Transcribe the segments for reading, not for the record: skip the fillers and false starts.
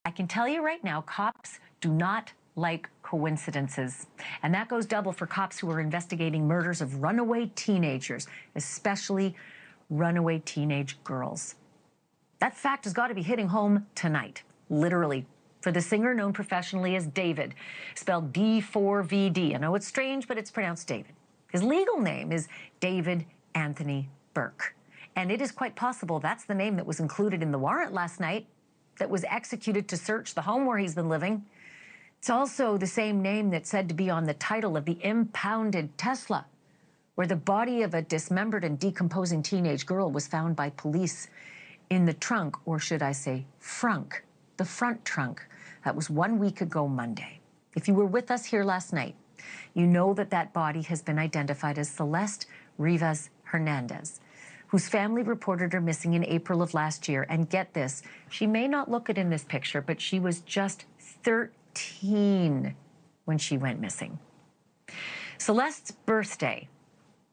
I can tell you right now, cops do not like coincidences. And that goes double for cops who are investigating murders of runaway teenagers, especially runaway teenage girls. That fact has got to be hitting home tonight, literally, for the singer known professionally as David, spelled D4VD. I know it's strange, but it's pronounced David. His legal name is David Anthony Burke. And it is quite possible that's the name that was included in the warrant last night that was executed to search the home where he's been living. It's also the same name that's said to be on the title of the impounded Tesla, where the body of a dismembered and decomposing teenage girl was found by police in the trunk, or should I say frunk, the front trunk. That was 1 week ago Monday. If you were with us here last night, you know that that body has been identified as Celeste Rivas Hernandez, whose family reported her missing in April of last year. And get this, she may not look it in this picture, but she was just 13 when she went missing. Celeste's birthday,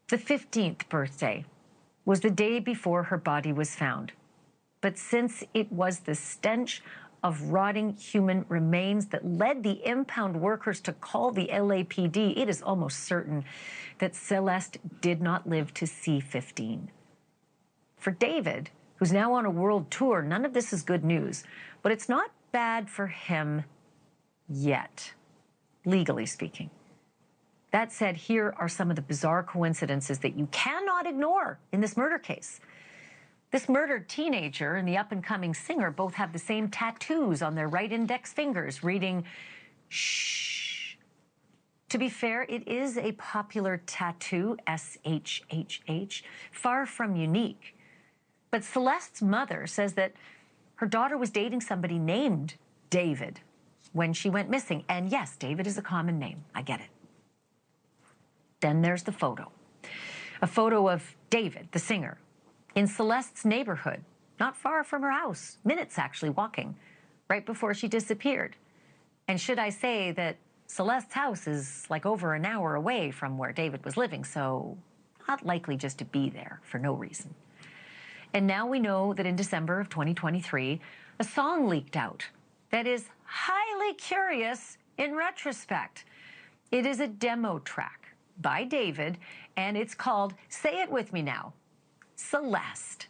the 15th birthday, was the day before her body was found. But since it was the stench of rotting human remains that led the impound workers to call the LAPD, it is almost certain that Celeste did not live to see 15. For David, who's now on a world tour, none of this is good news, but it's not bad for him yet, legally speaking. That said, here are some of the bizarre coincidences that you cannot ignore in this murder case. This murdered teenager and the up-and-coming singer both have the same tattoos on their right index fingers, reading, shh. To be fair, it is a popular tattoo, S-H-H-H, far from unique. But Celeste's mother says that her daughter was dating somebody named David when she went missing. And yes, David is a common name. I get it. Then there's the photo. A photo of David, the singer, in Celeste's neighborhood, not far from her house, minutes actually walking, right before she disappeared. And should I say that Celeste's house is like over an hour away from where David was living, so not likely just to be there for no reason. And now we know that in December of 2023, a song leaked out that is highly curious in retrospect. It is a demo track by David, and it's called, say it with me now, Celeste.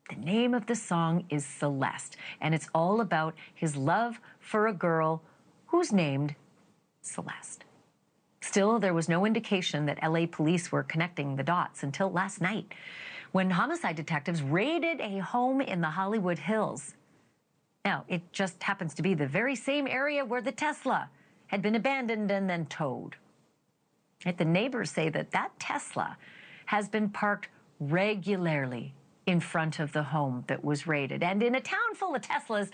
The name of the song is Celeste, and it's all about his love for a girl who's named Celeste. Still, there was no indication that LA police were connecting the dots until last night, when homicide detectives raided a home in the Hollywood Hills. Now, it just happens to be the very same area where the Tesla had been abandoned and then towed. The neighbors say that that Tesla has been parked regularly in front of the home that was raided. And in a town full of Teslas,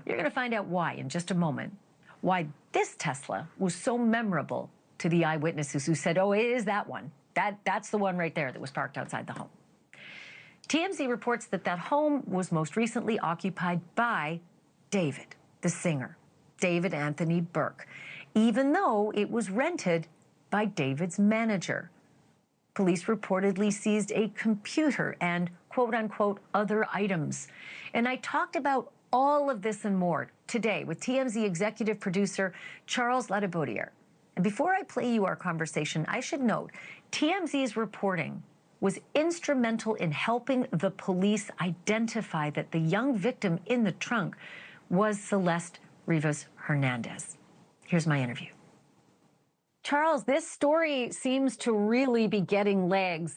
you're going to find out why in just a moment. Why this Tesla was so memorable to the eyewitnesses who said, oh, it is that one. That's the one right there that was parked outside the home. TMZ reports that that home was most recently occupied by David, the singer, David Anthony Burke, even though it was rented by David's manager. Police reportedly seized a computer and quote-unquote other items. And I talked about all of this and more today with TMZ executive producer Charles Ladebaudiere. And before I play you our conversation, I should note TMZ's reporting was instrumental in helping the police identify that the young victim in the trunk was Celeste Rivas Hernandez. Here's my interview. Charles, this story seems to really be getting legs.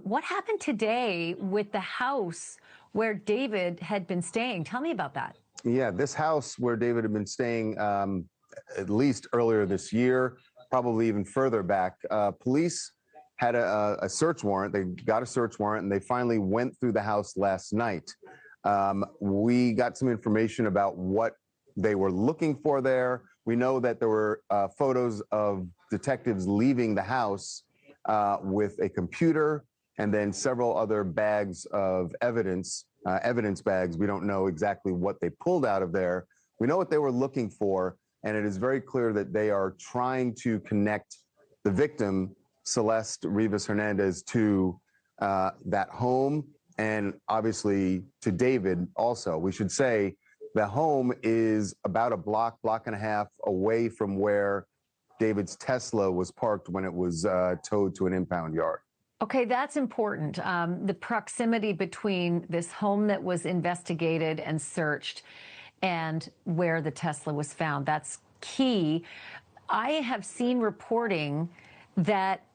What happened today with the house where David had been staying? Tell me about that. Yeah, this house where David had been staying at least earlier this year, probably even further back, police had a search warrant. They got a search warrant, and they finally went through the house last night. We got some information about what they were looking for there. We know that there were photos of detectives leaving the house with a computer and then several other bags of evidence, evidence bags. We don't know exactly what they pulled out of there. We know what they were looking for, and it is very clear that they are trying to connect the victim, Celeste Rivas Hernandez, to that home and obviously to David also. We should say The home is about a block and a half away from where David's Tesla was parked when it was towed to an impound yard. Okay, that's important. The proximity between this home that was investigated and searched and where the Tesla was found. That's key. I have seen reporting that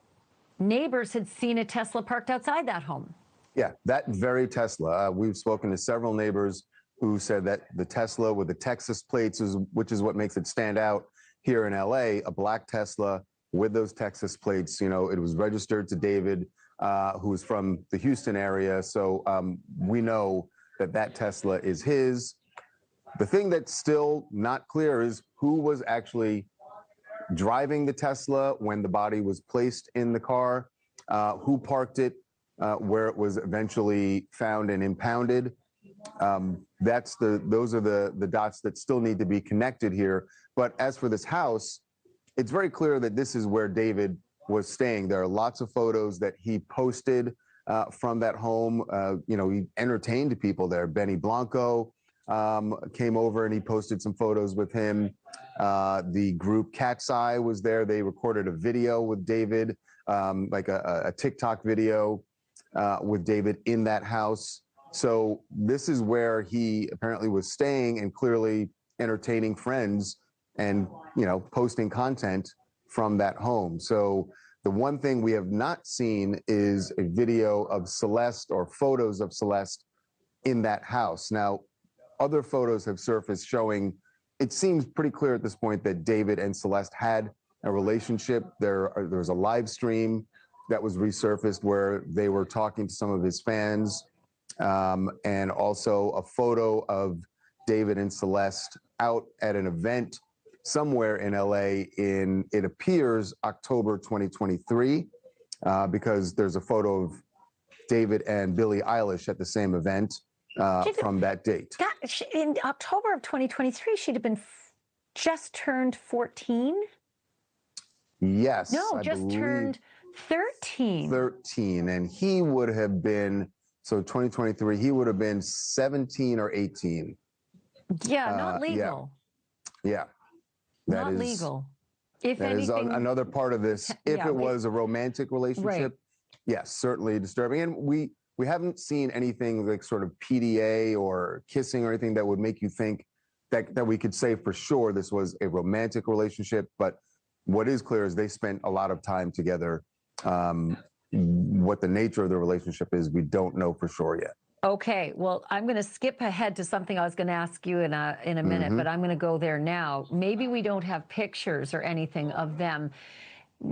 neighbors had seen a Tesla parked outside that home. Yeah, that very Tesla. We've spoken to several neighbors who said that the Tesla with the Texas plates, which is what makes it stand out here in LA, a black Tesla with those Texas plates. You know, it was registered to David, who is from the Houston area. So we know that that Tesla is his. The thing that's still not clear is who was actually driving the Tesla when the body was placed in the car, who parked it where it was eventually found and impounded. Those are the dots that still need to be connected here. But as for this house, it's very clear that this is where David was staying. There are lots of photos that he posted from that home. You know, he entertained people there. Benny Blanco came over and he posted some photos with him. The group Cat's Eye was there. They recorded a video with David, like a TikTok video with David in that house. So this is where he apparently was staying and clearly entertaining friends and, you know, posting content from that home. So the one thing we have not seen is a video of Celeste or photos of Celeste in that house. Now, other photos have surfaced showing, it seems pretty clear at this point that David and Celeste had a relationship. There was a live stream that was resurfaced where they were talking to some of his fans, and also a photo of David and Celeste out at an event somewhere in LA in, it appears, October 2023, because there's a photo of David and Billie Eilish at the same event from that date. In October of 2023, she'd have been just turned 14? Yes. No, just turned 13. 13. And he would have been, so 2023, he would have been 17 or 18. Yeah, not legal. Yeah. Not legal. If that anything, is another part of this. If it was a romantic relationship, yes, certainly disturbing. And we haven't seen anything like sort of PDA or kissing or anything that would make you think that we could say for sure this was a romantic relationship. But what is clear is they spent a lot of time together. What the nature of the relationship is, we don't know for sure yet. Okay, well, I'm going to skip ahead to something I was going to ask you in a minute, but I'm going to go there now. Maybe we don't have pictures or anything of them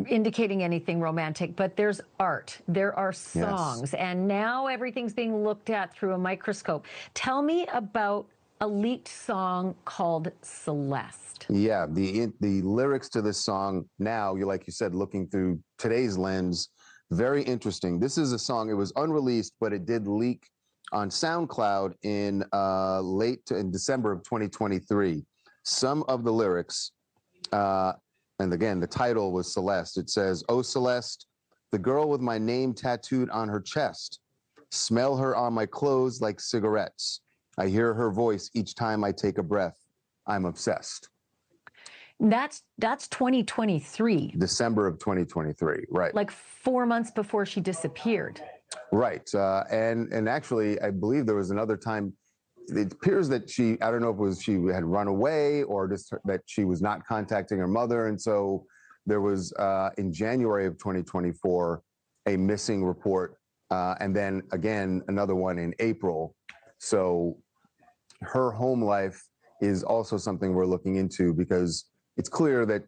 indicating anything romantic, but there's art, there are songs, and now everything's being looked at through a microscope. Tell me about a leaked song called Celeste. Yeah, the lyrics to this song now, like you said, looking through today's lens, very interesting. This is a song, it was unreleased, but it did leak on SoundCloud in in December of 2023. Some of the lyrics, and again, the title was Celeste. It says, "Oh, Celeste, the girl with my name tattooed on her chest. Smell her on my clothes like cigarettes. I hear her voice each time I take a breath. I'm obsessed." That's 2023. December of 2023, right. Like 4 months before she disappeared. Right. And actually, I believe there was another time, it appears that I don't know if it was she had run away or just that she was not contacting her mother. And so there was, in January of 2024, a missing report. And then again, another one in April. So her home life is also something we're looking into because it's clear that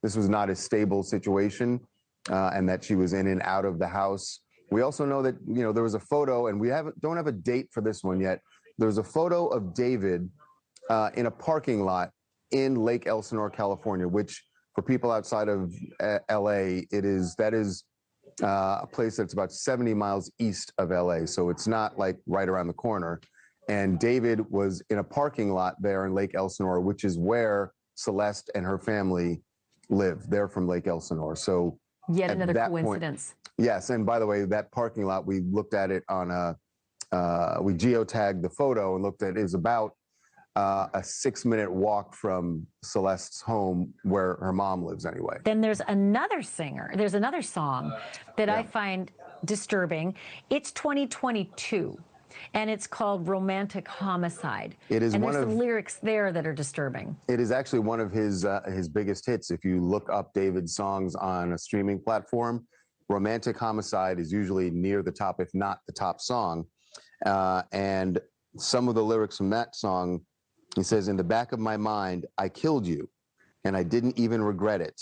this was not a stable situation, and that she was in and out of the house. We also know that, you know, there was a photo, and we don't have a date for this one yet. There's a photo of David in a parking lot in Lake Elsinore, California, which for people outside of LA, that is a place that's about 70 miles east of LA. So it's not like right around the corner. And David was in a parking lot there in Lake Elsinore, which is where Celeste and her family live. They're from Lake Elsinore. So yet another coincidence. Yes. And by the way, that parking lot, we looked at it on we geotagged the photo and looked at it. Is about a 6-minute walk from Celeste's home, where her mom lives anyway. Then there's another singer. There's another song that I find disturbing. It's 2022, and it's called "Romantic Homicide." It is, and one there's of some lyrics there that are disturbing. It is actually one of his biggest hits. If you look up David's songs on a streaming platform, "Romantic Homicide" is usually near the top, if not the top song. And some of the lyrics from that song, he says, "In the back of my mind, I killed you, and I didn't even regret it.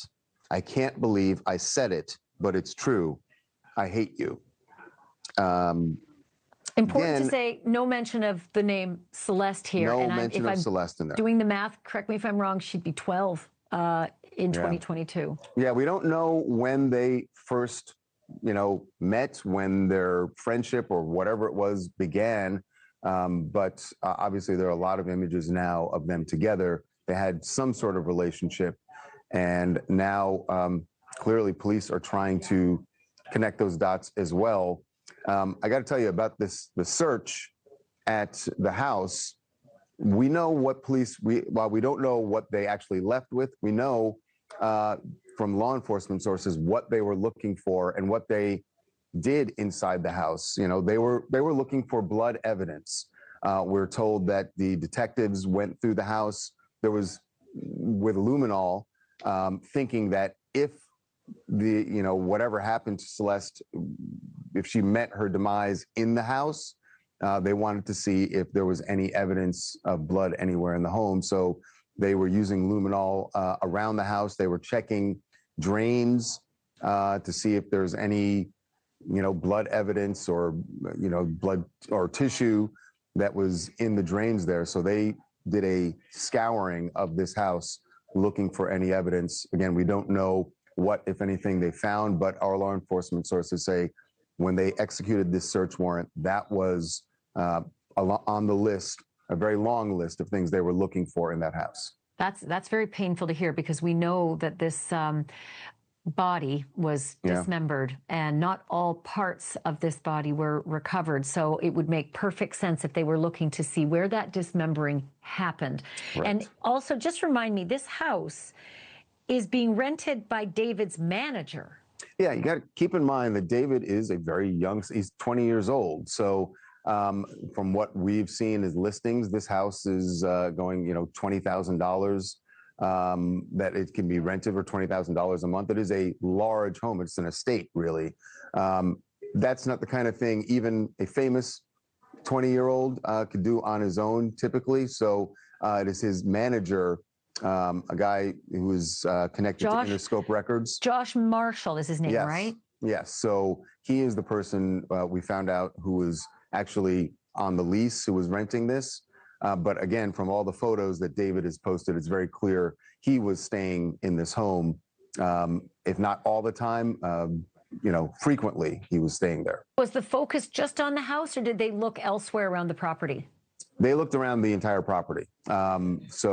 I can't believe I said it, but it's true. I hate you." Important again, to say, no mention of the name Celeste here. No and mention of Celeste in there. Doing the math, correct me if I'm wrong, she'd be 12 in 2022. Yeah, we don't know when they first, met, when their friendship or whatever it was began. But obviously, there are a lot of images now of them together. They had some sort of relationship, and now clearly police are trying to connect those dots as well. I got to tell you about the search at the house. We know what while we don't know what they actually left with, we know from law enforcement sources what they were looking for and what they did inside the house. They were looking for blood evidence. We're told that the detectives went through the house. There was, with luminol, thinking that if whatever happened to Celeste, if she met her demise in the house, they wanted to see if there was any evidence of blood anywhere in the home. So they were using luminol around the house. They were checking drains to see if there's any, blood evidence or, blood or tissue that was in the drains there. So they did a scouring of this house looking for any evidence. Again, we don't know what, if anything, they found, but our law enforcement sources say when they executed this search warrant, that was on the list, a very long list of things they were looking for in that house. That's very painful to hear, because we know that this body was dismembered and not all parts of this body were recovered. So it would make perfect sense if they were looking to see where that dismembering happened. Right. And also, just remind me, this house is being rented by David's manager. Yeah, you got to keep in mind that David is a very young, he's 20 years old. So from what we've seen as listings, this house is going, $20,000, that it can be rented for $20,000 a month. It is a large home. It's an estate, really. That's not the kind of thing even a famous 20-year-old could do on his own typically. So it is his manager, a guy who is connected to Interscope Records. Josh Marshall is his name, right? Yes. So he is the person we found out who was actually on the lease, who was renting this. But again, from all the photos that David has posted, it's very clear he was staying in this home, if not all the time, frequently he was staying there. Was the focus just on the house, or did they look elsewhere around the property? They looked around the entire property. There's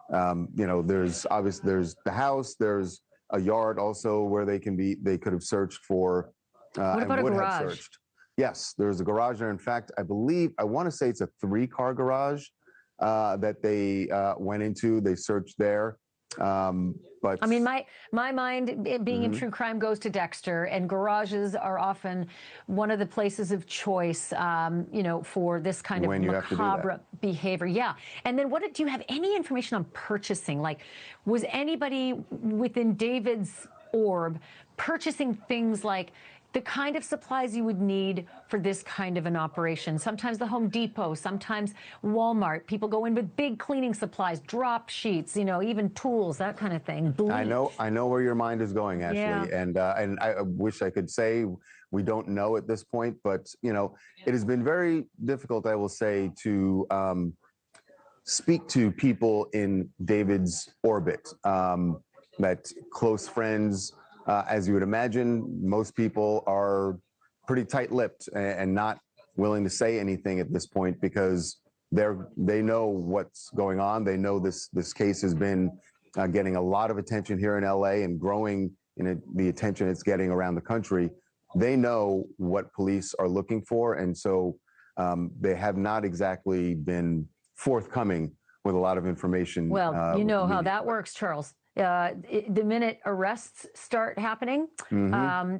the house, there's a yard also where they could have searched for, what about and would a garage? have searched. Yes, there's a garage there. In fact, I want to say it's a 3-car garage that they went into. They searched there. But I mean, my mind, being in true crime, goes to Dexter, and garages are often one of the places of choice, for this kind of macabre behavior. Yeah. And then do you have any information on purchasing? Like, was anybody within David's orb purchasing things like the kind of supplies you would need for this kind of an operation? Sometimes the Home Depot, sometimes Walmart. People go in with big cleaning supplies, drop sheets, even tools, that kind of thing. Bleach. I know where your mind is going, Ashley, and I wish I could say we don't know at this point, but it has been very difficult, I will say, to speak to people in David's orbit, that close friends. As you would imagine, most people are pretty tight-lipped and not willing to say anything at this point because they know what's going on. They know this case has been getting a lot of attention here in LA and growing in the attention it's getting around the country. They know what police are looking for, and so they have not exactly been forthcoming with a lot of information. Well, you know how that works, Charles. The minute arrests start happening,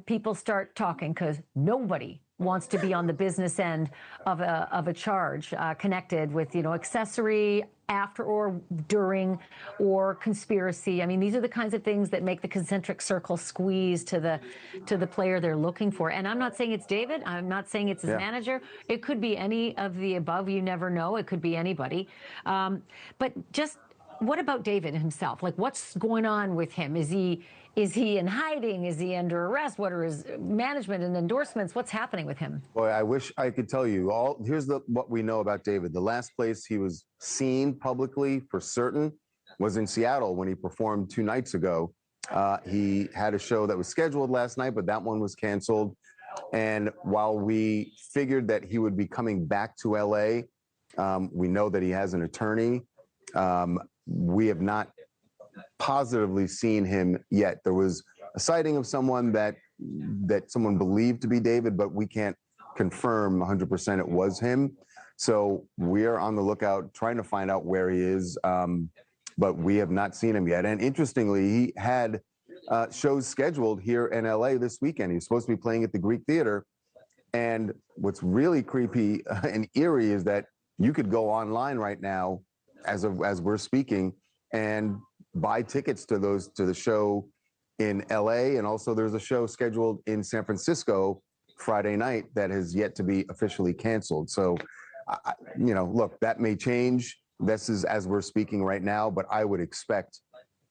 people start talking because nobody wants to be on the business end of a charge connected with, accessory, after or during, or conspiracy. I mean, these are the kinds of things that make the concentric circle squeeze to the player they're looking for. And I'm not saying it's David. I'm not saying it's his manager. It could be any of the above. You never know. It could be anybody. But just what about David himself? Like, what's going on with him? Is he in hiding? Is he under arrest? What are his management and endorsements? What's happening with him? Boy, I wish I could tell you all. Here's what we know about David. The last place he was seen publicly for certain was in Seattle when he performed 2 nights ago. He had a show that was scheduled last night, but that one was canceled. And while we figured that he would be coming back to LA, we know that he has an attorney. We have not positively seen him yet. There was a sighting of someone that someone believed to be David, but we can't confirm 100% it was him. So we're on the lookout trying to find out where he is, but we have not seen him yet. And interestingly, he had shows scheduled here in LA this weekend. He was supposed to be playing at the Greek Theater. And what's really creepy and eerie is that you could go online right now as we're speaking and buy tickets to the show in LA. And also there's a show scheduled in San Francisco Friday night that has yet to be officially canceled. So, look, that may change. This is as we're speaking right now, but I would expect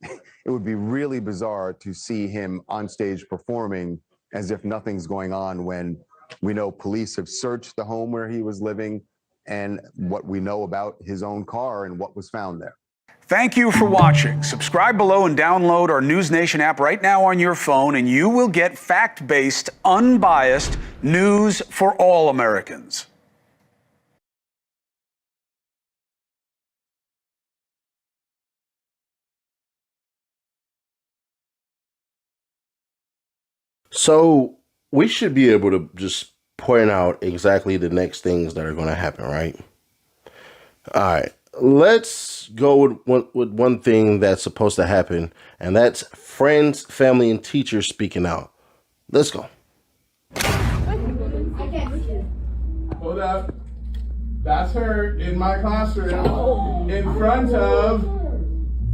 it would be really bizarre to see him on stage performing as if nothing's going on when we know police have searched the home where he was living and what we know about his own car and what was found there. Thank you for watching. Subscribe below and download our News Nation app right now on your phone, and you will get fact-based, unbiased news for all Americans. So we should be able to just point out exactly the next things that are going to happen, right? All right. Let's go with one thing that's supposed to happen, and that's friends, family, and teachers speaking out. Let's go. Hold up. That's her in my classroom in front of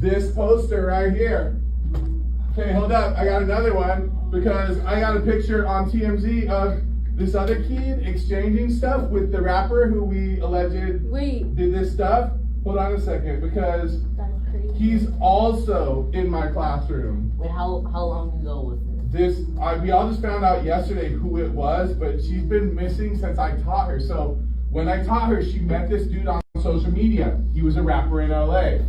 this poster right here. Okay, hold up. I got another one because I got a picture on TMZ of this other kid exchanging stuff with the rapper who we alleged did this stuff. Hold on a second, because he's also in my classroom. Wait, how long ago was this? We all just found out yesterday who it was, but she's been missing since I taught her. So when I taught her, she met this dude on social media. He was a rapper in LA.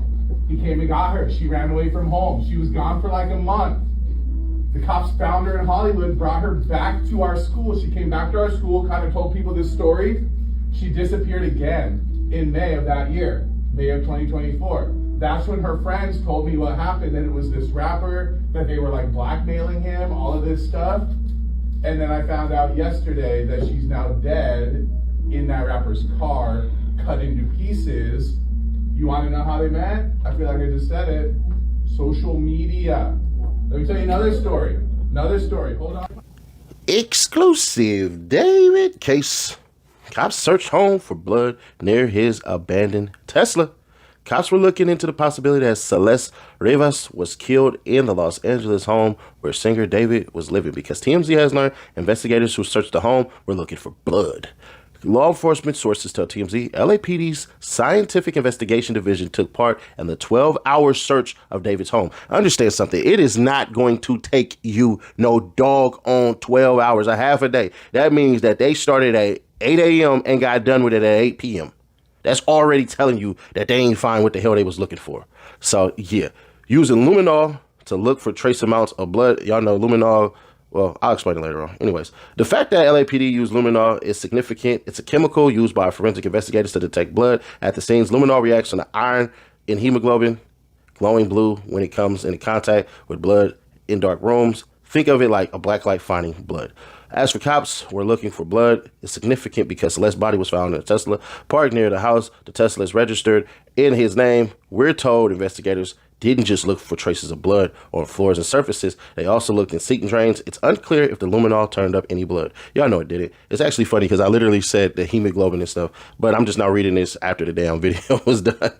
He came and got her. She ran away from home. She was gone for like a month. The cops found her in Hollywood, brought her back to our school. She came back to our school, kind of told people this story. She disappeared again in May of that year. May of 2024. That's when her friends told me what happened, that it was this rapper, that they were like blackmailing him, all of this stuff. And then I found out yesterday that she's now dead in that rapper's car, cut into pieces. You want to know how they met? I feel like I just said it. Social media. Let me tell you another story. Hold on. Exclusive David case. Cops searched home for blood near his abandoned Tesla. Cops were looking into the possibility that Celeste Rivas was killed in the Los Angeles home where singer David was living, because TMZ has learned investigators who searched the home were looking for blood. Law enforcement sources tell TMZ LAPD's Scientific Investigation Division took part in the 12-hour search of David's home. Understand something. It is not going to take you no doggone 12 hours, a half a day. That means that they started at 8 a.m. and got done with it at 8 p.m. That's already telling you that they ain't find what the hell they was looking for. So, yeah, using luminol to look for trace amounts of blood. Y'all know luminol. Well, I'll explain it later on. Anyways, the fact that LAPD used luminol is significant. It's a chemical used by forensic investigators to detect blood at the scenes. Luminol reacts to the iron in hemoglobin, glowing blue when it comes into contact with blood in dark rooms. Think of it like a black light finding blood. As for cops, we're looking for blood. It's significant because Celeste's body was found in a Tesla parked near the house. The Tesla is registered in his name. We're told investigators didn't just look for traces of blood on floors and surfaces. They also looked in seat and drains. It's unclear if the luminol turned up any blood. Y'all know it did it. It's actually funny because I literally said the hemoglobin and stuff, but I'm just now reading this after the damn video was done.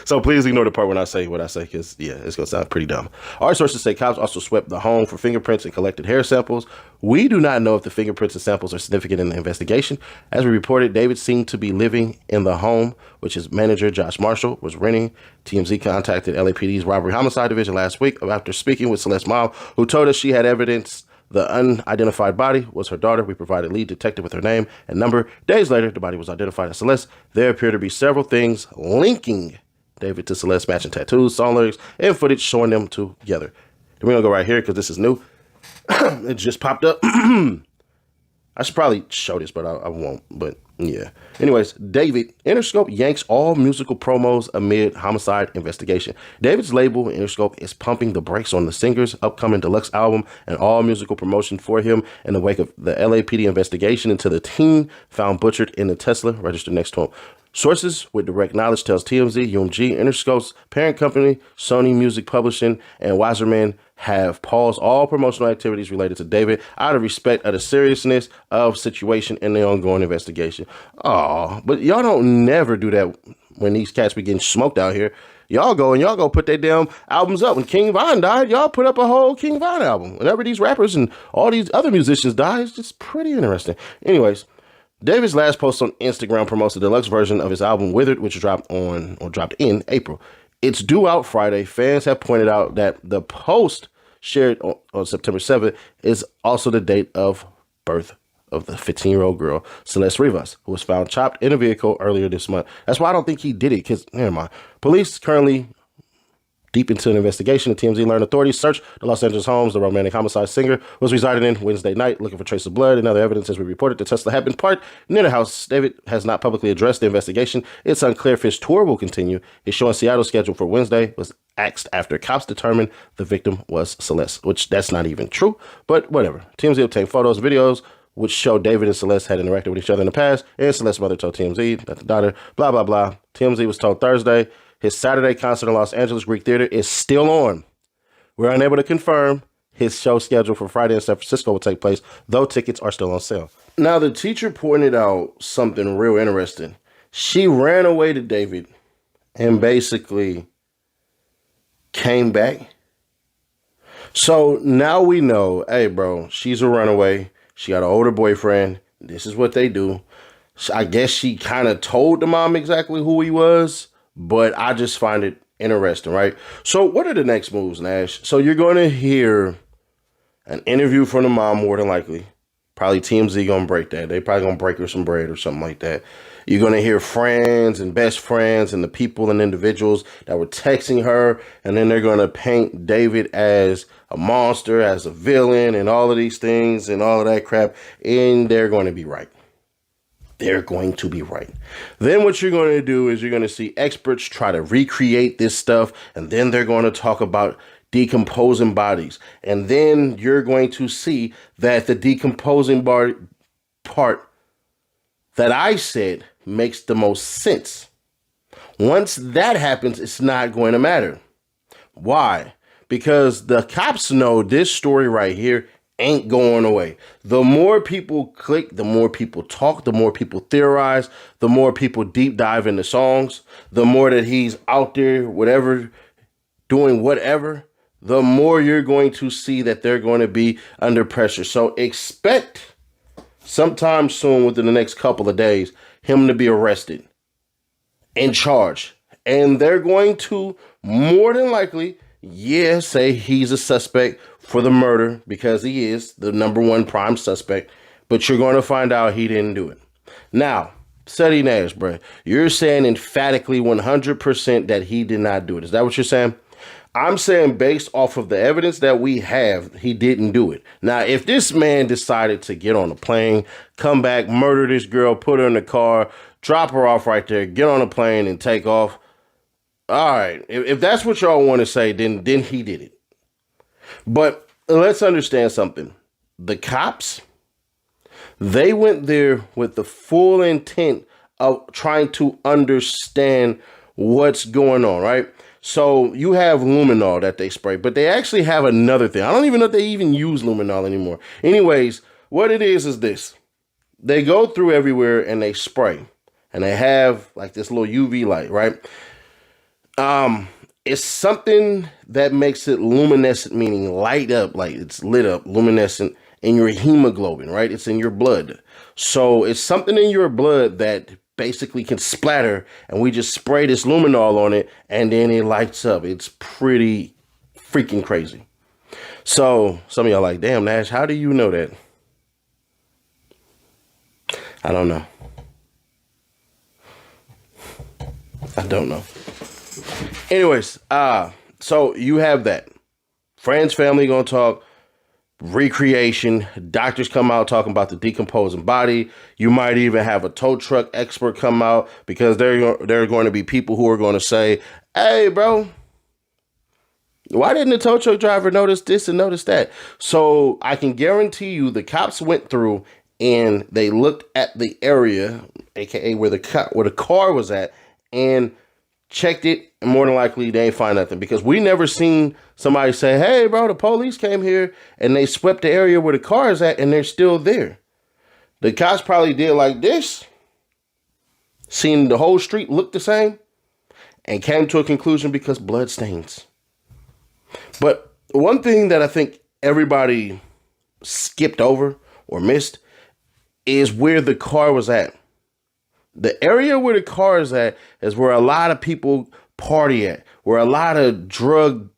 So please ignore the part when I say what I say because, yeah, it's going to sound pretty dumb. Our sources say cops also swept the home for fingerprints and collected hair samples. We do not know if the fingerprints and samples are significant in the investigation. As we reported, David seemed to be living in the home, which his manager, Josh Marshall, was renting. TMZ contacted LAPD's robbery homicide division last week after speaking with Celeste's mom, who told us she had evidence the unidentified body was her daughter. We provided lead detective with her name and number. Days later, the body was identified as Celeste. There appear to be several things linking David to Celeste, matching tattoos, song lyrics, and footage showing them together. Then we're going to go right here because this is new. It just popped up. I should probably show this, but I won't. But yeah. Anyways, David, Interscope yanks all musical promos amid homicide investigation. David's label, Interscope, is pumping the brakes on the singer's upcoming deluxe album and all musical promotion for him in the wake of the LAPD investigation into the teen found butchered in the Tesla registered next to him. Sources with direct knowledge tells TMZ, UMG, Interscope's parent company, Sony Music Publishing, and Weiserman have paused all promotional activities related to David out of respect of the seriousness of situation in the ongoing investigation. Oh, but y'all don't never do that when these cats be getting smoked out here. Y'all go put their damn albums up. When King Von died, y'all put up a whole King Von album. Whenever these rappers and all these other musicians die, it's just pretty interesting. Anyways, David's last post on Instagram promotes the deluxe version of his album Withered, which dropped in April. It's due out Friday. Fans have pointed out that the post shared on September 7th is also the date of birth of the 15-year-old girl, Celeste Rivas, who was found chopped in a vehicle earlier this month. That's why I don't think he did it, because, never mind. Police currently deep into an investigation. The TMZ learned authorities searched the Los Angeles homes the romantic homicide singer was residing in Wednesday night, looking for traces of blood and other evidence. As we reported, the Tesla had been parked near the house. David has not publicly addressed the investigation. It's unclear if his tour will continue. His show in Seattle, scheduled for Wednesday, was axed after cops determined the victim was Celeste, which that's not even true, but whatever. TMZ obtained photos and videos which show David and Celeste had interacted with each other in the past, and Celeste's mother told TMZ that the daughter, blah, blah, blah. TMZ was told Thursday his Saturday concert in Los Angeles Greek Theater is still on. We're unable to confirm his show scheduled for Friday in San Francisco will take place, though tickets are still on sale. Now, the teacher pointed out something real interesting. She ran away to David and basically came back. So now we know, hey, bro, she's a runaway. She got an older boyfriend. This is what they do. I guess she kind of told the mom exactly who he was, but I just find it interesting, right? So what are the next moves, Nash? So you're going to hear an interview from the mom, more than likely. Probably TMZ going to break that. They probably going to break her some bread or something like that. You're going to hear friends and best friends and the people and individuals that were texting her. And then they're going to paint David as a monster, as a villain, and all of these things and all of that crap. And they're going to be right. They're going to be right. Then what you're going to do is you're going to see experts try to recreate this stuff. And then they're going to talk about decomposing bodies. And then you're going to see that the decomposing part that I said makes the most sense. Once that happens, it's not going to matter. Why? Because the cops know this story right here ain't going away. The more people click, the more people talk, the more people theorize, the more people deep dive into songs, the more that he's out there, whatever, doing whatever, the more you're going to see that they're going to be under pressure. So expect sometime soon, within the next couple of days, him to be arrested and charged. And they're going to more than likely, say he's a suspect for the murder because he is the number one prime suspect. But you're going to find out he didn't do it. Now, Seti Nash, bro, you're saying emphatically 100% that he did not do it. Is that what you're saying? I'm saying based off of the evidence that we have, he didn't do it. Now, if this man decided to get on a plane, come back, murder this girl, put her in the car, drop her off right there, get on a plane and take off. All right. If that's what y'all want to say, then he did it. But let's understand something. The cops, they went there with the full intent of trying to understand what's going on, right? So you have luminol that they spray, but they actually have another thing. I don't even know if they even use luminol anymore. Anyways, what it is this. They go through everywhere and they spray. And they have like this little UV light, right? It's something that makes it luminescent, meaning light up, like it's lit up, luminescent in your hemoglobin, right? It's in your blood. So it's something in your blood that basically can splatter, and we just spray this luminol on it and then it lights up. It's pretty freaking crazy. So some of y'all like, damn, Nash, how do you know that? I don't know. I don't know. Anyways, so you have that. Friends, family gonna talk. Recreation. Doctors come out talking about the decomposing body. You might even have a tow truck expert come out, because there are going to be people who are going to say, hey, bro, why didn't the tow truck driver notice this and notice that? So I can guarantee you the cops went through and they looked at the area, aka where the car was at, and checked it, and more than likely they ain't find nothing, because we never seen somebody say, hey, bro, the police came here and they swept the area where the car is at and they're still there. The cops probably did like this, seen the whole street look the same, and came to a conclusion because blood stains. But one thing that I think everybody skipped over or missed is where the car was at. The area where the car is at is where a lot of people party at, where a lot of drug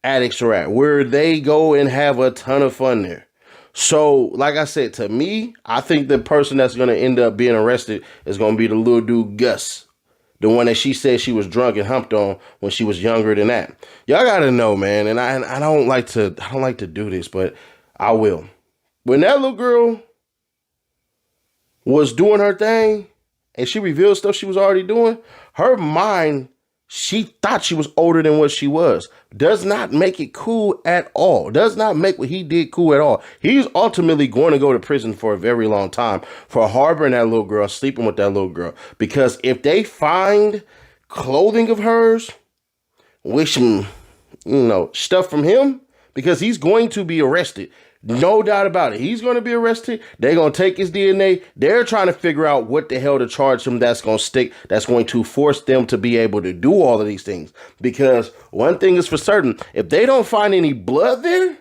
addicts are at, where they go and have a ton of fun there. So, like I said, to me, I think the person that's going to end up being arrested is going to be the little dude, Gus. The one that she said she was drunk and humped on when she was younger than that. Y'all got to know, man, and I don't like to do this, but I will. When that little girl was doing her thing, and she revealed stuff she was already doing, her mind, she thought she was older than what she was. Does not make it cool at all. Does not make what he did cool at all. He's ultimately going to go to prison for a very long time for harboring that little girl, sleeping with that little girl. Because if they find clothing of hers with some, stuff from him, because he's going to be arrested. No doubt about it. He's going to be arrested. They're going to take his DNA. They're trying to figure out what the hell to charge him that's going to stick, that's going to force them to be able to do all of these things. Because one thing is for certain, if they don't find any blood there,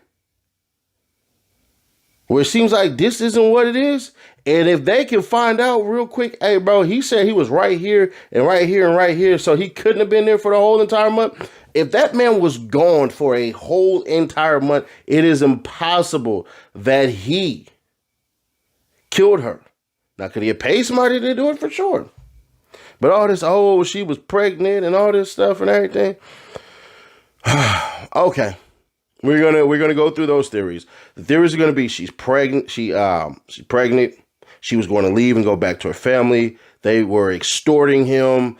where it seems like this isn't what it is, and if they can find out real quick, hey, bro, he said he was right here and right here and right here, so he couldn't have been there for the whole entire month. If that man was gone for a whole entire month, it is impossible that he killed her. Now, could he have paid somebody to do it? For sure. But all this, she was pregnant and all this stuff and everything. Okay. We're gonna go through those theories. The theories are gonna be she's pregnant. She's pregnant. She was going to leave and go back to her family. They were extorting him.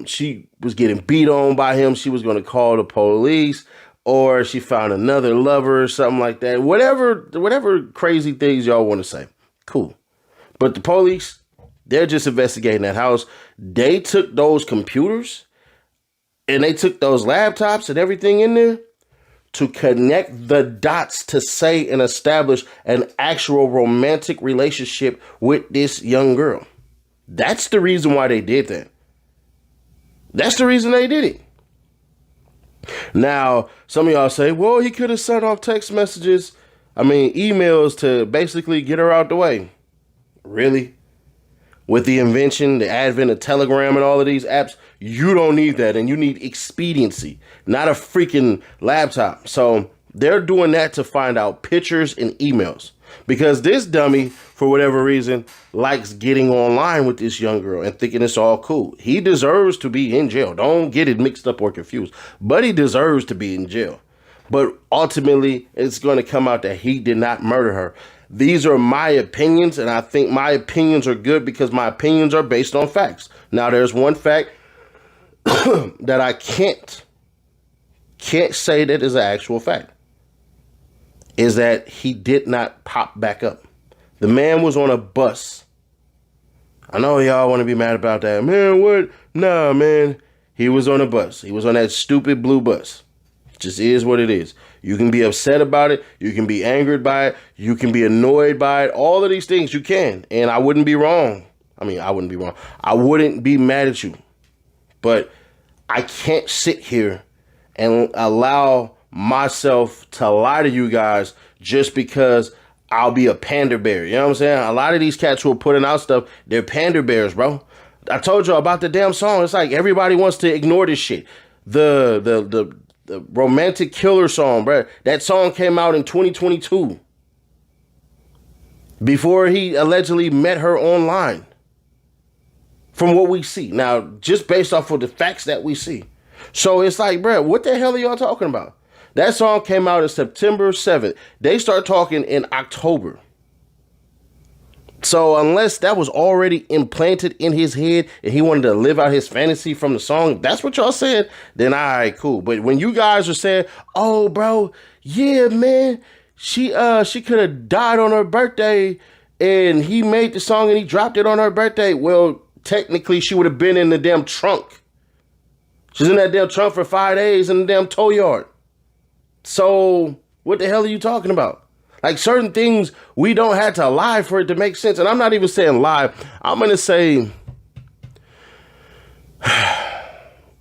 She was getting beat on by him. She was going to call the police, or she found another lover or something like that. Whatever crazy things y'all want to say. Cool. But the police, they're just investigating that house. They took those computers and they took those laptops and everything in there to connect the dots to say and establish an actual romantic relationship with this young girl. That's the reason why they did that. That's the reason they did it. Now, some of y'all say, well, he could have sent off emails to basically get her out the way. Really? With the invention, the advent of Telegram and all of these apps, you don't need that. And you need expediency, not a freaking laptop. So they're doing that to find out pictures and emails. Because this dummy, for whatever reason, likes getting online with this young girl and thinking it's all cool. He deserves to be in jail. Don't get it mixed up or confused. But he deserves to be in jail. But ultimately, it's going to come out that he did not murder her. These are my opinions, and I think my opinions are good because my opinions are based on facts. Now, there's one fact that I can't say that is an actual fact. is that he did not pop back up. The man was on a bus. I know y'all want to be mad about that. Man, what? Nah, man. He was on a bus. He was on that stupid blue bus. It just is what it is. You can be upset about it. You can be angered by it. You can be annoyed by it. All of these things you can. And I wouldn't be wrong. I mean, I wouldn't be wrong. I wouldn't be mad at you. But I can't sit here and allow myself to lie to you guys just because I'll be a pander bear. You know what I'm saying? A lot of these cats who are putting out stuff, they're pander bears, bro. I told you about the damn song. It's like everybody wants to ignore this shit. The Romantic Killer song, bro. That song came out in 2022. Before he allegedly met her online. From what we see. Now, just based off of the facts that we see. So it's like, bro, what the hell are y'all talking about? That song came out in September 7th. They start talking in October. So unless that was already implanted in his head and he wanted to live out his fantasy from the song, that's what y'all said, then all right, cool. But when you guys are saying, oh, bro, yeah, man, she could have died on her birthday and he made the song and he dropped it on her birthday. Well, technically, she would have been in the damn trunk. She's in that damn trunk for 5 days in the damn tow yard. So what the hell are you talking about? Like certain things, we don't have to lie for it to make sense. And I'm not even saying lie. I'm going to say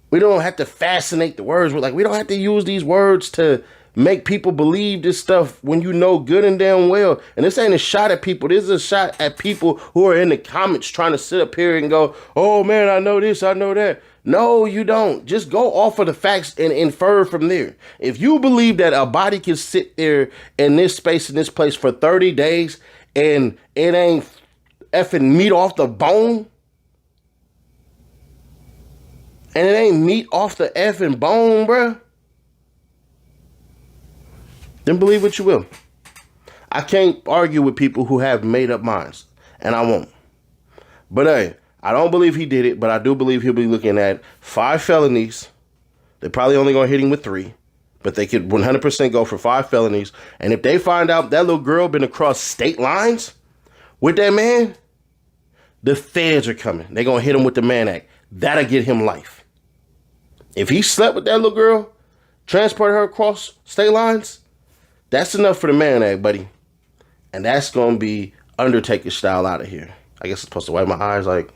we don't have to fascinate the words. Like we don't have to use these words to make people believe this stuff when you know good and damn well. And this ain't a shot at people. This is a shot at people who are in the comments trying to sit up here and go, oh, man, I know this, I know that. No, you don't. Just go off of the facts and infer from there. If you believe that a body can sit there in this space, in this place for 30 days and it ain't effing meat off the bone, and it ain't meat off the effing bone, bruh, then believe what you will. I can't argue with people who have made up minds, and I won't. But hey, I don't believe he did it, but I do believe he'll be looking at 5 felonies. They're probably only going to hit him with 3, but they could 100% go for 5 felonies. And if they find out that little girl been across state lines with that man, the feds are coming. They're going to hit him with the Mann Act. That'll get him life. If he slept with that little girl, transported her across state lines, that's enough for the Mann Act, buddy. And that's going to be Undertaker style out of here. I guess I'm supposed to wipe my eyes like,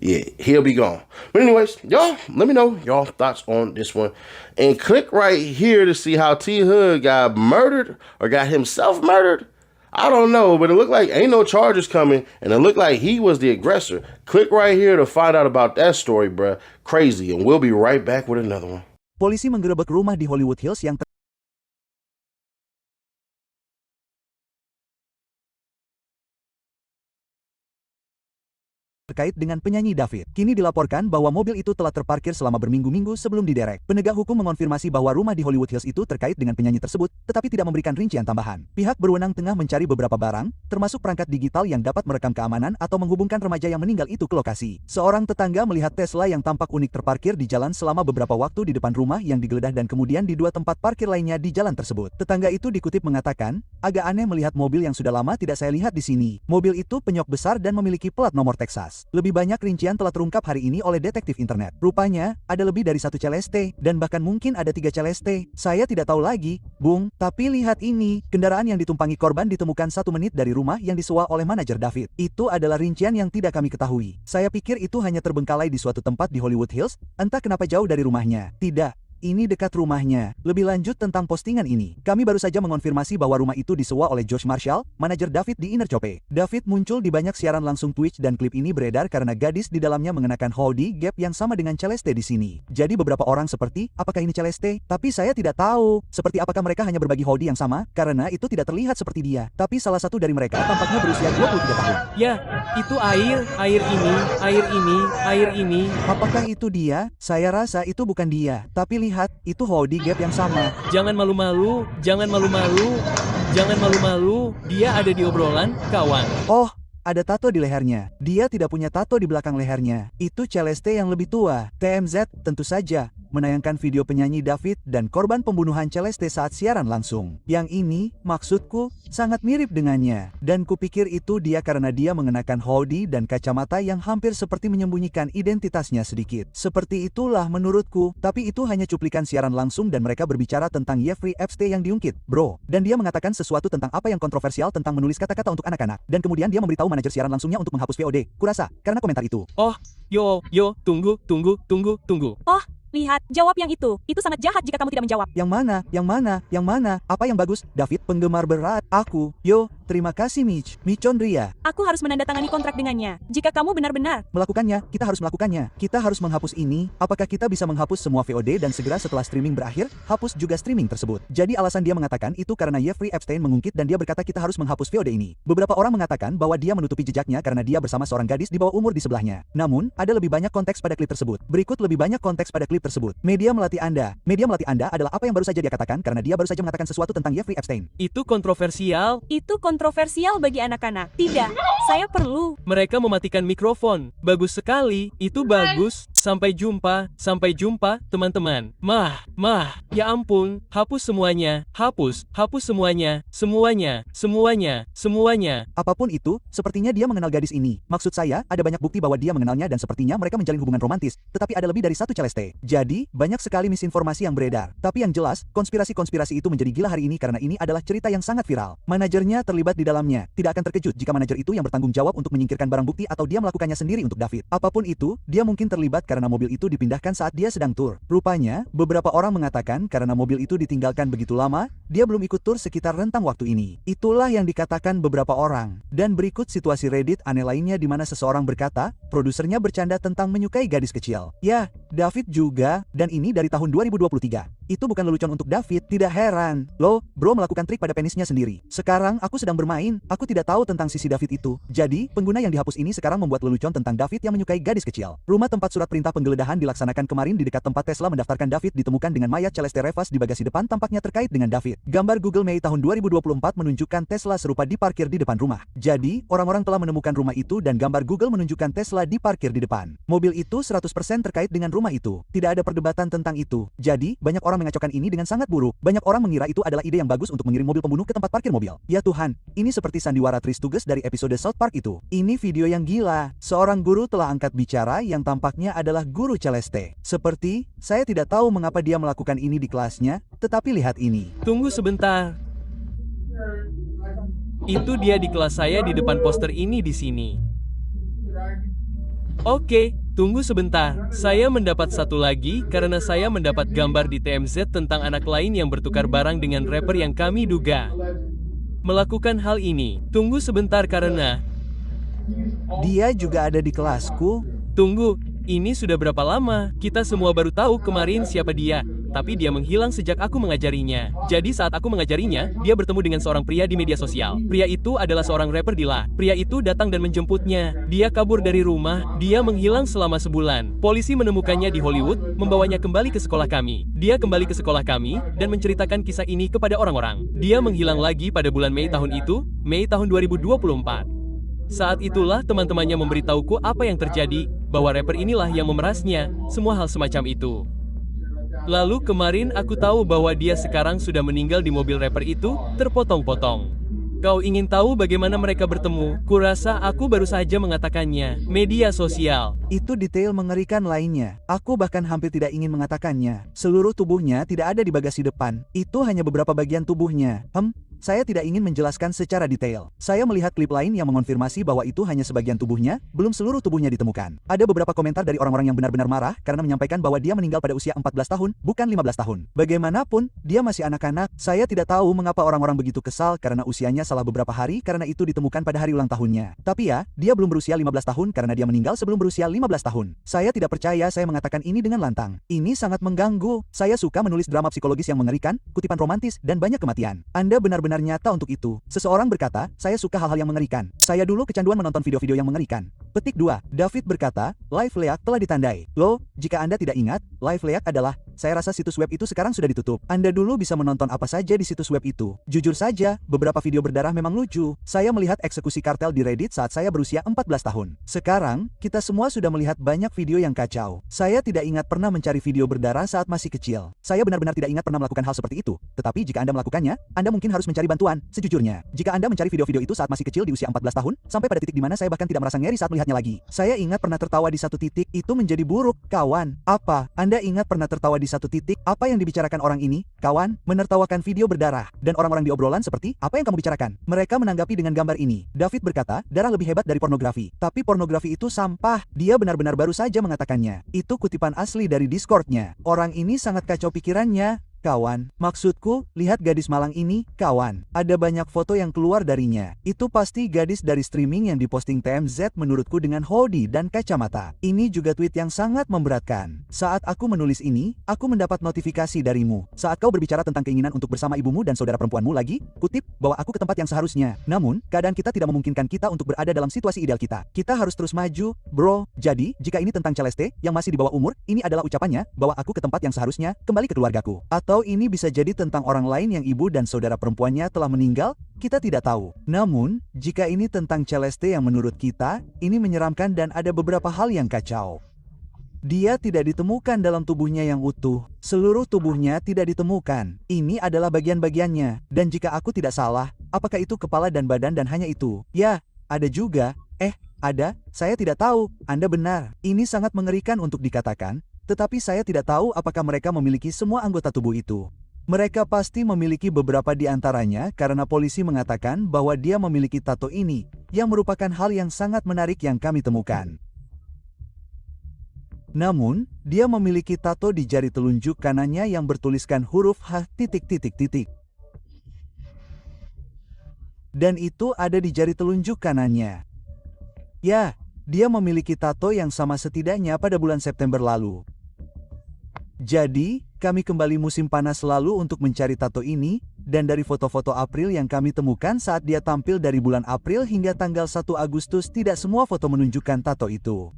yeah, he'll be gone. But anyways, y'all, let me know y'all thoughts on this one. And click right here to see how T Hood got murdered or got himself murdered. I don't know, but it looked like ain't no charges coming, and it looked like he was the aggressor. Click right here to find out about that story, bruh. Crazy, and we'll be right back with another one. Polisi menggerebek rumah di Hollywood Hills yang terkait dengan penyanyi David. Kini dilaporkan bahwa mobil itu telah terparkir selama berminggu-minggu sebelum diderek. Penegak hukum mengonfirmasi bahwa rumah di Hollywood Hills itu terkait dengan penyanyi tersebut, tetapi tidak memberikan rincian tambahan. Pihak berwenang tengah mencari beberapa barang, termasuk perangkat digital yang dapat merekam keamanan atau menghubungkan remaja yang meninggal itu ke lokasi. Seorang tetangga melihat Tesla yang tampak unik terparkir di jalan selama beberapa waktu di depan rumah yang digeledah dan kemudian di 2 tempat parkir lainnya di jalan tersebut. Tetangga itu dikutip mengatakan, agak aneh melihat mobil yang sudah lama tidak saya lihat di sini. Mobil itu penyok besar dan memiliki plat nomor Texas. Lebih banyak rincian telah terungkap hari ini oleh detektif internet. Rupanya, ada lebih dari 1 celeste, dan bahkan mungkin ada 3 celeste. Saya tidak tahu lagi, Bung, tapi lihat ini. Kendaraan yang ditumpangi korban ditemukan 1 menit dari rumah yang disewa oleh manajer David. Itu adalah rincian yang tidak kami ketahui. Saya pikir itu hanya terbengkalai di suatu tempat di Hollywood Hills, entah kenapa jauh dari rumahnya. Tidak. Ini dekat rumahnya. Lebih lanjut tentang postingan ini. Kami baru saja mengonfirmasi bahwa rumah itu disewa oleh Josh Marshall, manajer David di Inner Chope. David muncul di banyak siaran langsung Twitch dan klip ini beredar karena gadis di dalamnya mengenakan hoodie gap yang sama dengan Celeste di sini. Jadi beberapa orang seperti, apakah ini Celeste? Tapi saya tidak tahu. Seperti apakah mereka hanya berbagi hoodie yang sama? Karena itu tidak terlihat seperti dia. Tapi salah satu dari mereka tampaknya berusia 23 tahun. Ya, itu air ini. Apakah itu dia? Saya rasa itu bukan dia. Tapi lihat, itu hoodie gap yang sama. Jangan malu-malu. Dia ada di obrolan, kawan. Oh, ada tato di lehernya. Dia tidak punya tato di belakang lehernya. Itu Celeste yang lebih tua. TMZ, tentu saja. menayangkan video penyanyi David dan korban pembunuhan Celeste saat siaran langsung. Yang ini, maksudku, sangat mirip dengannya. Dan kupikir itu dia karena dia mengenakan hoodie dan kacamata yang hampir seperti menyembunyikan identitasnya sedikit. Seperti itulah menurutku, tapi itu hanya cuplikan siaran langsung dan mereka berbicara tentang Jeffrey Epstein yang diungkit, bro. Dan dia mengatakan sesuatu tentang apa yang kontroversial tentang menulis kata-kata untuk anak-anak. Dan kemudian dia memberitahu manajer siaran langsungnya untuk menghapus VOD. Kurasa, karena komentar itu. Oh, yo, tunggu. Oh, lihat, jawab yang itu. Itu sangat jahat jika kamu tidak menjawab. Yang mana? Apa yang bagus? David, penggemar berat. Aku. Terima kasih Michondria. Aku harus menandatangani kontrak dengannya. Jika kamu benar-benar Melakukannya, kita harus melakukannya. Kita harus menghapus ini. Apakah kita bisa menghapus semua VOD dan segera setelah streaming berakhir, hapus juga streaming tersebut? Jadi alasan dia mengatakan itu karena Jeffrey Epstein mengungkit dan dia berkata kita harus menghapus VOD ini. Beberapa orang mengatakan bahwa dia menutupi jejaknya karena dia bersama seorang gadis di bawah umur di sebelahnya. Namun, ada lebih banyak konteks pada klip tersebut. Berikut lebih banyak konteks pada klip tersebut. Media melatih Anda adalah apa yang baru saja dia katakan karena dia baru saja mengatakan sesuatu tentang Jeffrey Epstein. Itu kontroversial. itu kontroversial bagi anak-anak. Tidak, saya perlu. Mereka mematikan mikrofon. Bagus sekali, itu bagus. Sampai jumpa, teman-teman. Ya ampun, hapus semuanya. Hapus semuanya. Apapun itu, sepertinya dia mengenal gadis ini. Maksud saya, ada banyak bukti bahwa dia mengenalnya dan sepertinya mereka menjalin hubungan romantis. Tetapi ada lebih dari satu Celeste. Jadi, banyak sekali misinformasi yang beredar. Tapi yang jelas, konspirasi-konspirasi itu menjadi gila hari ini karena ini adalah cerita yang sangat viral. Manajernya terlibat di dalamnya. Tidak akan terkejut jika manajer itu yang bertanggung jawab untuk menyingkirkan barang bukti atau dia melakukannya sendiri untuk David. Apapun itu, dia mungkin terlibat karena mobil itu dipindahkan saat dia sedang tur. Rupanya, beberapa orang mengatakan karena mobil itu ditinggalkan begitu lama, dia belum ikut tur sekitar rentang waktu ini. Itulah yang dikatakan beberapa orang. Dan berikut situasi Reddit aneh lainnya di mana seseorang berkata, produsernya bercanda tentang menyukai gadis kecil. Ya, David juga, dan ini dari tahun 2023. Itu bukan lelucon untuk David, tidak heran. Loh, bro melakukan trik pada penisnya sendiri. Sekarang aku sedang bermain, aku tidak tahu tentang sisi David itu. Jadi, pengguna yang dihapus ini sekarang membuat lelucon tentang David yang menyukai gadis kecil. Rumah tempat surat perintah penggeledahan dilaksanakan kemarin di dekat tempat Tesla mendaftarkan David ditemukan dengan mayat Celeste Revas di bagasi depan tampaknya terkait dengan David. Gambar Google Mei tahun 2024 menunjukkan Tesla serupa diparkir di depan rumah. Jadi, orang-orang telah menemukan rumah itu dan gambar Google menunjukkan Tesla diparkir di depan. Mobil itu 100% terkait dengan rumah itu. Tidak ada perdebatan tentang itu. Jadi, banyak orang mengacaukan ini dengan sangat buruk. Banyak orang mengira itu adalah ide yang bagus untuk mengirim mobil pembunuh ke tempat parkir mobil. Ya Tuhan, ini seperti sandiwara Tris Tugas dari episode South Park itu. Ini video yang gila. Seorang guru telah angkat bicara yang tampaknya adalah guru Celeste. Seperti, saya tidak tahu mengapa dia melakukan ini di kelasnya, tetapi lihat ini. Tunggu sebentar. Itu dia di kelas saya di depan poster ini di sini. Oke, tunggu sebentar. Saya mendapat satu lagi karena saya mendapat gambar di TMZ tentang anak lain yang bertukar barang dengan rapper yang kami duga melakukan hal ini. Tunggu sebentar karena Dia juga ada di kelasku. Tunggu, ini sudah berapa lama? Kita semua baru tahu kemarin siapa dia. Tapi dia menghilang sejak aku mengajarinya. Jadi saat aku mengajarinya, dia bertemu dengan seorang pria di media sosial. Pria itu adalah seorang rapper Dila. Pria itu datang dan menjemputnya. Dia kabur dari rumah. Dia menghilang selama sebulan. Polisi menemukannya di Hollywood, membawanya kembali ke sekolah kami. Dia kembali ke sekolah kami dan menceritakan kisah ini kepada orang-orang. Dia menghilang lagi pada bulan Mei tahun itu, Mei tahun 2024. Saat itulah teman-temannya memberitahuku apa yang terjadi, bahwa rapper inilah yang memerasnya, semua hal semacam itu. Lalu kemarin aku tahu bahwa dia sekarang sudah meninggal di mobil rapper itu, terpotong-potong. Kau ingin tahu bagaimana mereka bertemu? Kurasa aku baru saja mengatakannya. Media sosial. Itu detail mengerikan lainnya. Aku bahkan hampir tidak ingin mengatakannya. Seluruh tubuhnya tidak ada di bagasi depan. Itu hanya beberapa bagian tubuhnya. Saya tidak ingin menjelaskan secara detail. Saya melihat klip lain yang mengonfirmasi bahwa itu hanya sebagian tubuhnya, belum seluruh tubuhnya ditemukan. Ada beberapa komentar dari orang-orang yang benar-benar marah karena menyampaikan bahwa dia meninggal pada usia 14 tahun, bukan 15 tahun. Bagaimanapun, dia masih anak-anak. Saya tidak tahu mengapa orang-orang begitu kesal karena usianya salah beberapa hari karena itu ditemukan pada hari ulang tahunnya. Tapi ya, dia belum berusia 15 tahun karena dia meninggal sebelum berusia 15 tahun. Saya tidak percaya saya mengatakan ini dengan lantang. Ini sangat mengganggu. Saya suka menulis drama psikologis yang mengerikan, kutipan romantis, dan banyak kematian. Anda benar-benar nyata untuk itu. Seseorang berkata, saya suka hal-hal yang mengerikan. Saya dulu kecanduan menonton video-video yang mengerikan. Petik 2. David berkata, live leak telah ditandai. Loh, jika Anda tidak ingat, live leak adalah Saya rasa situs web itu sekarang sudah ditutup. Anda dulu bisa menonton apa saja di situs web itu. Jujur saja, beberapa video berdarah memang lucu. Saya melihat eksekusi kartel di Reddit saat saya berusia 14 tahun. Sekarang, kita semua sudah melihat banyak video yang kacau. Saya tidak ingat pernah mencari video berdarah saat masih kecil. Saya benar-benar tidak ingat pernah melakukan hal seperti itu. Tetapi jika Anda melakukannya, Anda mungkin harus mencari bantuan. Sejujurnya, jika Anda mencari video-video itu saat masih kecil di usia 14 tahun, sampai pada titik di mana saya bahkan tidak merasa ngeri saat melihatnya lagi. Saya ingat pernah tertawa di satu titik, itu menjadi buruk, kawan. Apa? Anda ingat pernah tertawa di satu titik? Apa yang dibicarakan orang ini, kawan? Menertawakan video berdarah. Dan orang-orang di obrolan seperti, apa yang kamu bicarakan? Mereka menanggapi dengan gambar ini. David berkata, darah lebih hebat dari pornografi. Tapi pornografi itu sampah. Dia benar-benar baru saja mengatakannya. Itu kutipan asli dari Discord-nya. Orang ini sangat kacau pikirannya. Kawan, maksudku, lihat gadis malang ini, kawan. Ada banyak foto yang keluar darinya. Itu pasti gadis dari streaming yang diposting TMZ menurutku dengan hoodie dan kacamata. Ini juga tweet yang sangat memberatkan. Saat aku menulis ini, aku mendapat notifikasi darimu. Saat kau berbicara tentang keinginan untuk bersama ibumu dan saudara perempuanmu lagi, kutip, bawa aku ke tempat yang seharusnya. Namun, keadaan kita tidak memungkinkan kita untuk berada dalam situasi ideal kita. Kita harus terus maju, bro. Jadi, jika ini tentang Celeste, yang masih di bawah umur, ini adalah ucapannya, bawa aku ke tempat yang seharusnya, kembali ke keluargaku. Atau ini bisa jadi tentang orang lain yang ibu dan saudara perempuannya telah meninggal, kita tidak tahu. Namun, jika ini tentang Celeste yang menurut kita, ini menyeramkan dan ada beberapa hal yang kacau. Dia tidak ditemukan dalam tubuhnya yang utuh. Seluruh tubuhnya tidak ditemukan. Ini adalah bagian-bagiannya. Dan jika aku tidak salah, apakah itu kepala dan badan dan hanya itu? Ya, ada juga. Ada? Saya tidak tahu. Anda benar. Ini sangat mengerikan untuk dikatakan. Tetapi saya tidak tahu apakah mereka memiliki semua anggota tubuh itu. Mereka pasti memiliki beberapa di antaranya karena polisi mengatakan bahwa dia memiliki tato ini, yang merupakan hal yang sangat menarik yang kami temukan. Namun, dia memiliki tato di jari telunjuk kanannya yang bertuliskan huruf H titik. Dan itu ada di jari telunjuk kanannya. Ya, dia memiliki tato yang sama setidaknya pada bulan September lalu. Jadi, kami kembali musim panas lalu untuk mencari tato ini, dan dari foto-foto April yang kami temukan saat dia tampil dari bulan April hingga tanggal 1 Agustus tidak semua foto menunjukkan tato itu.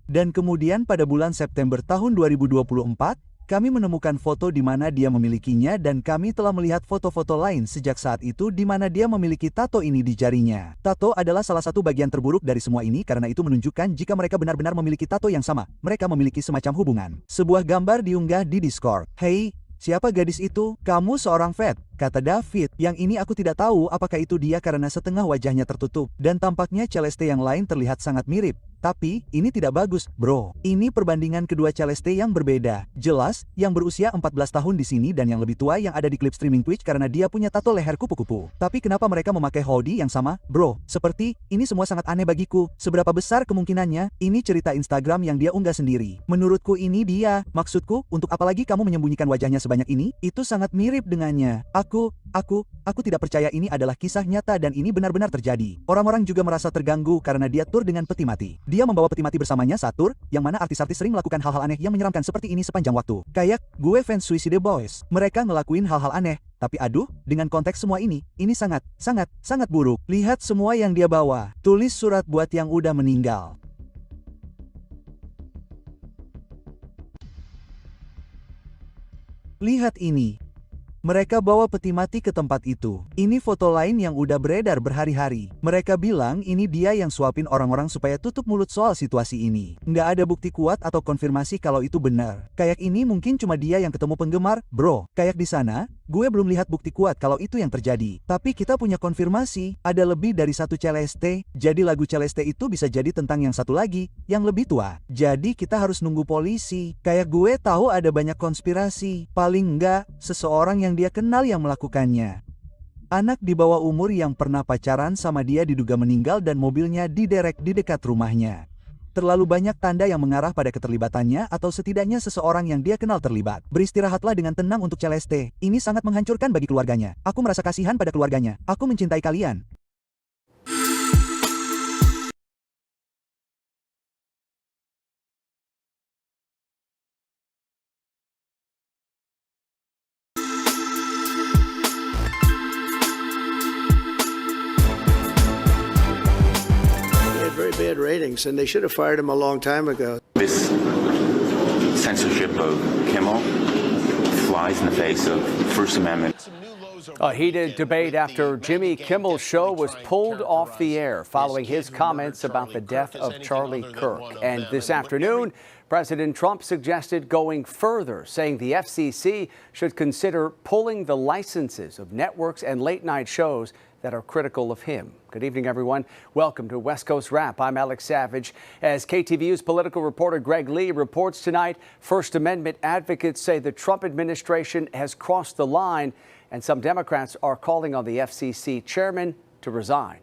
Dan kemudian pada bulan September tahun 2024, kami menemukan foto di mana dia memilikinya dan kami telah melihat foto-foto lain sejak saat itu di mana dia memiliki tato ini di jarinya. Tato adalah salah satu bagian terburuk dari semua ini karena itu menunjukkan jika mereka benar-benar memiliki tato yang sama, mereka memiliki semacam hubungan. Sebuah gambar diunggah di Discord. Hey, siapa gadis itu? Kamu seorang vet, kata David. Yang ini aku tidak tahu apakah itu dia karena setengah wajahnya tertutup. Dan tampaknya Celeste yang lain terlihat sangat mirip. Tapi, ini tidak bagus, bro. Ini perbandingan kedua Celeste yang berbeda. Jelas, yang berusia 14 tahun di sini dan yang lebih tua yang ada di klip streaming Twitch karena dia punya tato leher kupu-kupu. Tapi kenapa mereka memakai hoodie yang sama, bro? Seperti, ini semua sangat aneh bagiku. Seberapa besar kemungkinannya? Ini cerita Instagram yang dia unggah sendiri. Menurutku ini dia. Maksudku, untuk apa lagi kamu menyembunyikan wajahnya sebanyak ini? Itu sangat mirip dengannya. Aku tidak percaya ini adalah kisah nyata dan ini benar-benar terjadi. Orang-orang juga merasa terganggu karena dia tur dengan peti mati. Dia membawa peti mati bersamanya saat tur, yang mana artis-artis sering melakukan hal-hal aneh yang menyeramkan seperti ini sepanjang waktu. Kayak, gue fans Suicide Boys. Mereka ngelakuin hal-hal aneh. Tapi aduh, dengan konteks semua ini sangat buruk. Lihat semua yang dia bawa. Tulis surat buat yang udah meninggal. Lihat ini. Mereka bawa peti mati ke tempat itu. Ini foto lain yang udah beredar berhari-hari. Mereka bilang ini dia yang suapin orang-orang supaya tutup mulut soal situasi ini. Nggak ada bukti kuat atau konfirmasi kalau itu benar. Kayak ini mungkin cuma dia yang ketemu penggemar, bro. Kayak di sana, gue belum lihat bukti kuat kalau itu yang terjadi. Tapi kita punya konfirmasi, ada lebih dari satu Celeste. Jadi lagu Celeste itu bisa jadi tentang yang satu lagi, yang lebih tua. Jadi kita harus nunggu polisi. Kayak gue tahu ada banyak konspirasi. Paling nggak, seseorang yang dia kenal yang melakukannya. Anak di bawah umur yang pernah pacaran sama dia diduga meninggal dan mobilnya diderek di dekat rumahnya. Terlalu banyak tanda yang mengarah pada keterlibatannya atau setidaknya seseorang yang dia kenal terlibat. Beristirahatlah dengan tenang untuk Celeste. Ini sangat menghancurkan bagi keluarganya. Aku merasa kasihan pada keluarganya. Aku mencintai kalian. Very bad ratings, and they should have fired him a long time ago. This censorship of Kimmel flies in the face of First Amendment. A heated debate after Jimmy Kimmel's show was pulled off the air following his comments about the death of Charlie Kirk. And this afternoon, President Trump suggested going further, saying the FCC should consider pulling the licenses of networks and late-night shows that are critical of him. Good evening, everyone. Welcome to West Coast Wrap. I'm Alex Savage. As KTVU's political reporter Greg Lee reports tonight, First Amendment advocates say the Trump administration has crossed the line, and some Democrats are calling on the FCC chairman to resign.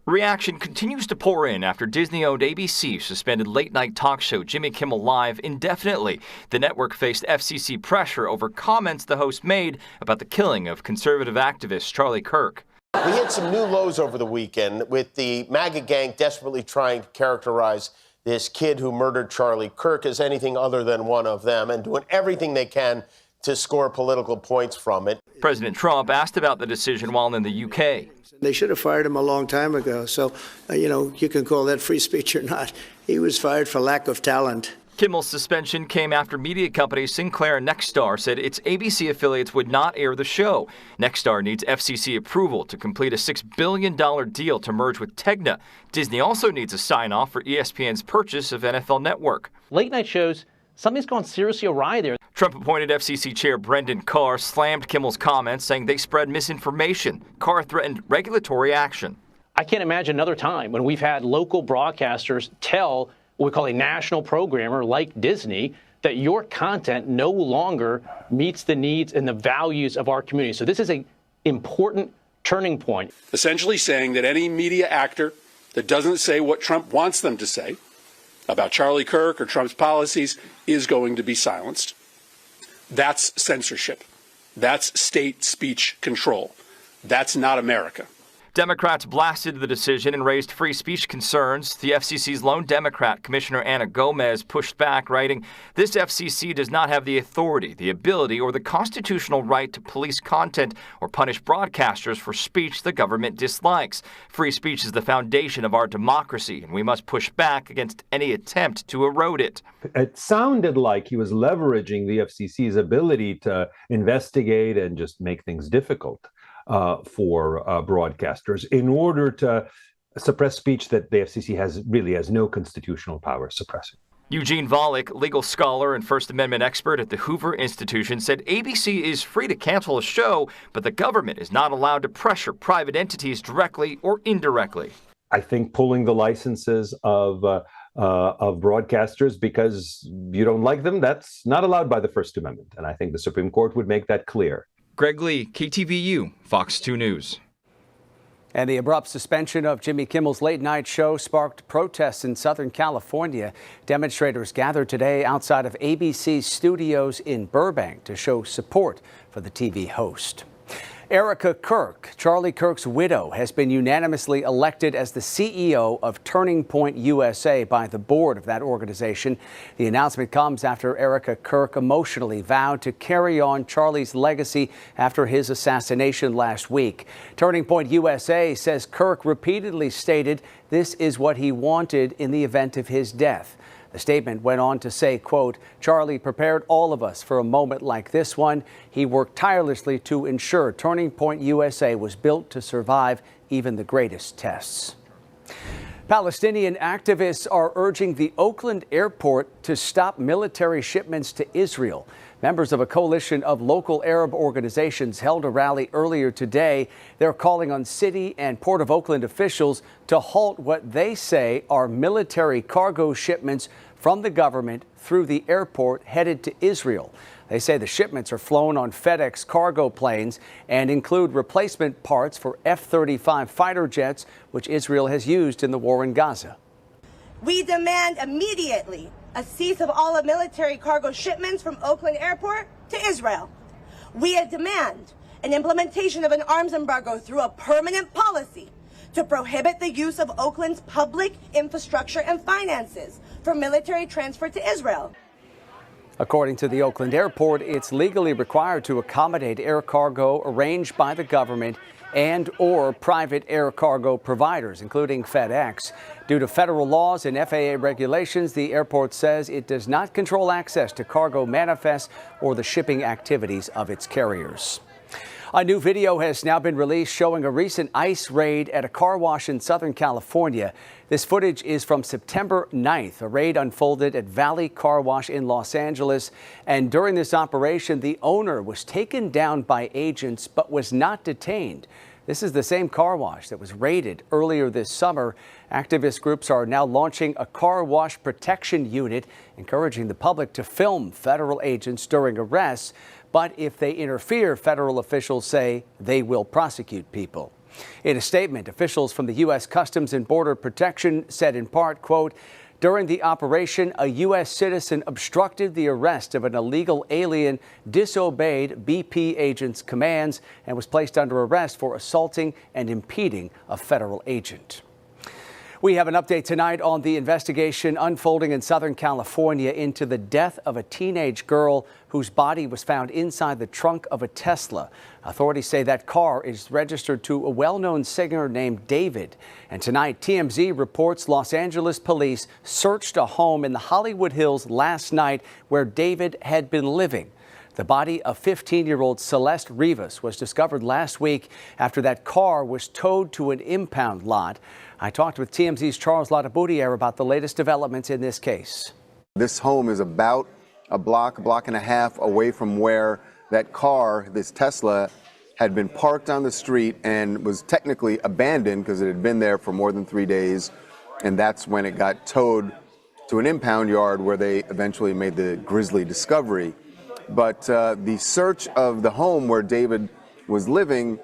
Reaction continues to pour in after Disney-owned ABC suspended late-night talk show Jimmy Kimmel Live indefinitely. The network faced FCC pressure over comments the host made about the killing of conservative activist Charlie Kirk. We hit some new lows over the weekend with the MAGA gang desperately trying to characterize this kid who murdered Charlie Kirk as anything other than one of them and doing everything they can to score political points from it. President Trump asked about the decision while in the UK. They should have fired him a long time ago. So, you can call that free speech or not. He was fired for lack of talent. Kimmel's suspension came after media company Sinclair Nexstar said its ABC affiliates would not air the show. Nexstar needs FCC approval to complete a $6 billion deal to merge with Tegna. Disney also needs a sign-off for ESPN's purchase of NFL Network. Late night shows, something's gone seriously awry there. Trump-appointed FCC Chair Brendan Carr slammed Kimmel's comments, saying they spread misinformation. Carr threatened regulatory action. I can't imagine another time when we've had local broadcasters tell what we call a national programmer like Disney that your content no longer meets the needs and the values of our community. So this is an important turning point. Essentially saying that any media actor that doesn't say what Trump wants them to say about Charlie Kirk or Trump's policies is going to be silenced. That's censorship. That's state speech control. That's not America. Democrats blasted the decision and raised free speech concerns. The FCC's lone Democrat, Commissioner Ana Gomez, pushed back, writing, "This FCC does not have the authority, the ability, or the constitutional right to police content or punish broadcasters for speech the government dislikes. Free speech is the foundation of our democracy, and we must push back against any attempt to erode it." It sounded like he was leveraging the FCC's ability to investigate and just make things difficult for broadcasters in order to suppress speech that the FCC has no constitutional power suppressing. Eugene Volokh, legal scholar and First Amendment expert at the Hoover Institution, said ABC is free to cancel a show, but the government is not allowed to pressure private entities directly or indirectly. I think pulling the licenses of broadcasters because you don't like them, that's not allowed by the First Amendment. And I think the Supreme Court would make that clear. Greg Lee, KTVU, Fox 2 News. And the abrupt suspension of Jimmy Kimmel's late-night show sparked protests in Southern California. Demonstrators gathered today outside of ABC's studios in Burbank to show support for the TV host. Erica Kirk, Charlie Kirk's widow, has been unanimously elected as the CEO of Turning Point USA by the board of that organization. The announcement comes after Erica Kirk emotionally vowed to carry on Charlie's legacy after his assassination last week. Turning Point USA says Kirk repeatedly stated this is what he wanted in the event of his death. The statement went on to say, quote, "Charlie prepared all of us for a moment like this one. He worked tirelessly to ensure Turning Point USA was built to survive even the greatest tests." Palestinian activists are urging the Oakland airport to stop military shipments to Israel. Members of a coalition of local Arab organizations held a rally earlier today. They're calling on city and Port of Oakland officials to halt what they say are military cargo shipments from the government through the airport headed to Israel. They say the shipments are flown on FedEx cargo planes and include replacement parts for F-35 fighter jets, which Israel has used in the war in Gaza. We demand immediately a cease of all of military cargo shipments from Oakland Airport to Israel. We demand an implementation of an arms embargo through a permanent policy to prohibit the use of Oakland's public infrastructure and finances for military transfer to Israel. According to the Oakland Airport, it's legally required to accommodate air cargo arranged by the government and or private air cargo providers, including FedEx. Due to federal laws and FAA regulations, the airport says it does not control access to cargo manifests or the shipping activities of its carriers. A new video has now been released showing a recent ICE raid at a car wash in Southern California. This footage is from September 9th. A raid unfolded at Valley Car Wash in Los Angeles. And during this operation, the owner was taken down by agents but was not detained. This is the same car wash that was raided earlier this summer. Activist groups are now launching a car wash protection unit, encouraging the public to film federal agents during arrests. But if they interfere, federal officials say they will prosecute people. In a statement, officials from the U.S. Customs and Border Protection said in part, quote, during the operation, a U.S. citizen obstructed the arrest of an illegal alien, disobeyed BP agents' commands, and was placed under arrest for assaulting and impeding a federal agent. We have an update tonight on the investigation unfolding in Southern California into the death of a teenage girl whose body was found inside the trunk of a Tesla. Authorities say that car is registered to a well-known singer named David. And tonight, TMZ reports Los Angeles police searched a home in the Hollywood Hills last night where David had been living. The body of 15-year-old Celeste Rivas was discovered last week after that car was towed to an impound lot. I talked with TMZ's Charles Ladaboudiere about the latest developments in this case. This home is about a block and a half away from where that car, this Tesla, had been parked on the street and was technically abandoned because it had been there for more than 3 days. And that's when it got towed to an impound yard where they eventually made the grisly discovery. But the search of the home where David was living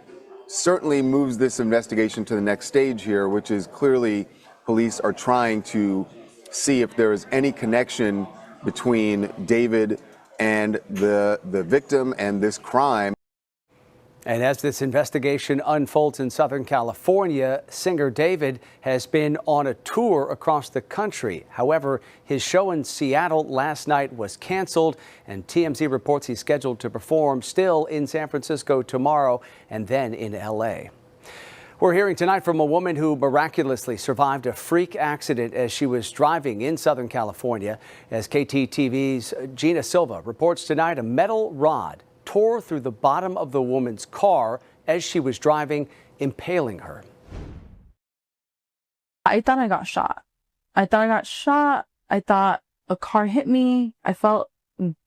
certainly moves this investigation to the next stage here, which is clearly police are trying to see if there is any connection between David and the victim and this crime. And as this investigation unfolds in Southern California, singer David has been on a tour across the country. However, his show in Seattle last night was canceled, and TMZ reports he's scheduled to perform still in San Francisco tomorrow and then in L.A. We're hearing tonight from a woman who miraculously survived a freak accident as she was driving in Southern California. As KTTV's Gina Silva reports tonight, a metal rod tore through the bottom of the woman's car as she was driving, impaling her. I thought I got shot. I thought a car hit me. I felt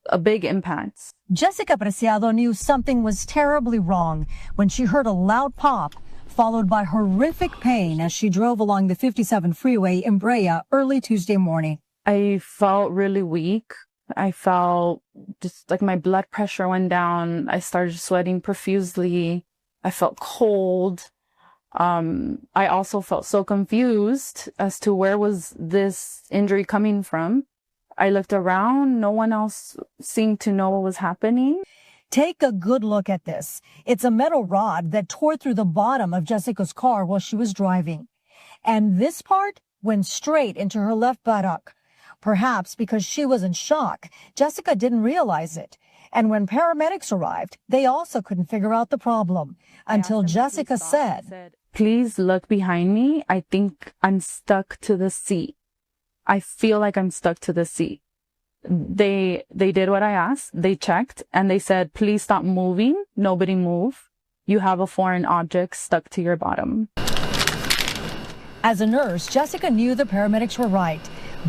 a big impact. Jessica Preciado knew something was terribly wrong when she heard a loud pop, followed by horrific pain as she drove along the 57 freeway in Brea early Tuesday morning. I felt really weak. I felt just like my blood pressure went down. I started sweating profusely. I felt cold. I also felt so confused as to where was this injury coming from. I looked around. No one else seemed to know what was happening. Take a good look at this. It's a metal rod that tore through the bottom of Jessica's car while she was driving. And this part went straight into her left buttock. Perhaps because she was in shock, Jessica didn't realize it. And when paramedics arrived, they also couldn't figure out the problem until Jessica said, "Please look behind me. I think I'm stuck to the seat. I feel like I'm stuck to the seat." They did what I asked. They checked and they said, "Please stop moving. Nobody move. You have a foreign object stuck to your bottom." As a nurse, Jessica knew the paramedics were right,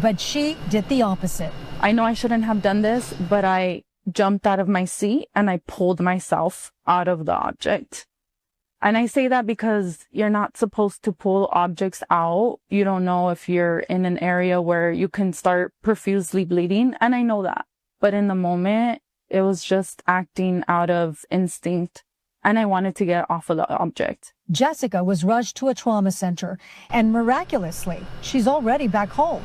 but she did the opposite. I know I shouldn't have done this, but I jumped out of my seat and I pulled myself out of the object. And I say that because you're not supposed to pull objects out. You don't know if you're in an area where you can start profusely bleeding. And I know that. But in the moment, it was just acting out of instinct. And I wanted to get off of the object. Jessica was rushed to a trauma center, and miraculously, she's already back home.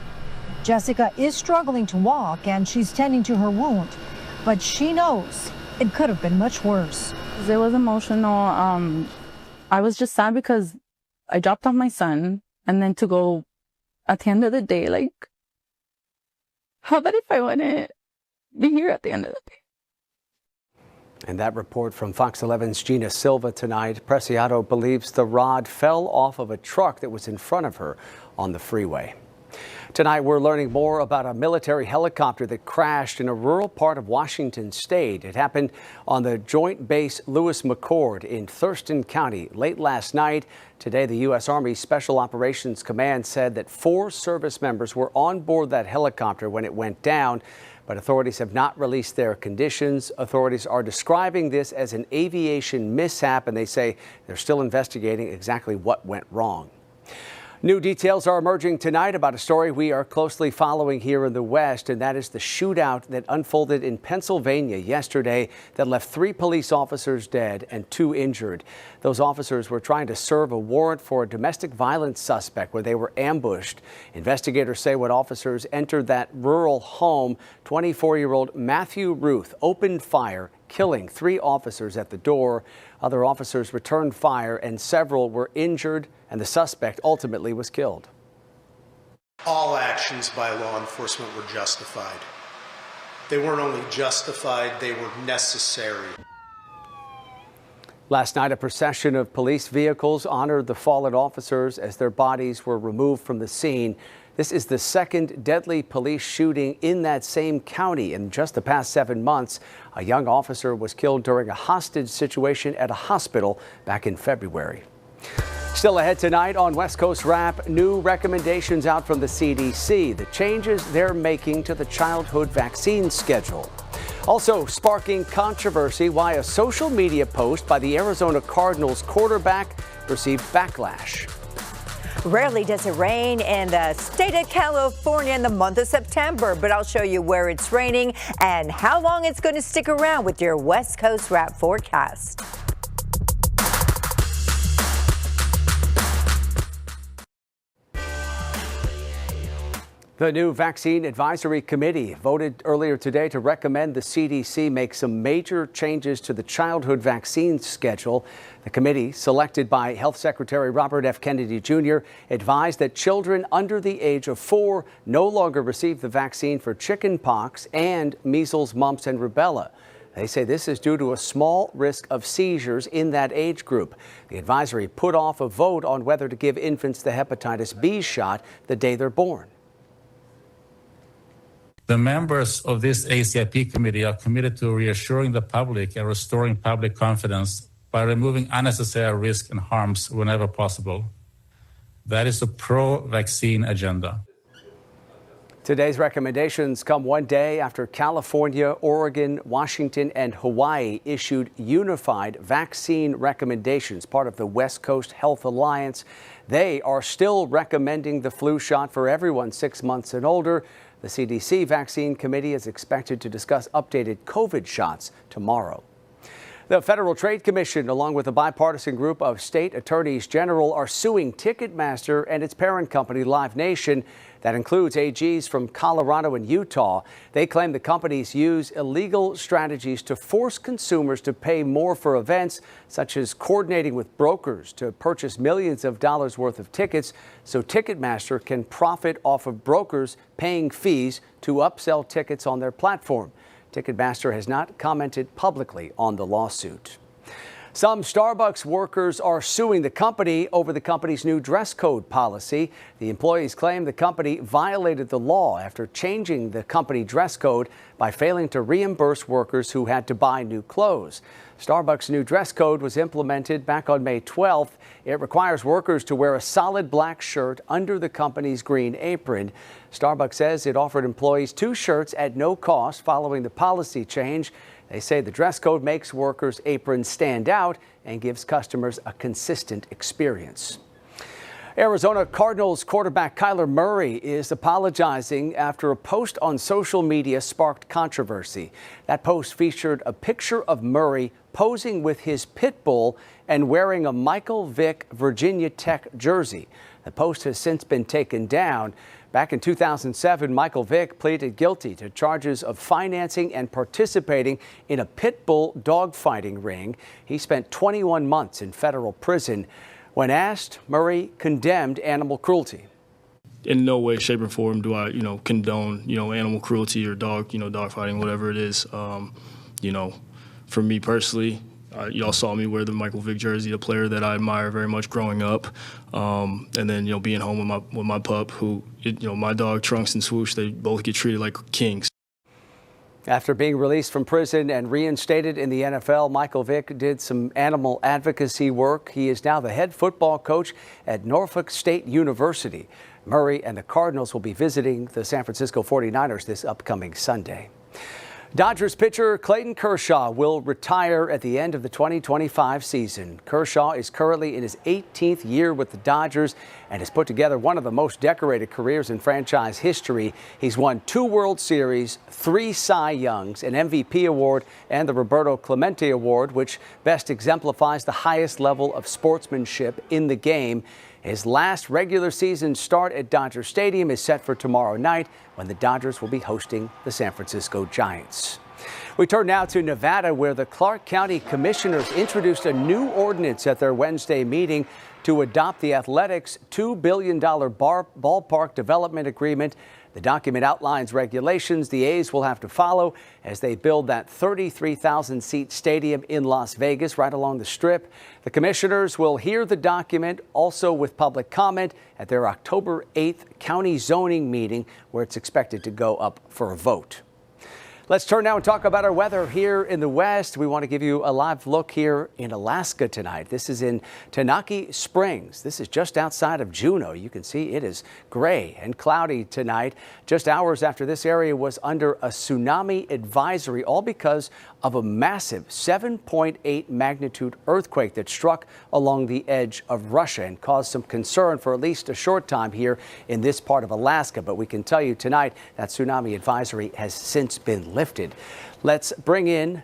Jessica is struggling to walk and she's tending to her wound, but she knows it could have been much worse. It was emotional. I was just sad because I dropped off my son, and then to go at the end of the day, like, how about if I wouldn't be here at the end of the day? And that report from Fox 11's Gina Silva tonight. Preciado believes the rod fell off of a truck that was in front of her on the freeway. Tonight, we're learning more about a military helicopter that crashed in a rural part of Washington state. It happened on the Joint Base Lewis McChord in Thurston County late last night. Today, the U.S. Army Special Operations Command said that 4 service members were on board that helicopter when it went down, but authorities have not released their conditions. Authorities are describing this as an aviation mishap, and they say they're still investigating exactly what went wrong. New details are emerging tonight about a story we are closely following here in the West, and that is the shootout that unfolded in Pennsylvania yesterday that left 3 police officers dead and 2 injured. Those officers were trying to serve a warrant for a domestic violence suspect where they were ambushed. Investigators say when officers entered that rural home, 24-year-old Matthew Ruth opened fire, killing 3 officers at the door. Other officers returned fire and several were injured, and the suspect ultimately was killed. All actions by law enforcement were justified. They weren't only justified, they were necessary. Last night, a procession of police vehicles honored the fallen officers as their bodies were removed from the scene. This is the second deadly police shooting in that same county in just the past 7 months. A young officer was killed during a hostage situation at a hospital back in February. Still ahead tonight on West Coast Wrap, new recommendations out from the CDC, the changes they're making to the childhood vaccine schedule. Also sparking controversy, why a social media post by the Arizona Cardinals quarterback received backlash. Rarely does it rain in the state of California in the month of September, but I'll show you where it's raining and how long it's going to stick around with your West Coast Wrap forecast. The new Vaccine Advisory Committee voted earlier today to recommend the CDC make some major changes to the childhood vaccine schedule. The committee, selected by Health Secretary Robert F. Kennedy Jr., advised that children under the age of 4 no longer receive the vaccine for chickenpox and measles, mumps, and rubella. They say this is due to a small risk of seizures in that age group. The advisory put off a vote on whether to give infants the hepatitis B shot the day they're born. The members of this ACIP committee are committed to reassuring the public and restoring public confidence by removing unnecessary risks and harms whenever possible. That is a pro-vaccine agenda. Today's recommendations come one day after California, Oregon, Washington, and Hawaii issued unified vaccine recommendations, part of the West Coast Health Alliance. They are still recommending the flu shot for everyone 6 months and older. The CDC Vaccine Committee is expected to discuss updated COVID shots tomorrow. The Federal Trade Commission, along with a bipartisan group of state attorneys general, are suing Ticketmaster and its parent company, Live Nation. That includes AGs from Colorado and Utah. They claim the companies use illegal strategies to force consumers to pay more for events, such as coordinating with brokers to purchase millions of dollars worth of tickets so Ticketmaster can profit off of brokers paying fees to upsell tickets on their platform. Ticketmaster has not commented publicly on the lawsuit. Some Starbucks workers are suing the company over the company's new dress code policy. The employees claim the company violated the law after changing the company dress code by failing to reimburse workers who had to buy new clothes. Starbucks' new dress code was implemented back on May 12th. It requires workers to wear a solid black shirt under the company's green apron. Starbucks says it offered employees 2 shirts at no cost following the policy change. They say the dress code makes workers' aprons stand out and gives customers a consistent experience. Arizona Cardinals quarterback Kyler Murray is apologizing after a post on social media sparked controversy. That post featured a picture of Murray posing with his pit bull and wearing a Michael Vick Virginia Tech jersey. The post has since been taken down. Back in 2007, Michael Vick pleaded guilty to charges of financing and participating in a pit bull dogfighting ring. He spent 21 months in federal prison. When asked, Murray condemned animal cruelty. In no way, shape, or form do I, condone, animal cruelty or dog fighting, whatever it is. for me personally, y'all saw me wear the Michael Vick jersey, a player that I admire very much growing up. And then, being home with my pup, who, my dog Trunks and Swoosh, they both get treated like kings. After being released from prison and reinstated in the NFL, Michael Vick did some animal advocacy work. He is now the head football coach at Norfolk State University. Murray and the Cardinals will be visiting the San Francisco 49ers this upcoming Sunday. Dodgers pitcher Clayton Kershaw will retire at the end of the 2025 season. Kershaw is currently in his 18th year with the Dodgers and has put together one of the most decorated careers in franchise history. He's won 2 World Series, 3 Cy Youngs, an MVP award, and the Roberto Clemente Award, which best exemplifies the highest level of sportsmanship in the game. His last regular season start at Dodger Stadium is set for tomorrow night when the Dodgers will be hosting the San Francisco Giants. We turn now to Nevada, where the Clark County Commissioners introduced a new ordinance at their Wednesday meeting to adopt the Athletics' $2 billion ballpark development agreement. The document outlines regulations the A's will have to follow as they build that 33,000-seat stadium in Las Vegas right along the Strip. The commissioners will hear the document also with public comment at their October 8th county zoning meeting, where it's expected to go up for a vote. Let's turn now and talk about our weather here in the West. We want to give you a live look here in Alaska tonight. This is in Tenaki Springs. This is just outside of Juneau. You can see it is gray and cloudy tonight, just hours after this area was under a tsunami advisory, all because of a massive 7.8 magnitude earthquake that struck along the edge of Russia and caused some concern for at least a short time here in this part of Alaska. But we can tell you tonight that tsunami advisory has since been lifted. Let's bring in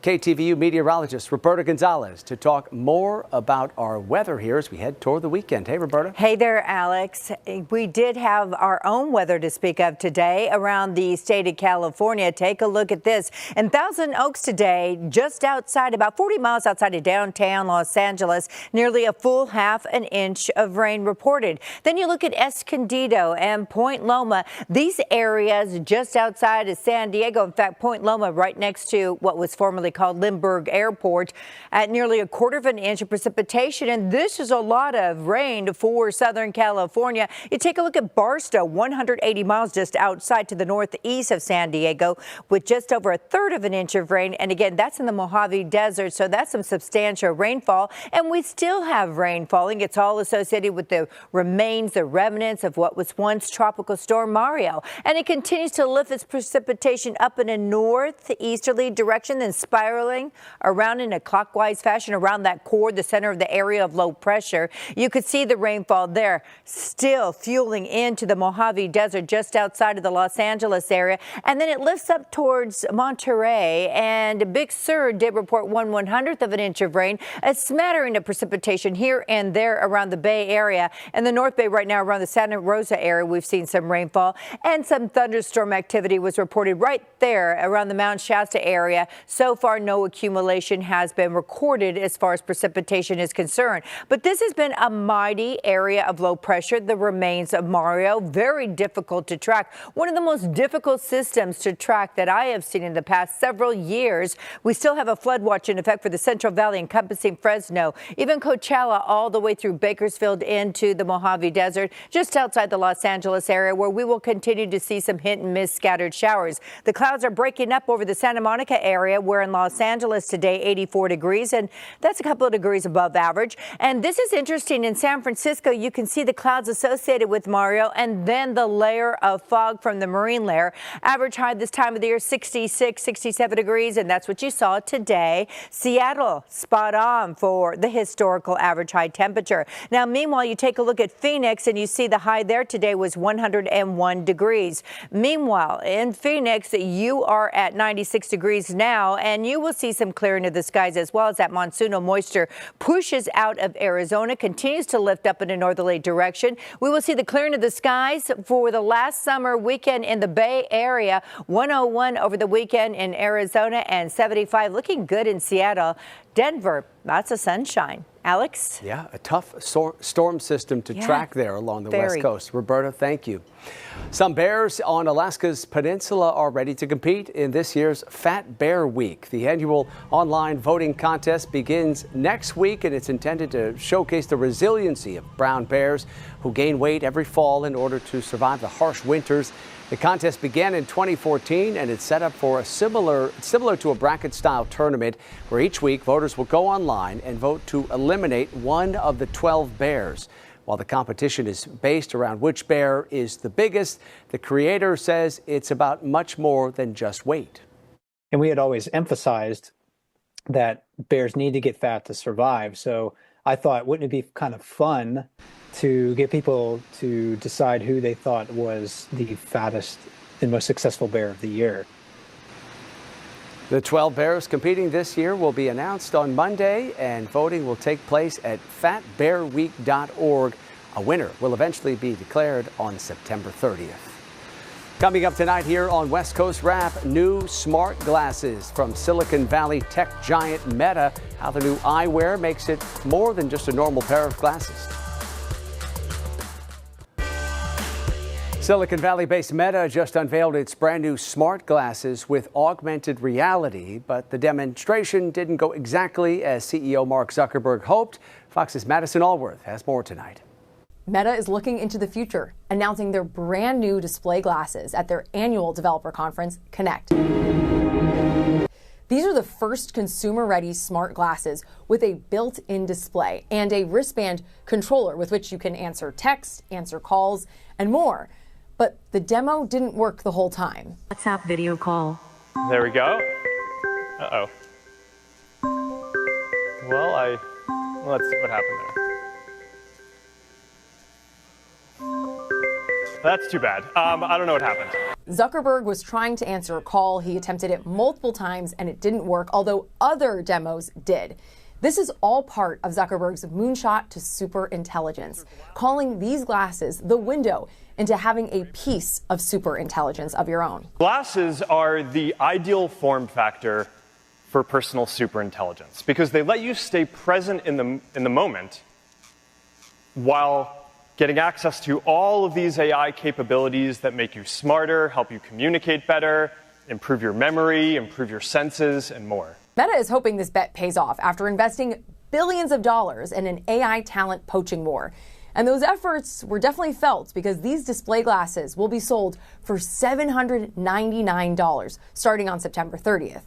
KTVU meteorologist Roberta Gonzalez to talk more about our weather here as we head toward the weekend. Hey, Roberta. Hey there, Alex. We did have our own weather to speak of today around the state of California. Take a look at this. In Thousand Oaks today, just outside, about 40 miles outside of downtown Los Angeles, nearly a full half an inch of rain reported. Then you look at Escondido and Point Loma. These areas just outside of San Diego, in fact, Point Loma right next to what was formerly called Lindbergh Airport, at nearly 1/4 of an inch of precipitation. And this is a lot of rain for Southern California. You take a look at Barstow, 180 miles just outside to the northeast of San Diego, with just over 1/3 of an inch of rain. And again, that's in the Mojave Desert, so that's some substantial rainfall. And we still have rain falling. It's all associated with the remains, the remnants of what was once Tropical Storm Mario. And it continues to lift its precipitation up in a northeasterly direction, then spiraling around in a clockwise fashion around that core, the center of the area of low pressure. You could see the rainfall there, still fueling into the Mojave Desert just outside of the Los Angeles area. And then it lifts up towards Monterey, and Big Sur did report 1/100th of an inch of rain, a smattering of precipitation here and there around the Bay Area. And the North Bay right now around the Santa Rosa area, we've seen some rainfall, and some thunderstorm activity was reported right there around the Mount Shasta area. So far, no accumulation has been recorded as far as precipitation is concerned. But this has been a mighty area of low pressure, the remains of Mario, very difficult to track. One of the most difficult systems to track that I have seen in the past several years. We still have a flood watch in effect for the Central Valley encompassing Fresno, even Coachella all the way through Bakersfield into the Mojave Desert, just outside the Los Angeles area, where we will continue to see some hit and miss scattered showers. The clouds are breaking up over the Santa Monica area, where in Los Angeles today, 84 degrees, and that's a couple of degrees above average. And this is interesting. In San Francisco, you can see the clouds associated with Mario and then the layer of fog from the marine layer. Average high this time of the year, 66, 67 degrees, and that's what you saw today. Seattle, spot on for the historical average high temperature. Now, meanwhile, you take a look at Phoenix, and you see the high there today was 101 degrees. Meanwhile, in Phoenix, you are at 96 degrees now, and you will see some clearing of the skies as well as that monsoonal moisture pushes out of Arizona, continues to lift up in a northerly direction. We will see the clearing of the skies for the last summer weekend in the Bay Area, 101 over the weekend in Arizona, and 75 looking good in Seattle. Denver, lots of sunshine. Alex? Yeah, a tough storm system to track there along the West Coast. Roberta, thank you. Some bears on Alaska's peninsula are ready to compete in this year's Fat Bear Week. The annual online voting contest begins next week, and it's intended to showcase the resiliency of brown bears who gain weight every fall in order to survive the harsh winters. The contest began in 2014, and it's set up for a similar to a bracket-style tournament where each week voters will go online and vote to eliminate one of the 12 bears. While the competition is based around which bear is the biggest, the creator says it's about much more than just weight. And we had always emphasized that bears need to get fat to survive. So I thought, wouldn't it be kind of fun to get people to decide who they thought was the fattest and most successful bear of the year? The 12 bears competing this year will be announced on Monday, and voting will take place at fatbearweek.org. A winner will eventually be declared on September 30th. Coming up tonight here on West Coast Wrap, new smart glasses from Silicon Valley tech giant Meta, how the new eyewear makes it more than just a normal pair of glasses. Silicon Valley-based Meta just unveiled its brand new smart glasses with augmented reality, but the demonstration didn't go exactly as CEO Mark Zuckerberg hoped. Fox's Madison Allworth has more tonight. Meta is looking into the future, announcing their brand new display glasses at their annual developer conference, Connect. These are the first consumer-ready smart glasses with a built-in display and a wristband controller with which you can answer texts, answer calls, and more. But the demo didn't work the whole time. WhatsApp video call. There we go. Uh-oh. Well, let's see what happened there. That's too bad. I don't know what happened. Zuckerberg was trying to answer a call. He attempted it multiple times and it didn't work, although other demos did. This is all part of Zuckerberg's moonshot to super intelligence, calling these glasses the window into having a piece of super intelligence of your own. Glasses are the ideal form factor for personal super intelligence because they let you stay present in the moment while getting access to all of these AI capabilities that make you smarter, help you communicate better, improve your memory, improve your senses, and more. Meta is hoping this bet pays off after investing billions of dollars in an AI talent poaching war. And those efforts were definitely felt because these display glasses will be sold for $799 starting on September 30th.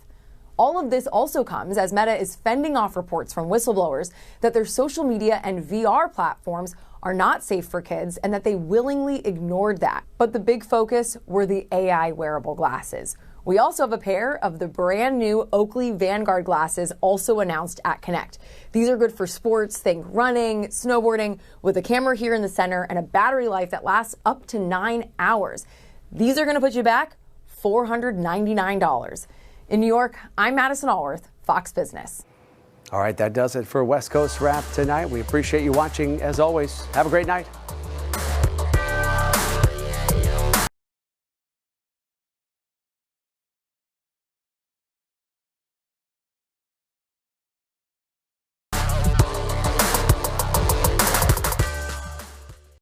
All of this also comes as Meta is fending off reports from whistleblowers that their social media and VR platforms are not safe for kids and that they willingly ignored that. But the big focus were the AI wearable glasses. We also have a pair of the brand new Oakley Vanguard glasses also announced at Connect. These are good for sports, think running, snowboarding, with a camera here in the center and a battery life that lasts up to 9 hours. These are going to put you back $499. In New York, I'm Madison Allworth, Fox Business. All right, that does it for West Coast Wrap tonight. We appreciate you watching as always. Have a great night.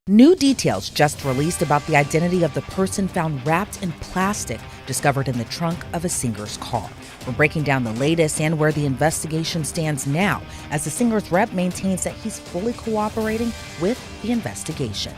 New details just released about the identity of the person found wrapped in plastic discovered in the trunk of a singer's car. We're breaking down the latest and where the investigation stands now, as the singer's rep maintains that he's fully cooperating with the investigation.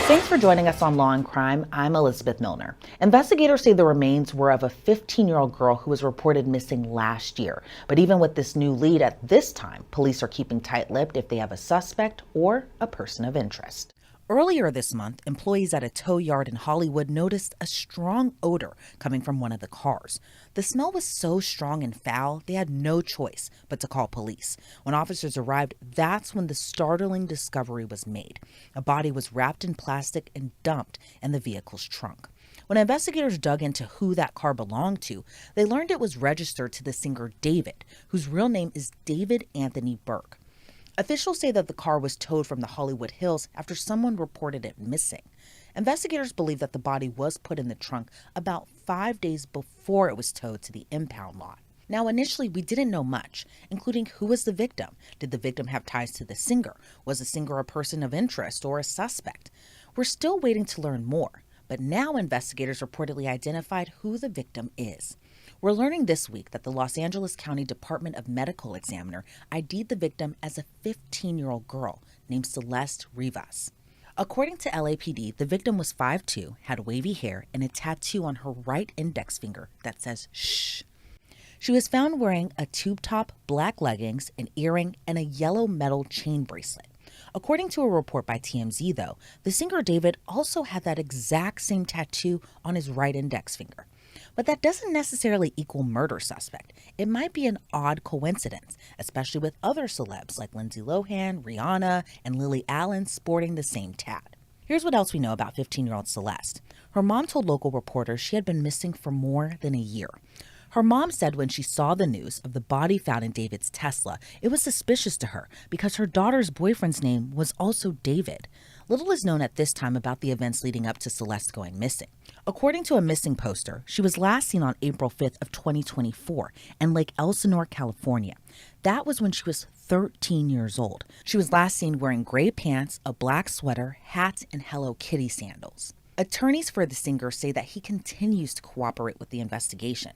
Thanks for joining us on Law and Crime. I'm Elizabeth Milner. Investigators say the remains were of a 15-year-old girl who was reported missing last year. But even with this new lead at this time, police are keeping tight-lipped if they have a suspect or a person of interest. Earlier this month, employees at a tow yard in Hollywood noticed a strong odor coming from one of the cars. The smell was so strong and foul, they had no choice but to call police. When officers arrived, that's when the startling discovery was made. A body was wrapped in plastic and dumped in the vehicle's trunk. When investigators dug into who that car belonged to, they learned it was registered to the singer David, whose real name is David Anthony Burke. Officials say that the car was towed from the Hollywood Hills after someone reported it missing. Investigators believe that the body was put in the trunk about 5 days before it was towed to the impound lot. Now, initially, we didn't know much, including who was the victim. Did the victim have ties to the singer? Was the singer a person of interest or a suspect? We're still waiting to learn more, but now investigators reportedly identified who the victim is. We're learning this week that the Los Angeles County Department of Medical Examiner ID'd the victim as a 15-year-old girl named Celeste Rivas. According to LAPD, the victim was 5'2", had wavy hair, and a tattoo on her right index finger that says shh. She was found wearing a tube top, black leggings, an earring, and a yellow metal chain bracelet. According to a report by TMZ, though, the singer David also had that exact same tattoo on his right index finger. But that doesn't necessarily equal murder suspect. It might be an odd coincidence, especially with other celebs like Lindsay Lohan, Rihanna, and Lily Allen sporting the same tat. Here's what else we know about 15-year-old Celeste. Her mom told local reporters she had been missing for more than a year. Her mom said when she saw the news of the body found in David's Tesla, it was suspicious to her because her daughter's boyfriend's name was also David. Little is known at this time about the events leading up to Celeste going missing. According to a missing poster, she was last seen on April 5th of 2024 in Lake Elsinore, California. That was when she was 13 years old. She was last seen wearing gray pants, a black sweater, hat, and Hello Kitty sandals. Attorneys for the singer say that he continues to cooperate with the investigation.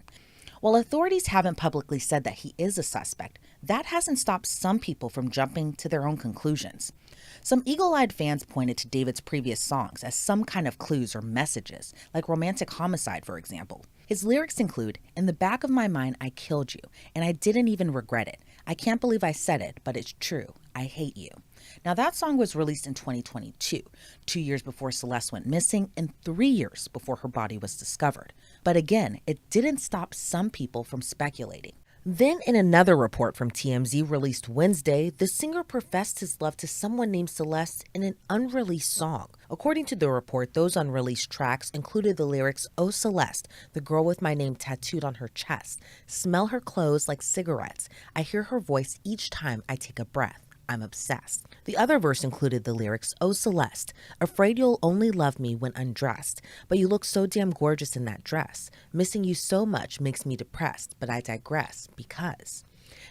While authorities haven't publicly said that he is a suspect, that hasn't stopped some people from jumping to their own conclusions. Some eagle-eyed fans pointed to David's previous songs as some kind of clues or messages, like Romantic Homicide, for example. His lyrics include, "In the back of my mind, I killed you, and I didn't even regret it. I can't believe I said it, but it's true. I hate you." Now, that song was released in 2022, 2 years before Celeste went missing and 3 years before her body was discovered. But again, it didn't stop some people from speculating. Then, in another report from TMZ released Wednesday, the singer professed his love to someone named Celeste in an unreleased song. According to the report, those unreleased tracks included the lyrics, "Oh Celeste, the girl with my name tattooed on her chest. Smell her clothes like cigarettes. I hear her voice each time I take a breath. I'm obsessed." The other verse included the lyrics, "Oh Celeste, afraid you'll only love me when undressed, but you look so damn gorgeous in that dress. Missing you so much makes me depressed, but I digress because..."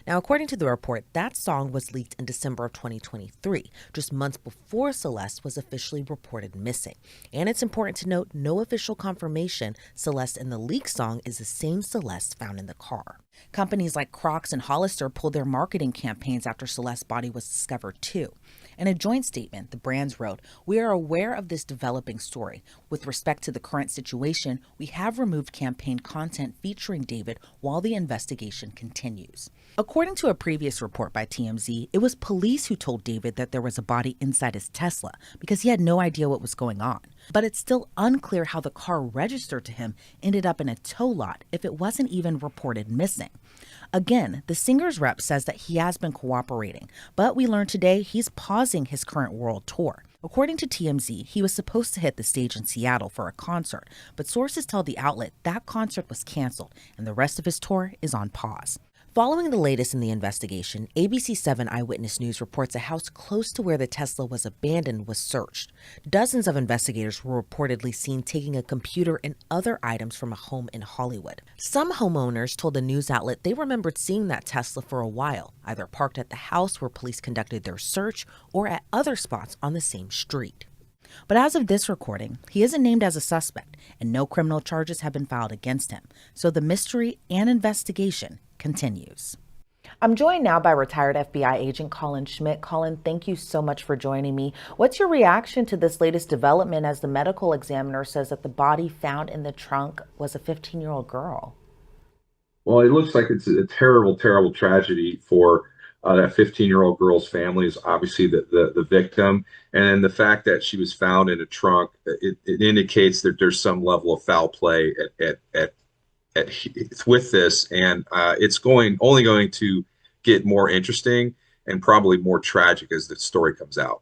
Now, according to the report, that song was leaked in December of 2023, just months before Celeste was officially reported missing. And it's important to note, no official confirmation Celeste in the leaked song is the same Celeste found in the car. Companies like Crocs and Hollister pulled their marketing campaigns after Celeste's body was discovered too. In a joint statement, the brands wrote, "We are aware of this developing story. With respect to the current situation, we have removed campaign content featuring David while the investigation continues." According to a previous report by TMZ, it was police who told David that there was a body inside his Tesla because he had no idea what was going on. But it's still unclear how the car registered to him ended up in a tow lot if it wasn't even reported missing. Again, the singer's rep says that he has been cooperating, but we learned today he's pausing his current world tour. According to TMZ, he was supposed to hit the stage in Seattle for a concert, but sources tell the outlet that concert was canceled and the rest of his tour is on pause. Following the latest in the investigation, ABC 7 Eyewitness News reports a house close to where the Tesla was abandoned was searched. Dozens of investigators were reportedly seen taking a computer and other items from a home in Hollywood. Some homeowners told the news outlet they remembered seeing that Tesla for a while, either parked at the house where police conducted their search or at other spots on the same street. But as of this recording, he isn't named as a suspect, and no criminal charges have been filed against him. So the mystery and investigation continues. I'm joined now by retired FBI agent Colin Schmidt. Colin, thank you so much for joining me. What's your reaction to this latest development as the medical examiner says that the body found in the trunk was a 15-year-old girl? Well, it looks like it's a terrible, terrible tragedy for that 15-year-old girl's family is obviously the victim. And the fact that she was found in a trunk, it indicates that there's some level of foul play with this. And it's only going to get more interesting and probably more tragic as the story comes out.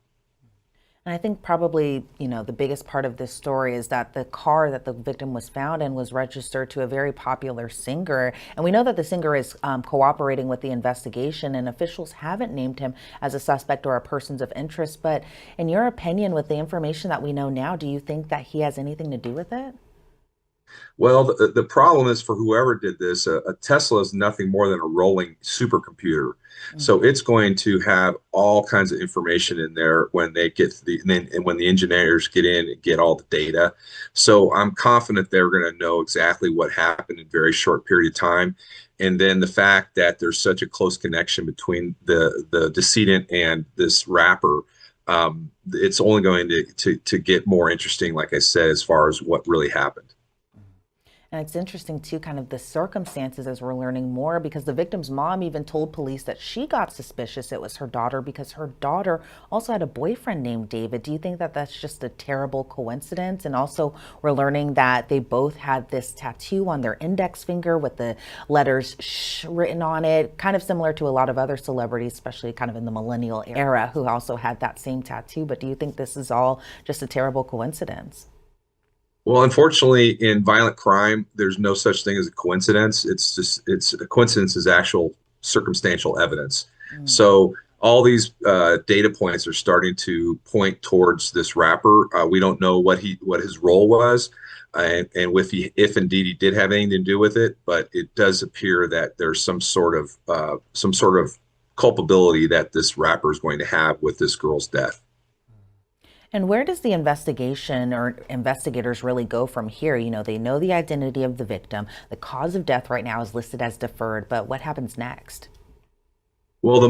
And I think probably, the biggest part of this story is that the car that the victim was found in was registered to a very popular singer. And we know that the singer is cooperating with the investigation, and officials haven't named him as a suspect or a person of interest. But in your opinion, with the information that we know now, do you think that he has anything to do with it? Well, the problem is for whoever did this, a Tesla is nothing more than a rolling supercomputer. So it's going to have all kinds of information in there when they get to and when the engineers get in and get all the data. So I'm confident they're going to know exactly what happened in a very short period of time. And then the fact that there's such a close connection between the decedent and this rapper, it's only going to get more interesting, like I said, as far as what really happened. And it's interesting too, kind of the circumstances as we're learning more, because the victim's mom even told police that she got suspicious it was her daughter because her daughter also had a boyfriend named David. Do you think that that's just a terrible coincidence? And also we're learning that they both had this tattoo on their index finger with the letters "sh" written on it, kind of similar to a lot of other celebrities, especially kind of in the millennial era, who also had that same tattoo. But do you think this is all just a terrible coincidence? Well, unfortunately, in violent crime, there's no such thing as a coincidence. It's a coincidence is actual circumstantial evidence. So all these data points are starting to point towards this rapper. We don't know what his role was, and if indeed he did have anything to do with it, but it does appear that there's some sort of culpability that this rapper is going to have with this girl's death. And where does the investigation or investigators really go from here? You know, they know the identity of the victim. The cause of death right now is listed as deferred, but what happens next? Well, the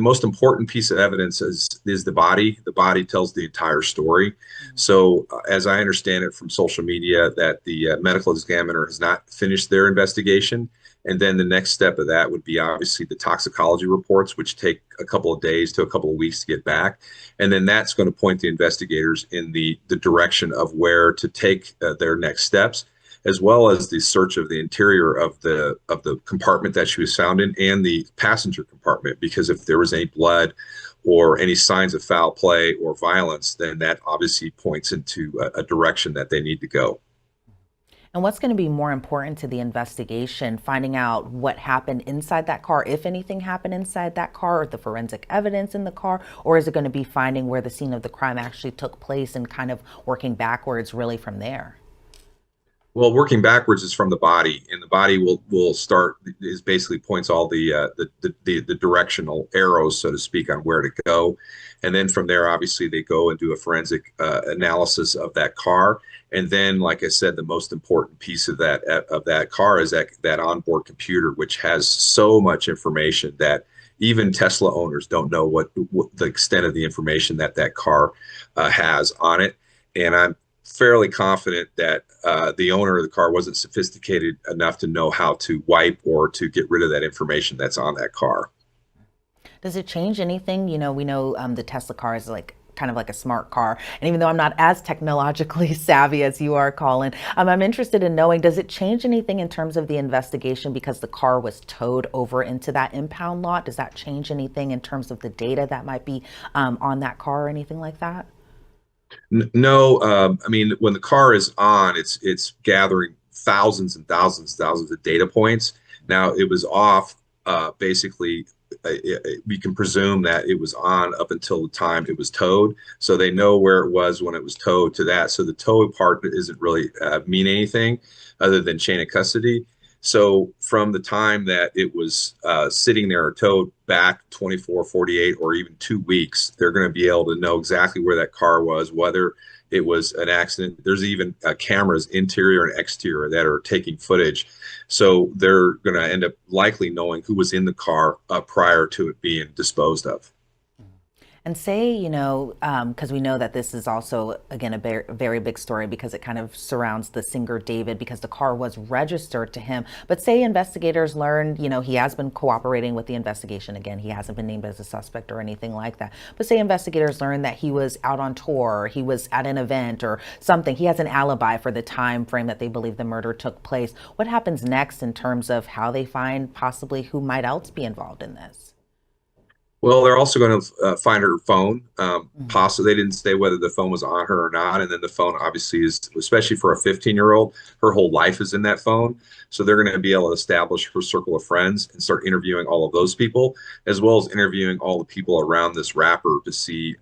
most important piece of evidence is the body. The body tells the entire story. So, as I understand it from social media, that the medical examiner has not finished their investigation. And then the next step of that would be obviously the toxicology reports, which take a couple of days to a couple of weeks to get back. And then that's going to point the investigators in the direction of where to take their next steps, as well as the search of the interior of the compartment that she was found in and the passenger compartment. Because if there was any blood or any signs of foul play or violence, then that obviously points into a direction that they need to go. And what's going to be more important to the investigation, finding out what happened inside that car, if anything happened inside that car, or the forensic evidence in the car, or is it going to be finding where the scene of the crime actually took place and kind of working backwards really from there? Well, working backwards is from the body, and the body will start is basically points all the directional arrows, so to speak, on where to go, and then from there, obviously, they go and do a forensic analysis of that car, and then, like I said, the most important piece of that car is that onboard computer, which has so much information that even Tesla owners don't know what the extent of the information that car has on it, and I'm fairly confident that the owner of the car wasn't sophisticated enough to know how to wipe or to get rid of that information that's on that car. Does it change anything? You know, we know the Tesla car is kind of like a smart car. And even though I'm not as technologically savvy as you are, Colin, I'm interested in knowing, does it change anything in terms of the investigation because the car was towed over into that impound lot? Does that change anything in terms of the data that might be on that car or anything like that? No, I mean, when the car is on, it's gathering thousands and thousands of data points. Now, it was off, basically, we can presume that it was on up until the time it was towed. So they know where it was when it was towed to that. So the tow part isn't really mean anything other than chain of custody. So from the time that it was sitting there or towed back 24, 48, or even 2 weeks, they're going to be able to know exactly where that car was, whether it was an accident. There's even cameras, interior and exterior, that are taking footage. So they're going to end up likely knowing who was in the car prior to it being disposed of. And say, you know, because we know that this is also, again, a very big story because it kind of surrounds the singer David because the car was registered to him. But say investigators learned, you know, he has been cooperating with the investigation. Again, he hasn't been named as a suspect or anything like that. But say investigators learned that he was out on tour, or he was at an event or something. He has an alibi for the time frame that they believe the murder took place. What happens next in terms of how they find possibly who might else be involved in this? Well, they're also going to find her phone. Possibly, they didn't say whether the phone was on her or not. And then the phone obviously is, especially for a 15-year-old, her whole life is in that phone. So they're going to be able to establish her circle of friends and start interviewing all of those people, as well as interviewing all the people around this rapper to see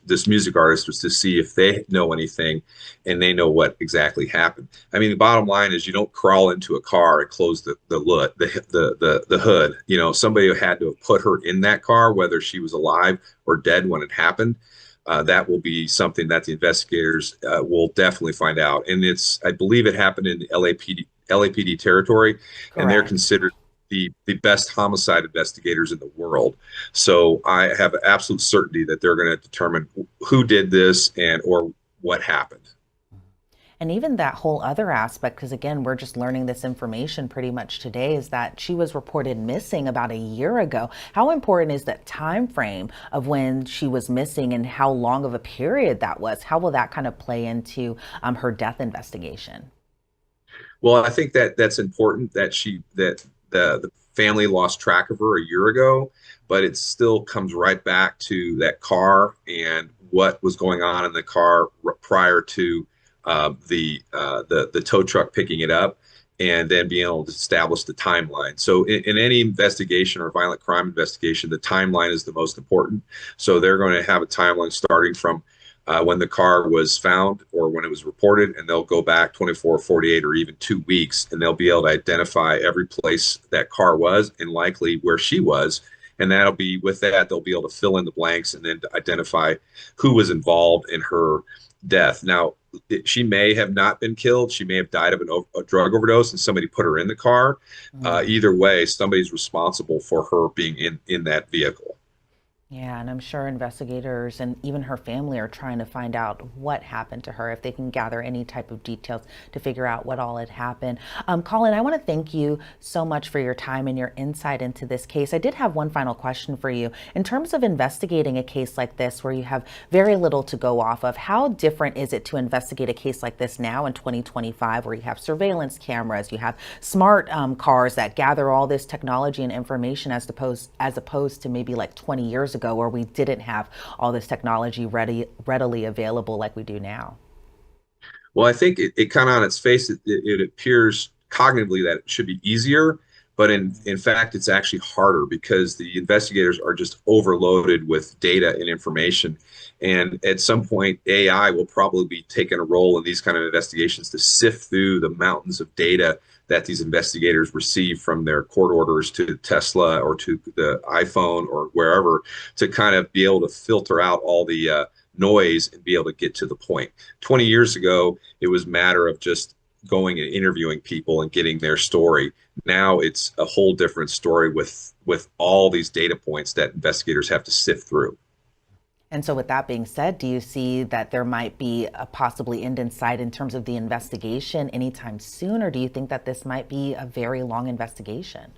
this music artist, was to see if they know anything and they know what exactly happened. I mean, the bottom line is you don't crawl into a car and close the hood. You know, somebody had to have put her in that car, whether she was alive or dead when it happened. That will be something that the investigators will definitely find out. And I believe it happened in LAPD territory. Correct. And they're considered the best homicide investigators in the world. So I have absolute certainty that they're going to determine who did this or what happened. And even that whole other aspect, because again, we're just learning this information pretty much today, is that she was reported missing about a year ago. How important is that time frame of when she was missing and how long of a period that was? How will that kind of play into her death investigation? Well, I think that's important that the family lost track of her a year ago, but it still comes right back to that car and what was going on in the car prior to the tow truck picking it up, and then being able to establish the timeline. So in any investigation or violent crime investigation, the timeline is the most important. So they're going to have a timeline starting from when the car was found or when it was reported, and they'll go back 24, 48, or even 2 weeks, and they'll be able to identify every place that car was and likely where she was. And they'll be able to fill in the blanks and then identify who was involved in her death. Now, she may have not been killed. She may have died of a drug overdose and somebody put her in the car. Either way, somebody's responsible for her being in that vehicle. Yeah, and I'm sure investigators and even her family are trying to find out what happened to her, if they can gather any type of details to figure out what all had happened. Colin, I want to thank you so much for your time and your insight into this case. I did have one final question for you. In terms of investigating a case like this where you have very little to go off of, how different is it to investigate a case like this now in 2025 where you have surveillance cameras, you have smart cars that gather all this technology and information as opposed to maybe like 20 years ago where we didn't have all this technology readily available like we do now? Well, I think it kind of on its face, it appears cognitively that it should be easier, but in fact, it's actually harder because the investigators are just overloaded with data and information. And at some point, AI will probably be taking a role in these kind of investigations to sift through the mountains of data that these investigators receive from their court orders to Tesla or to the iPhone or wherever, to kind of be able to filter out all the noise and be able to get to the point. 20 years ago, it was a matter of just going and interviewing people and getting their story. Now it's a whole different story with all these data points that investigators have to sift through. And so with that being said, do you see that there might be a possibly end in sight in terms of the investigation anytime soon, or do you think that this might be a very long investigation?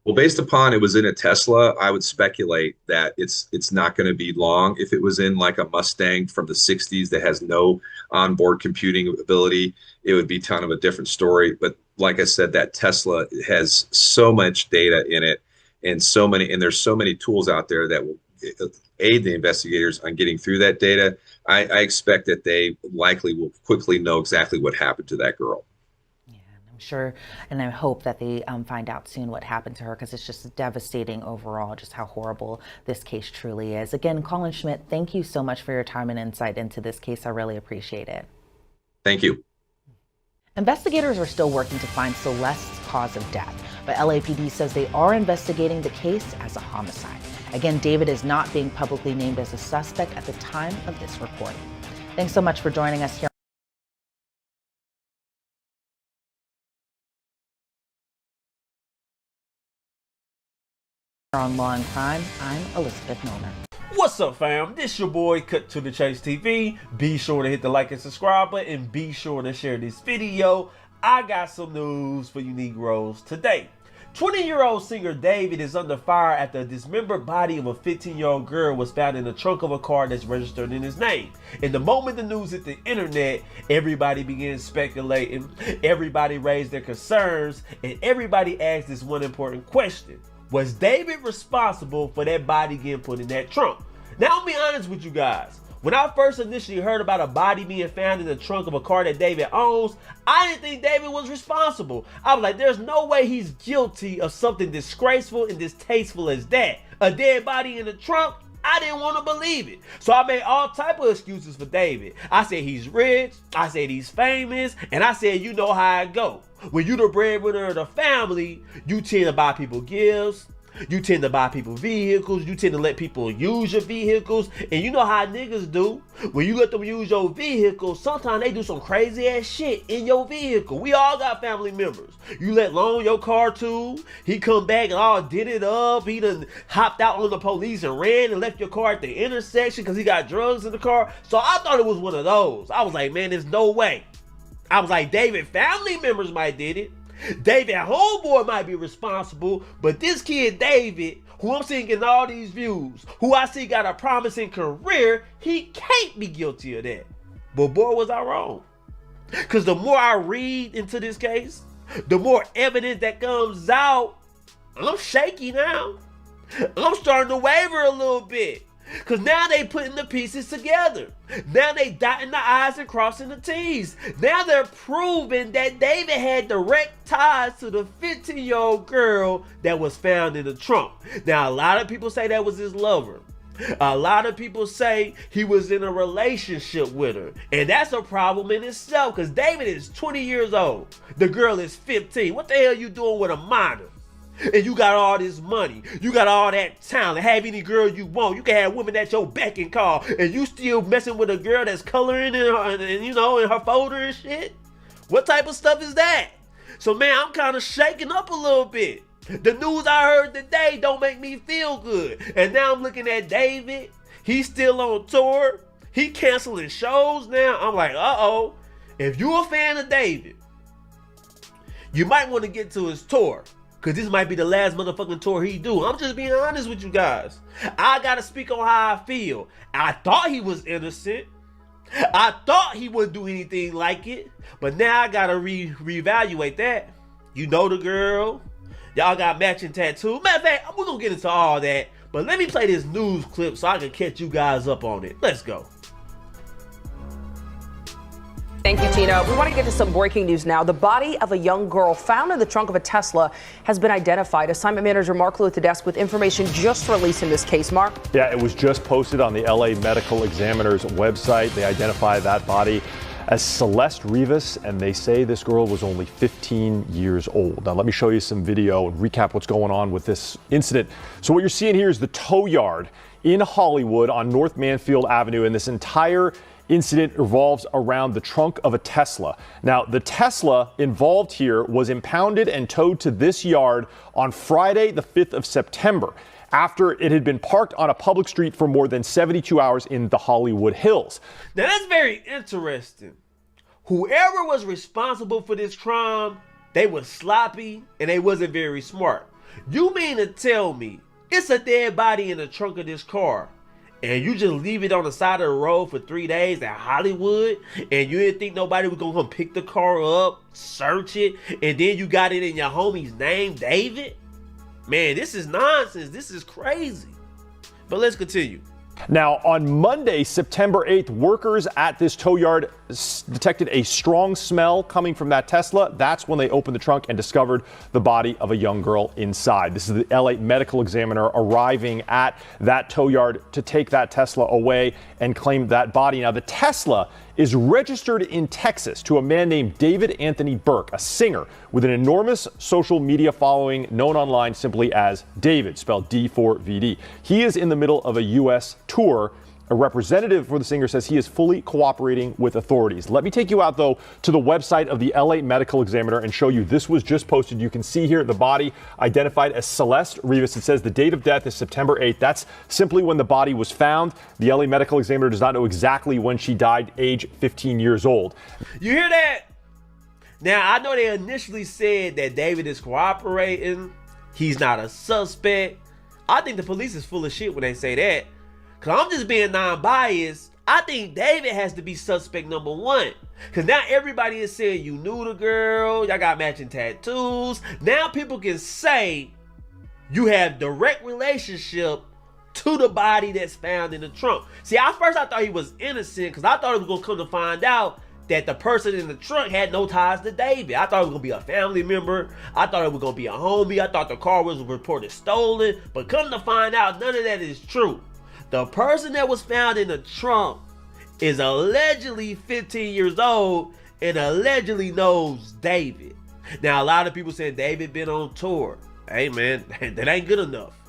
Well, based upon it was in a Tesla, I would speculate that it's not going to be long. If it was in like a Mustang from the 60s that has no onboard computing ability, it would be kind of a different story. But like I said, that Tesla has so much data in it and there's so many tools out there that will aid the investigators on getting through that data. I expect that they likely will quickly know exactly what happened to that girl. I'm sure, and I hope that they find out soon what happened to her, because it's just devastating overall, just how horrible this case truly is. Again, Colin Schmidt, thank you so much for your time and insight into this case. I really appreciate it. Thank you. Investigators are still working to find Celeste's cause of death, but LAPD says they are investigating the case as a homicide. Again, David is not being publicly named as a suspect at the time of this reporting. Thanks so much for joining us here on Law and Crime. I'm Elizabeth Milner. What's up, fam? This your boy Cut to the Chase TV. Be sure to hit the like and subscribe button, and be sure to share this video. I got some news for you Negroes today. 20-year-old singer David is under fire after a dismembered body of a 15-year-old girl was found in the trunk of a car that's registered in his name. And the moment the news hit the internet, everybody began speculating, everybody raised their concerns, and everybody asked this one important question. Was David responsible for that body getting put in that trunk? Now, I'll be honest with you guys. When I first initially heard about a body being found in the trunk of a car that David owns, I didn't think David was responsible. I was like, there's no way he's guilty of something disgraceful and distasteful as that. A dead body in the trunk? I didn't want to believe it. So I made all type of excuses for David. I said he's rich, I said he's famous, and I said you know how it go. When you the breadwinner of the family, you tend to buy people gifts, you tend to buy people vehicles, you tend to let people use your vehicles, and you know how niggas do. When you let them use your vehicle, sometimes they do some crazy ass shit in your vehicle. We all got family members. You let loan your car to, he come back and all did it up, he done hopped out on the police and ran and left your car at the intersection because he got drugs in the car. So I thought it was one of those. I was like, man, there's no way. I was like, David family members might did it. David homeboy might be responsible, but this kid David, who I'm seeing getting all these views, who I see got a promising career, he can't be guilty of that. But boy, was I wrong. Because the more I read into this case, the more evidence that comes out, I'm shaky now. I'm starting to waver a little bit. Because now they putting the pieces together. Now they dotting the I's and crossing the T's. Now they're proving that David had direct ties to the 15-year-old girl that was found in the trunk. Now, a lot of people say that was his lover. A lot of people say he was in a relationship with her. And that's a problem in itself because David is 20 years old. The girl is 15. What the hell are you doing with a minor? And you got all this money, you got all that talent, have any girl you want, you can have women at your beck and call, and you still messing with a girl that's coloring in her, in her folder and shit? What type of stuff is that? So man, I'm kind of shaking up a little bit. The news I heard today don't make me feel good. And now I'm looking at David, he's still on tour, he canceling shows now. I'm like, uh-oh, if you a fan of David, you might want to get to his tour. Because this might be the last motherfucking tour he do. I'm just being honest with you guys. I got to speak on how I feel. I thought he was innocent. I thought he wouldn't do anything like it. But now I got to reevaluate that. You know the girl. Y'all got matching tattoos. Matter of fact, we're going to get into all that. But let me play this news clip so I can catch you guys up on it. Let's go. Thank you, Tina. We want to get to some breaking news now. The body of a young girl found in the trunk of a Tesla has been identified. Assignment manager Mark Lou at the desk with information just released in this case. Mark? Yeah, it was just posted on the LA Medical Examiner's website. They identify that body as Celeste Rivas, and they say this girl was only 15 years old. Now, let me show you some video and recap what's going on with this incident. So what you're seeing here is the tow yard in Hollywood on North Mansfield Avenue, and this entire incident revolves around the trunk of a Tesla. Now, the Tesla involved here was impounded and towed to this yard on Friday, the 5th of September, after it had been parked on a public street for more than 72 hours in the Hollywood Hills. Now, that's very interesting. Whoever was responsible for this crime, they were sloppy and they wasn't very smart. You mean to tell me it's a dead body in the trunk of this car, and you just leave it on the side of the road for 3 days at Hollywood, and you didn't think nobody was gonna come pick the car up, search it, and then you got it in your homie's name, David? Man, this is nonsense. This is crazy. But let's continue. Now, on Monday, September 8th, workers at this tow yard detected a strong smell coming from that Tesla. That's when they opened the trunk and discovered the body of a young girl inside. This is the LA Medical Examiner arriving at that tow yard to take that Tesla away and claim that body. Now, the Tesla is registered in Texas to a man named David Anthony Burke, a singer with an enormous social media following known online simply as David, spelled D4VD. He is in the middle of a U.S. tour. A representative for the singer says he is fully cooperating with authorities. Let me take you out, though, to the website of the LA Medical Examiner and show you. This was just posted. You can see here the body identified as Celeste Rivas. It says the date of death is September 8th. That's simply when the body was found. The LA Medical Examiner does not know exactly when she died, age 15 years old. You hear that? Now, I know they initially said that David is cooperating. He's not a suspect. I think the police is full of shit when they say that. Cause I'm just being non-biased. I think David has to be suspect number one. Cause now everybody is saying you knew the girl, y'all got matching tattoos. Now people can say you have direct relationship to the body that's found in the trunk. See, at first I thought he was innocent because I thought it was going to come to find out that the person in the trunk had no ties to David. I thought it was going to be a family member. I thought it was going to be a homie. I thought the car was reported stolen. But come to find out, none of that is true. The person that was found in the trunk is allegedly 15 years old and allegedly knows David. Now, a lot of people said David been on tour. Hey, man, that ain't good enough.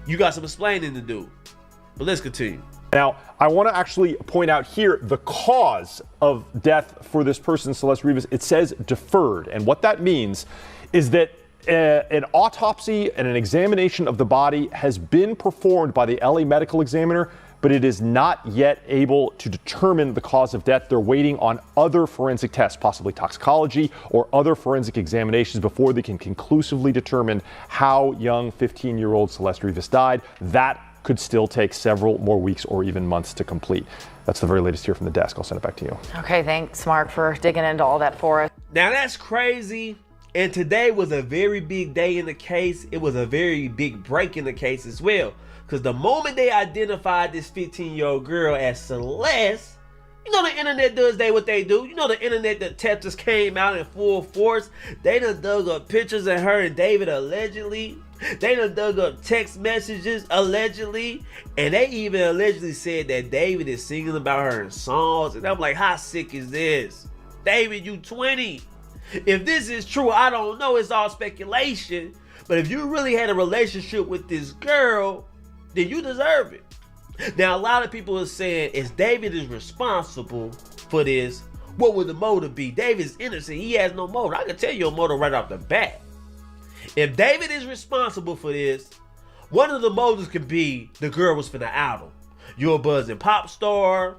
You got some explaining to do. But let's continue. Now, I want to actually point out here the cause of death for this person, Celeste Rivas. It says deferred. And what that means is that an autopsy and an examination of the body has been performed by the LA medical examiner, but it is not yet able to determine the cause of death. They're waiting on other forensic tests, possibly toxicology or other forensic examinations, before they can conclusively determine how young 15-year-old Celeste Rivas died. That could still take several more weeks or even months to complete. That's the very latest here from the desk. I'll send it back to you. Okay, thanks, Mark, for digging into all that for us. Now that's crazy. And today was a very big day in the case. It was a very big break in the case as well. Because the moment they identified this 15-year-old girl as Celeste, you know the internet does what they do. You know the internet detectives came out in full force. They done dug up pictures of her and David allegedly. They done dug up text messages allegedly. And they even allegedly said that David is singing about her in songs. And I'm like, how sick is this? David, you 20. If this is true, I don't know. It's all speculation. But if you really had a relationship with this girl, then you deserve it. Now, a lot of people are saying, if David is responsible for this, what would the motive be? David's innocent. He has no motive. I can tell you a motive right off the bat. If David is responsible for this, one of the motives could be the girl was finna out him. You're a buzzing pop star.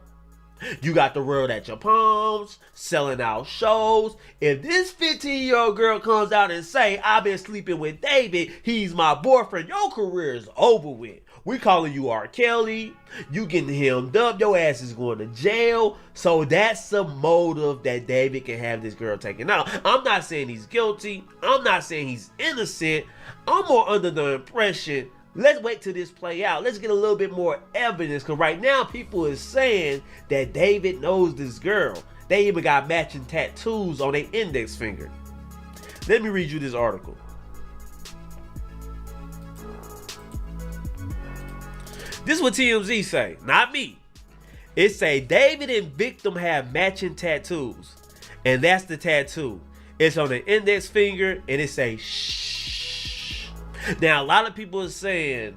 You got the world at your palms, selling out shows. If this 15-year-old girl comes out and say, I've been sleeping with David, he's my boyfriend, your career is over with. We calling you R. Kelly. You getting hemmed up. Your ass is going to jail. So that's the motive that David can have this girl taken out. I'm not saying he's guilty. I'm not saying he's innocent. I'm more under the impression, let's wait till this play out. Let's get a little bit more evidence. Because right now, people is saying that David knows this girl. They even got matching tattoos on their index finger. Let me read you this article. This is what TMZ say, not me. It say David and victim have matching tattoos. And that's the tattoo. It's on the index finger and it say shh. Now a lot of people are saying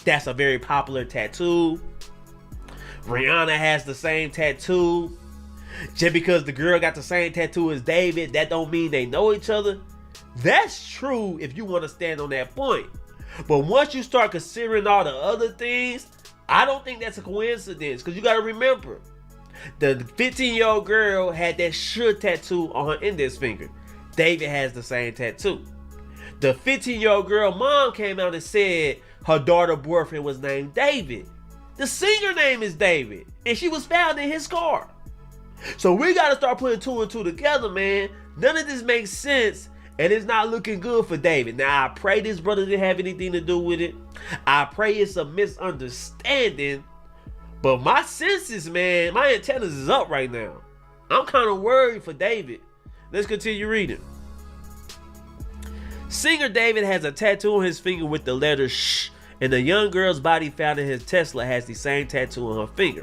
that's a very popular tattoo. Rihanna has the same tattoo. Just because the girl got the same tattoo as David, that don't mean they know each other. That's true if you want to stand on that point. But once you start considering all the other things, I don't think that's a coincidence. Because you got to remember, the 15-year-old girl had that should tattoo on her index finger. David has the same tattoo. The 15-year-old girl mom came out and said her daughter boyfriend was named David. The singer name is David. And she was found in his car. So we got to start putting two and two together, man. None of this makes sense. And it's not looking good for David. Now, I pray this brother didn't have anything to do with it. I pray it's a misunderstanding. But my senses, man, my antennas is up right now. I'm kind of worried for David. Let's continue reading. Singer David has a tattoo on his finger with the letter shh. And the young girl's body found in his Tesla has the same tattoo on her finger.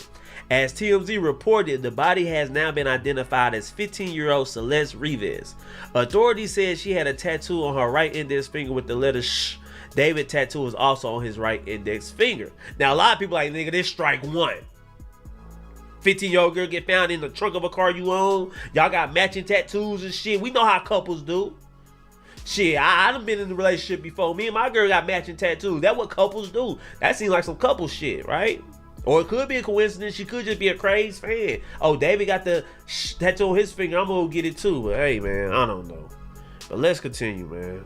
As TMZ reported, the body has now been identified as 15-year-old Celeste Rivas. Authorities said she had a tattoo on her right index finger with the letter shh. David's tattoo is also on his right index finger. Now, a lot of people are like, nigga, this strike one. 15-year-old girl get found in the trunk of a car you own. Y'all got matching tattoos and shit. We know how couples do. Shit, I done been in a relationship before. Me and my girl got matching tattoos. That's what couples do. That seems like some couple shit, right? Or it could be a coincidence. She could just be a crazy fan. Oh, David got the tattoo on his finger. I'm going to get it too. But hey, man, I don't know. But let's continue, man.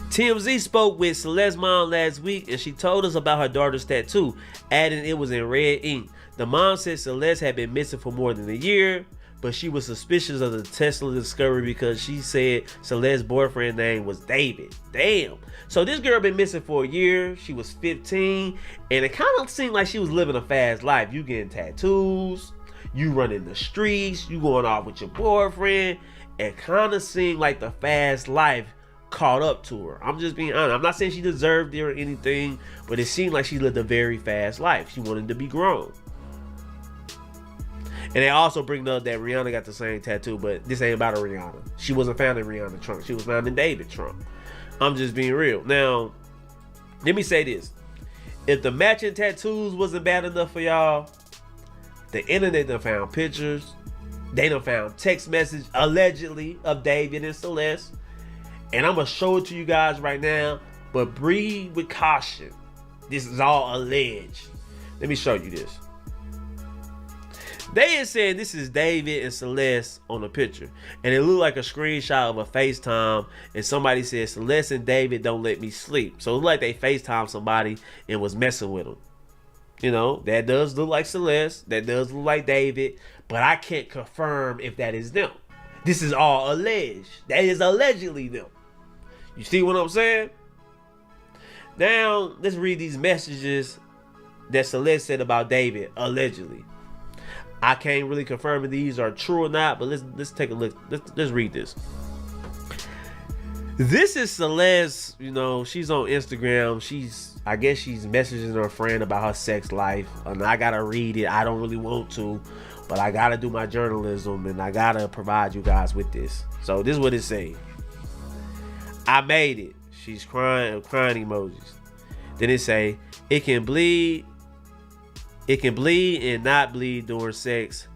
TMZ spoke with Celeste's mom last week, and she told us about her daughter's tattoo, adding it was in red ink. The mom said Celeste had been missing for more than a year. but she was suspicious of the Tesla discovery because she said Celeste's boyfriend name was David. Damn. So this girl been missing for a year. She was 15, and it kind of seemed like she was living a fast life. You getting tattoos, you running the streets, you going off with your boyfriend. It kind of seemed like the fast life caught up to her. I'm just being honest. I'm not saying she deserved it or anything, but it seemed like she lived a very fast life. She wanted to be grown. And they also bring up that Rihanna got the same tattoo, but this ain't about a Rihanna. She wasn't found in Rihanna's trunk. She was found in David's trunk. I'm just being real. Now, let me say this. If the matching tattoos wasn't bad enough for y'all, the internet done found pictures. They done found text message, allegedly, of David and Celeste. And I'm going to show it to you guys right now. But breathe with caution. This is all alleged. Let me show you this. They is saying this is David and Celeste on the picture. And it looked like a screenshot of a FaceTime. And somebody said, Celeste and David don't let me sleep. So it looked like they FaceTimed somebody and was messing with them. You know, that does look like Celeste. That does look like David. But I can't confirm if that is them. This is all alleged. That is allegedly them. You see what I'm saying? Now, let's read these messages that Celeste said about David, allegedly. I can't really confirm if these are true or not, but let's take a look. Let's read this. This is Celeste. You know, she's on Instagram. I guess she's messaging her friend about her sex life, and I gotta read it. I don't really want to, but I gotta do my journalism, and I gotta provide you guys with this. So this is what it says. I made it. She's crying emojis. Then it say, it can bleed and not bleed during sex.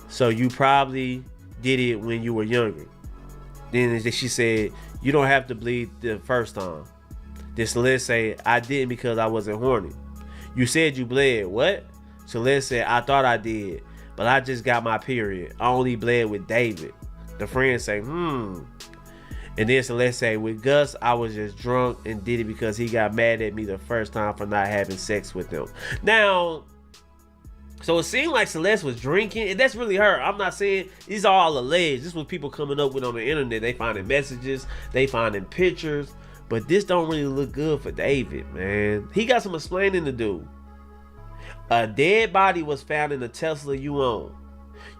So you probably did it when you were younger. Then she said, you don't have to bleed the first time. Then Celeste say, I didn't because I wasn't horny. You said you bled. What? Celeste said, I thought I did, but I just got my period. I only bled with David. The friend say, And then Celeste say, with Gus, I was just drunk and did it because he got mad at me the first time for not having sex with him. Now, so it seemed like Celeste was drinking, and that's really her. I'm not saying these are all alleged. This was people coming up with on the internet. They finding messages, they finding pictures, but this don't really look good for David, man. He got some explaining to do. A dead body was found in the Tesla you own.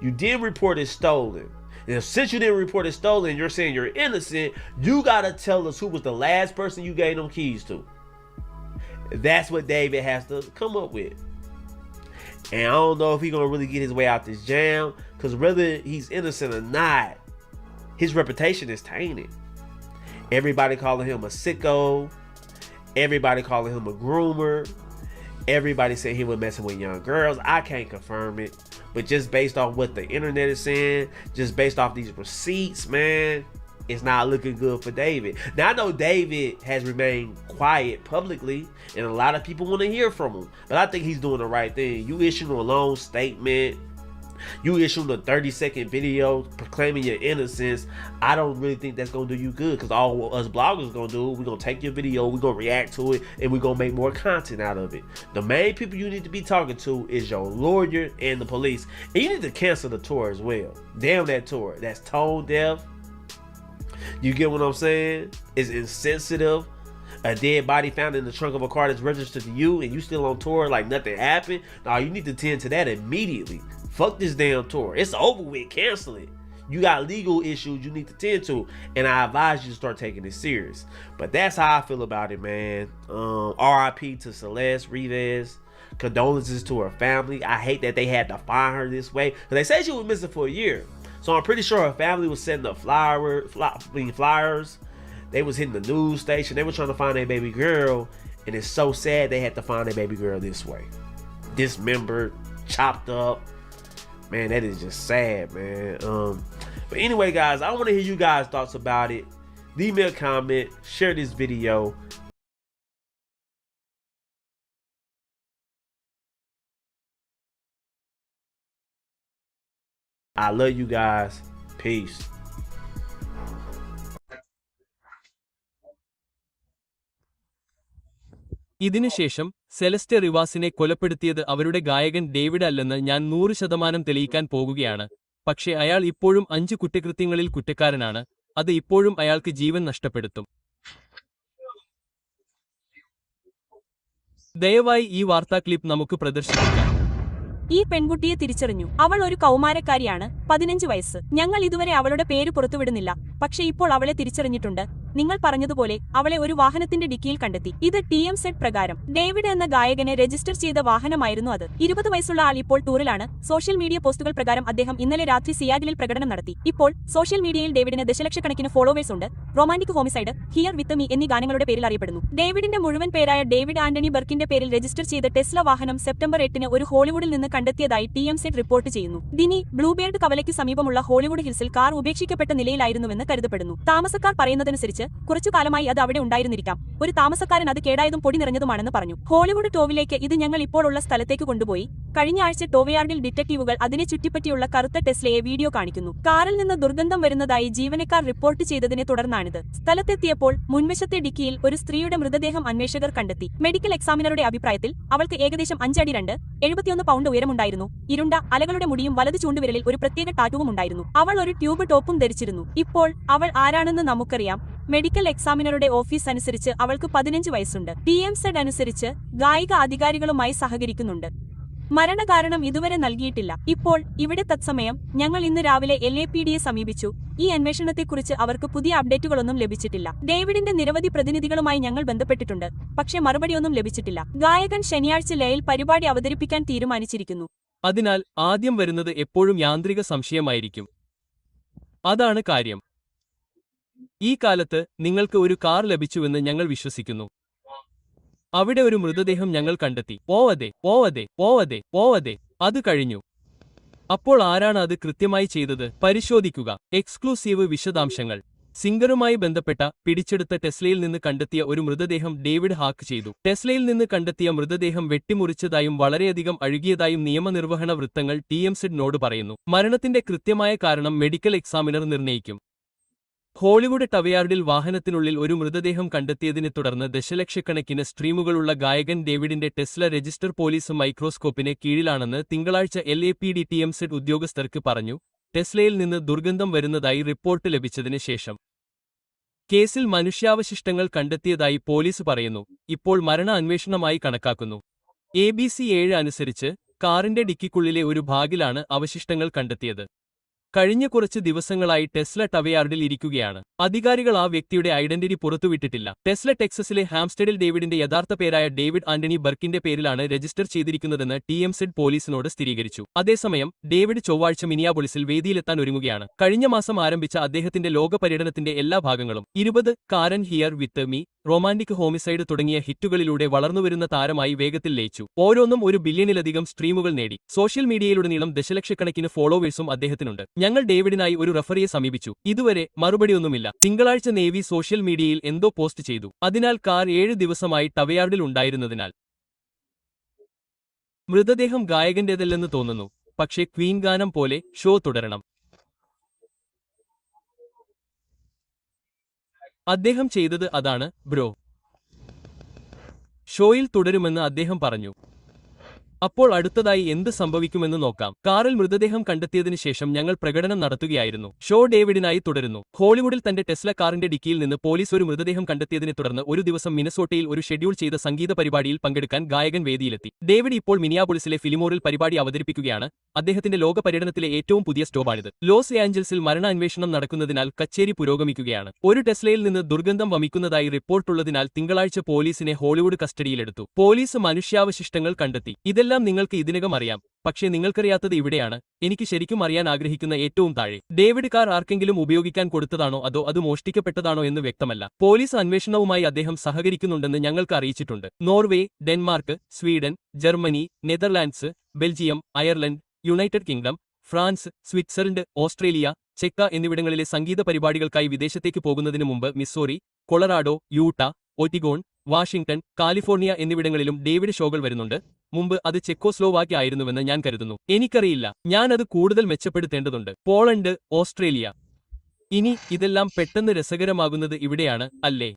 You did report it stolen. And since you didn't report it stolen, you're saying you're innocent, you gotta tell us who was the last person you gave them keys to. That's what David has to come up with. And I don't know if he's gonna really get his way out this jam, because whether he's innocent or not, his reputation is tainted. Everybody calling him a sicko. Everybody calling him a groomer. Everybody saying he was messing with young girls. I can't confirm it. But just based off what the internet is saying, just based off these receipts, man, it's not looking good for David. Now, I know David has remained quiet publicly, and a lot of people want to hear from him. But I think he's doing the right thing. You issued a long statement. You issued a 30-second video proclaiming your innocence. I don't really think that's going to do you good, because all us bloggers going to do, we're going to take your video, we're going to react to it, and we're going to make more content out of it. The main people you need to be talking to is your lawyer and the police. And you need to cancel the tour as well. Damn that tour. That's tone deaf. You get what I'm saying? It's insensitive. A dead body found in the trunk of a car that's registered to you, and you still on tour like nothing happened. No, you need to tend to that immediately. Fuck this damn tour. It's over with. Cancel it. You got legal issues you need to tend to, and I advise you to start taking it serious. But that's how I feel about it, man. RIP to Celeste Rivas. Condolences to her family. I hate that they had to find her this way, because they said she was missing for a year. So I'm pretty sure her family was setting up flyers. They was hitting the news station. They were trying to find their baby girl, and it's so sad they had to find their baby girl this way. Dismembered, chopped up. Man, that is just sad, man. But anyway, guys, I want to hear you guys' thoughts about it. Leave me a comment. Share this video. I love you guys. Peace. ഇതിനുശേഷം Celeste റിവാസിനെ കൊലപ്പെടുത്തിയത് അവരുടെ ഗായകൻ David അല്ലെന്ന് ഞാൻ 100% തെളിയിക്കാൻ പോകുകയാണ്. പക്ഷേ അയാൾ ഇപ്പോഴും 5 കുറ്റകൃത്യങ്ങളിൽ കുറ്റക്കാരനാണ്. അത് ഇപ്പോഴും അയാൾക്ക് ജീവൻ നഷ്ടപ്പെടുത്തും. ദയവായി ഈ വാർത്താ ക്ലിപ്പ് നമുക്ക് പ്രദർശിപ്പിക്കാം. ഈ പെൺകുട്ടിയെ തിരിച്ചറിഞ്ഞു. അവൾ ഒരു കൗമാരക്കാരിയാണ്, 15 വയസ്സ്. ഞങ്ങൾ ഇതുവരെ അവളുടെ പേര് പുറത്തുവിടുന്നില്ല, പക്ഷെ ഇപ്പോൾ അവളെ തിരിച്ചറിഞ്ഞിട്ടുണ്ട്. നിങ്ങൾ പറഞ്ഞതുപോലെ അവളെ ഒരു വാഹനത്തിന്റെ ഡിക്കിയിൽ കണ്ടെത്തി. ഇത് TMZ പ്രകാരം ഡേവിഡ് എന്ന ഗായകനെ രജിസ്റ്റർ ചെയ്ത വാഹനമായിരുന്നു അത്. 20 വയസ്സുള്ള ആൾ ഇപ്പോൾ ടൂറിലാണ്. സോഷ്യൽ മീഡിയ പോസ്റ്റുകൾ പ്രകാരം അദ്ദേഹം ഇന്നലെ രാത്രി സിയാറ്റിലിൽ പ്രകടനം നടത്തി. ഇപ്പോൾ സോഷ്യൽ മീഡിയയിൽ ഡേവിഡിന് ദശലക്ഷക്കണക്കിന് ഫോളോവേഴ്സ് ഉണ്ട്. Romantic homicide, here with me എന്നീ ഗാനങ്ങളുടെ പേരിൽ അറിയപ്പെടുന്നു. ഡേവിഡിന്റെ മുഴുവൻ പേരായ ഡേവിഡ് ആന്റണി ബർക്കിന്റെ പേരിൽ രജിസ്റ്റർ ചെയ്ത ടെസ്ല വാഹനം സെപ്റ്റംബർ 8 ഒരു ഹോളിവുഡിൽ നിന്ന് കണ്ടെത്തിയതായി TMZ റിപ്പോർട്ട് ചെയ്യുന്നു. ദിനി ബ്ലൂബേർഡ് കവലയ്ക്ക് സമീപമുള്ള ഹോളിവുഡ് ഹിൽസിൽ കാർ ഉപേക്ഷിക്കപ്പെട്ട നിലയിലായിരുന്നുവെന്ന് കരുതപ്പെടുന്നു. താമസക്കാർ പറയുന്നതനുസരിച്ച് കുറച്ചു കാലമായി അത് അവിടെ ഉണ്ടായിരുന്നിരിക്കാം. ഒരു താമസക്കാരൻ അത് കേടായതും പൊടി നിറഞ്ഞതുമാണെന്ന് പറഞ്ഞു. ഹോളിവുഡ് ടോവിലേക്ക് ഇത് ഞങ്ങൾ ഇപ്പോൾ ഉള്ള സ്ഥലത്തേക്ക് കൊണ്ടുപോയി. കഴിഞ്ഞ ആഴ്ച ടോവയാർഡിൽ ഡിറ്റക്ടീവുകൾ അതിനെ ചുറ്റിപ്പറ്റിയുള്ള കറുത്ത ടെസ്ലയെ വീഡിയോ കാണിക്കുന്നു. കാറിൽ നിന്ന് ദുർഗന്ധം വരുന്നതായി ജീവനക്കാർ റിപ്പോർട്ട് ചെയ്തതിനെ തുടർന്നാണിത്. സ്ഥലത്തെത്തിയപ്പോൾ മുൻവശത്തെ ഡിക്കിയിൽ ഒരു സ്ത്രീയുടെ മൃതദേഹം അന്വേഷകർ കണ്ടെത്തി. മെഡിക്കൽ എക്സാമിനറുടെ അഭിപ്രായത്തിൽ അവൾക്ക് ഏകദേശം 5 അടി 2, 71 പൗണ്ട് ഉയരമുണ്ടായിരുന്നു. ഇരുണ്ട അലകളുടെ മുടിയും വലതു ചൂണ്ടുവിരലിൽ ഒരു പ്രത്യേക ടാറ്റുവും ഉണ്ടായിരുന്നു. അവൾ ഒരു ട്യൂബ് ടോപ്പും ധരിച്ചിരുന്നു. ഇപ്പോൾ അവൾ ആരാണെന്ന് നമുക്കറിയാം. മെഡിക്കൽ എക്സാമിനറുടെ ഓഫീസ് അനുസരിച്ച് അവൾക്ക് 15 വയസ്സുണ്ട്. TMZ അനുസരിച്ച് ഗായിക അധികാരികളുമായി സഹകരിക്കുന്നുണ്ട്. മരണകാരണം ഇതുവരെ നൽകിയിട്ടില്ല. ഇപ്പോൾ ഇവിടെ തത്സമയം ഞങ്ങൾ ഇന്ന് രാവിലെ LAPDയെ സമീപിച്ചു. ഈ അന്വേഷണത്തെക്കുറിച്ച് അവർക്ക് പുതിയ അപ്ഡേറ്റുകളൊന്നും ലഭിച്ചിട്ടില്ല. ഡേവിഡിന്റെ നിരവധി പ്രതിനിധികളുമായി ഞങ്ങൾ ബന്ധപ്പെട്ടിട്ടുണ്ട്, പക്ഷേ മറുപടിയൊന്നും ലഭിച്ചിട്ടില്ല. ഗായകൻ ശനിയാഴ്ച ലയിൽ പരിപാടി അവതരിപ്പിക്കാൻ തീരുമാനിച്ചിരിക്കുന്നു. അതിനാൽ ആദ്യം വരുന്നത് എപ്പോഴും യാന്ത്രിക സംശയമായിരിക്കും. അതാണ് കാര്യം. ഈ കാലത്ത് നിങ്ങൾക്ക് ഒരു കാർ ലഭിച്ചുവെന്ന് ഞങ്ങൾ വിശ്വസിക്കുന്നു. അവിടെ ഒരു മൃതദേഹം ഞങ്ങൾ കണ്ടെത്തി. പോവതെ. അത് കഴിഞ്ഞു. അപ്പോൾ ആരാണ് അത് കൃത്യമായി ചെയ്തത്? പരിശോധിക്കുക. എക്സ്ക്ലൂസീവ് വിശദാംശങ്ങൾ. സിംഗറുമായി ബന്ധപ്പെട്ട പിടിച്ചെടുത്ത ടെസ്ലയിൽ നിന്ന് കണ്ടെത്തിയ ഒരു മൃതദേഹം ഡേവിഡ് ഹാക്ക് ചെയ്തു. ടെസ്ലയിൽ നിന്ന് കണ്ടെത്തിയ മൃതദേഹം വെട്ടിമുറിച്ചതായും വളരെയധികം അഴുകിയതായും നിയമനിർവഹണ വൃത്തങ്ങൾ TMZ-നോട് പറയുന്നു. മരണത്തിന്റെ കൃത്യമായ കാരണം മെഡിക്കൽ എക്സാമിനർ നിർണ്ണയിക്കും. ഹോളിവുഡ് ടവയാർഡിൽ വാഹനത്തിനുള്ളിൽ ഒരു മൃതദേഹം കണ്ടെത്തിയതിനെ തുടർന്ന് ദശലക്ഷക്കണക്കിന് സ്ട്രീമുകളുള്ള ഗായകൻ ഡേവിഡിന്റെ ടെസ്ല രജിസ്റ്റർ പോലീസ് മൈക്രോസ്കോപ്പിന് കീഴിലാണെന്ന് തിങ്കളാഴ്ച LAPD TMZ ഉദ്യോഗസ്ഥർക്ക് പറഞ്ഞു. ടെസ്ലയിൽ നിന്ന് ദുർഗന്ധം വരുന്നതായി റിപ്പോർട്ട് ലഭിച്ചതിന് ശേഷം കേസിൽ മനുഷ്യാവശിഷ്ടങ്ങൾ കണ്ടെത്തിയതായി പോലീസ് പറയുന്നു. ഇപ്പോൾ മരണ അന്വേഷണമായി കണക്കാക്കുന്നു. ABC 7 അനുസരിച്ച് കാറിന്റെ ഡിക്കിക്കുള്ളിലെ ഒരു ഭാഗിലാണ് അവശിഷ്ടങ്ങൾ കണ്ടെത്തിയത്. കഴിഞ്ഞ കുറച്ച് ദിവസങ്ങളായി ടെസ്ല ടവയാർഡിൽ ഇരിക്കുകയാണ്. അധികാരികൾ ആ വ്യക്തിയുടെ ഐഡന്റിറ്റി പുറത്തുവിട്ടിട്ടില്ല. ടെസ്ല ടെക്സസിലെ ഹാംസ്റ്റഡിൽ ഡേവിഡിന്റെ യഥാർത്ഥ പേരായ ഡേവിഡ് ആന്റണി ബർക്കിന്റെ പേരിലാണ് രജിസ്റ്റർ ചെയ്തിരിക്കുന്നതെന്ന് TMZ പോലീസിനോട് സ്ഥിരീകരിച്ചു. അതേസമയം ഡേവിഡ് ചൊവ്വാഴ്ച മിനിയാപോളിസിൽ വേദിയിലെത്താൻ ഒരുങ്ങുകയാണ്. കഴിഞ്ഞ മാസം ആരംഭിച്ച അദ്ദേഹത്തിന്റെ ലോക പര്യടനത്തിന്റെ എല്ലാ ഭാഗങ്ങളും 20 കാരൻ here with me, romantic homicide തുടങ്ങിയ ഹിറ്റുകളിലൂടെ വളർന്നുവരുന്ന താരമായി വേഗത്തിൽ ലയിച്ചു. ഓരോന്നും 1 ബില്യണിലധികം സ്ട്രീമുകൾ നേടി. സോഷ്യൽ മീഡിയയിലുടനീളം ദശലക്ഷക്കണക്കിന് ഫോളോവേഴ്സും അദ്ദേഹത്തിനുണ്ട്. ഞങ്ങൾ ഡേവിഡിനായി ഒരു റഫറിയെ സമീപിച്ചു. ഇതുവരെ മറുപടിയൊന്നുമില്ല. തിങ്കളാഴ്ച നേവി സോഷ്യൽ മീഡിയയിൽ എന്തോ പോസ്റ്റ് ചെയ്തു. അതിനാൽ കാർ 7 ദിവസമായി ടവയാർഡിൽ ഉണ്ടായിരുന്നതിനാൽ മൃതദേഹം ഗായകന്റേതല്ലെന്ന് തോന്നുന്നു. പക്ഷേ ക്വീൻ ഗാനം പോലെ ഷോ തുടരണം. അദ്ദേഹം ചെയ്തത് അതാണ് ബ്രോ. ഷോയിൽ തുടരുമെന്ന് അദ്ദേഹം പറഞ്ഞു. അപ്പോൾ അടുത്തതായി എന്ത് സംഭവിക്കുമെന്ന് നോക്കാം. കാറിൽ മൃതദേഹം കണ്ടെത്തിയതിനു ശേഷം ഞങ്ങൾ പ്രകടനം നടത്തുകയായിരുന്നു. ഷോ ഡേവിഡിനായി തുടരുന്നു. ഹോളിവുഡിൽ തന്റെ ടെസ്ല കാറിന്റെ ഡിക്കിയിൽ നിന്ന് പോലീസ് ഒരു മൃതദേഹം കണ്ടെത്തിയതിനെ തുടർന്ന് ഒരു ദിവസം മിനസോട്ടയിൽ ഒരു ഷെഡ്യൂൾ ചെയ്ത സംഗീത പരിപാടിയിൽ പങ്കെടുക്കാൻ ഗായകൻ വേദിയിലെത്തി. ഡേവിഡ് ഇപ്പോൾ മിനിയാപോളിസിലെ ഫിലിമോറിൽ പരിപാടി അവതരിപ്പിക്കുകയാണ്. അദ്ദേഹത്തിന്റെ ലോക പര്യടനത്തിലെ ഏറ്റവും പുതിയ സ്റ്റോപ്പാണിത്. ലോസ് ആഞ്ചൽസിൽ മരണ അന്വേഷണം നടക്കുന്നതിനാൽ കച്ചേരി പുരോഗമിക്കുകയാണ്. ഒരു ടെസ്ലയിൽ നിന്ന് ദുർഗന്ധം വമിക്കുന്നതായി റിപ്പോർട്ടുള്ളതിനാൽ തിങ്കളാഴ്ച പോലീസിനെ ഹോളിവുഡ് കസ്റ്റഡിയിലെടുത്തു. പോലീസ് മനുഷ്യാവശിഷ്ടങ്ങൾ കണ്ടെത്തി. ഇതെല്ലാം നിങ്ങൾക്ക് ഇതിനകം അറിയാം. പക്ഷേ നിങ്ങൾക്കറിയാത്തത് ഇവിടെയാണ്. എനിക്ക് ശരിക്കും അറിയാൻ ആഗ്രഹിക്കുന്ന ഏറ്റവും താഴെ. ഡേവിഡ് കാർ ആർക്കെങ്കിലും ഉപയോഗിക്കാൻ കൊടുത്തതാണോ അതോ അത് മോഷ്ടിക്കപ്പെട്ടതാണോ എന്ന് വ്യക്തമല്ല. പോലീസ് അന്വേഷണവുമായി അദ്ദേഹം സഹകരിക്കുന്നുണ്ടെന്ന് ഞങ്ങൾക്ക് അറിയിച്ചിട്ടുണ്ട്. Norway, Denmark, Sweden, Germany, Netherlands, Belgium, Ireland, United Kingdom, France, Switzerland, Australia, ചെക്ക എന്നിവിടങ്ങളിലെ സംഗീത പരിപാടികൾക്കായി വിദേശത്തേക്ക് പോകുന്നതിന് മുമ്പ് Missouri, Colorado, Utah, Oregon, Washington, California എന്നിവിടങ്ങളിലും ഡേവിഡ് ഷോകൾ വരുന്നുണ്ട്. മുമ്പ് അത് ചെക്കോസ്ലോവാക്യ ആയിരുന്നുവെന്ന് ഞാൻ കരുതുന്നു. എനിക്കറിയില്ല. ഞാൻ അത് കൂടുതൽ മെച്ചപ്പെടുത്തേണ്ടതുണ്ട്. Poland, Australia. ഇനി ഇതെല്ലാം പെട്ടെന്ന് രസകരമാകുന്നത് ഇവിടെയാണ്, അല്ലേ?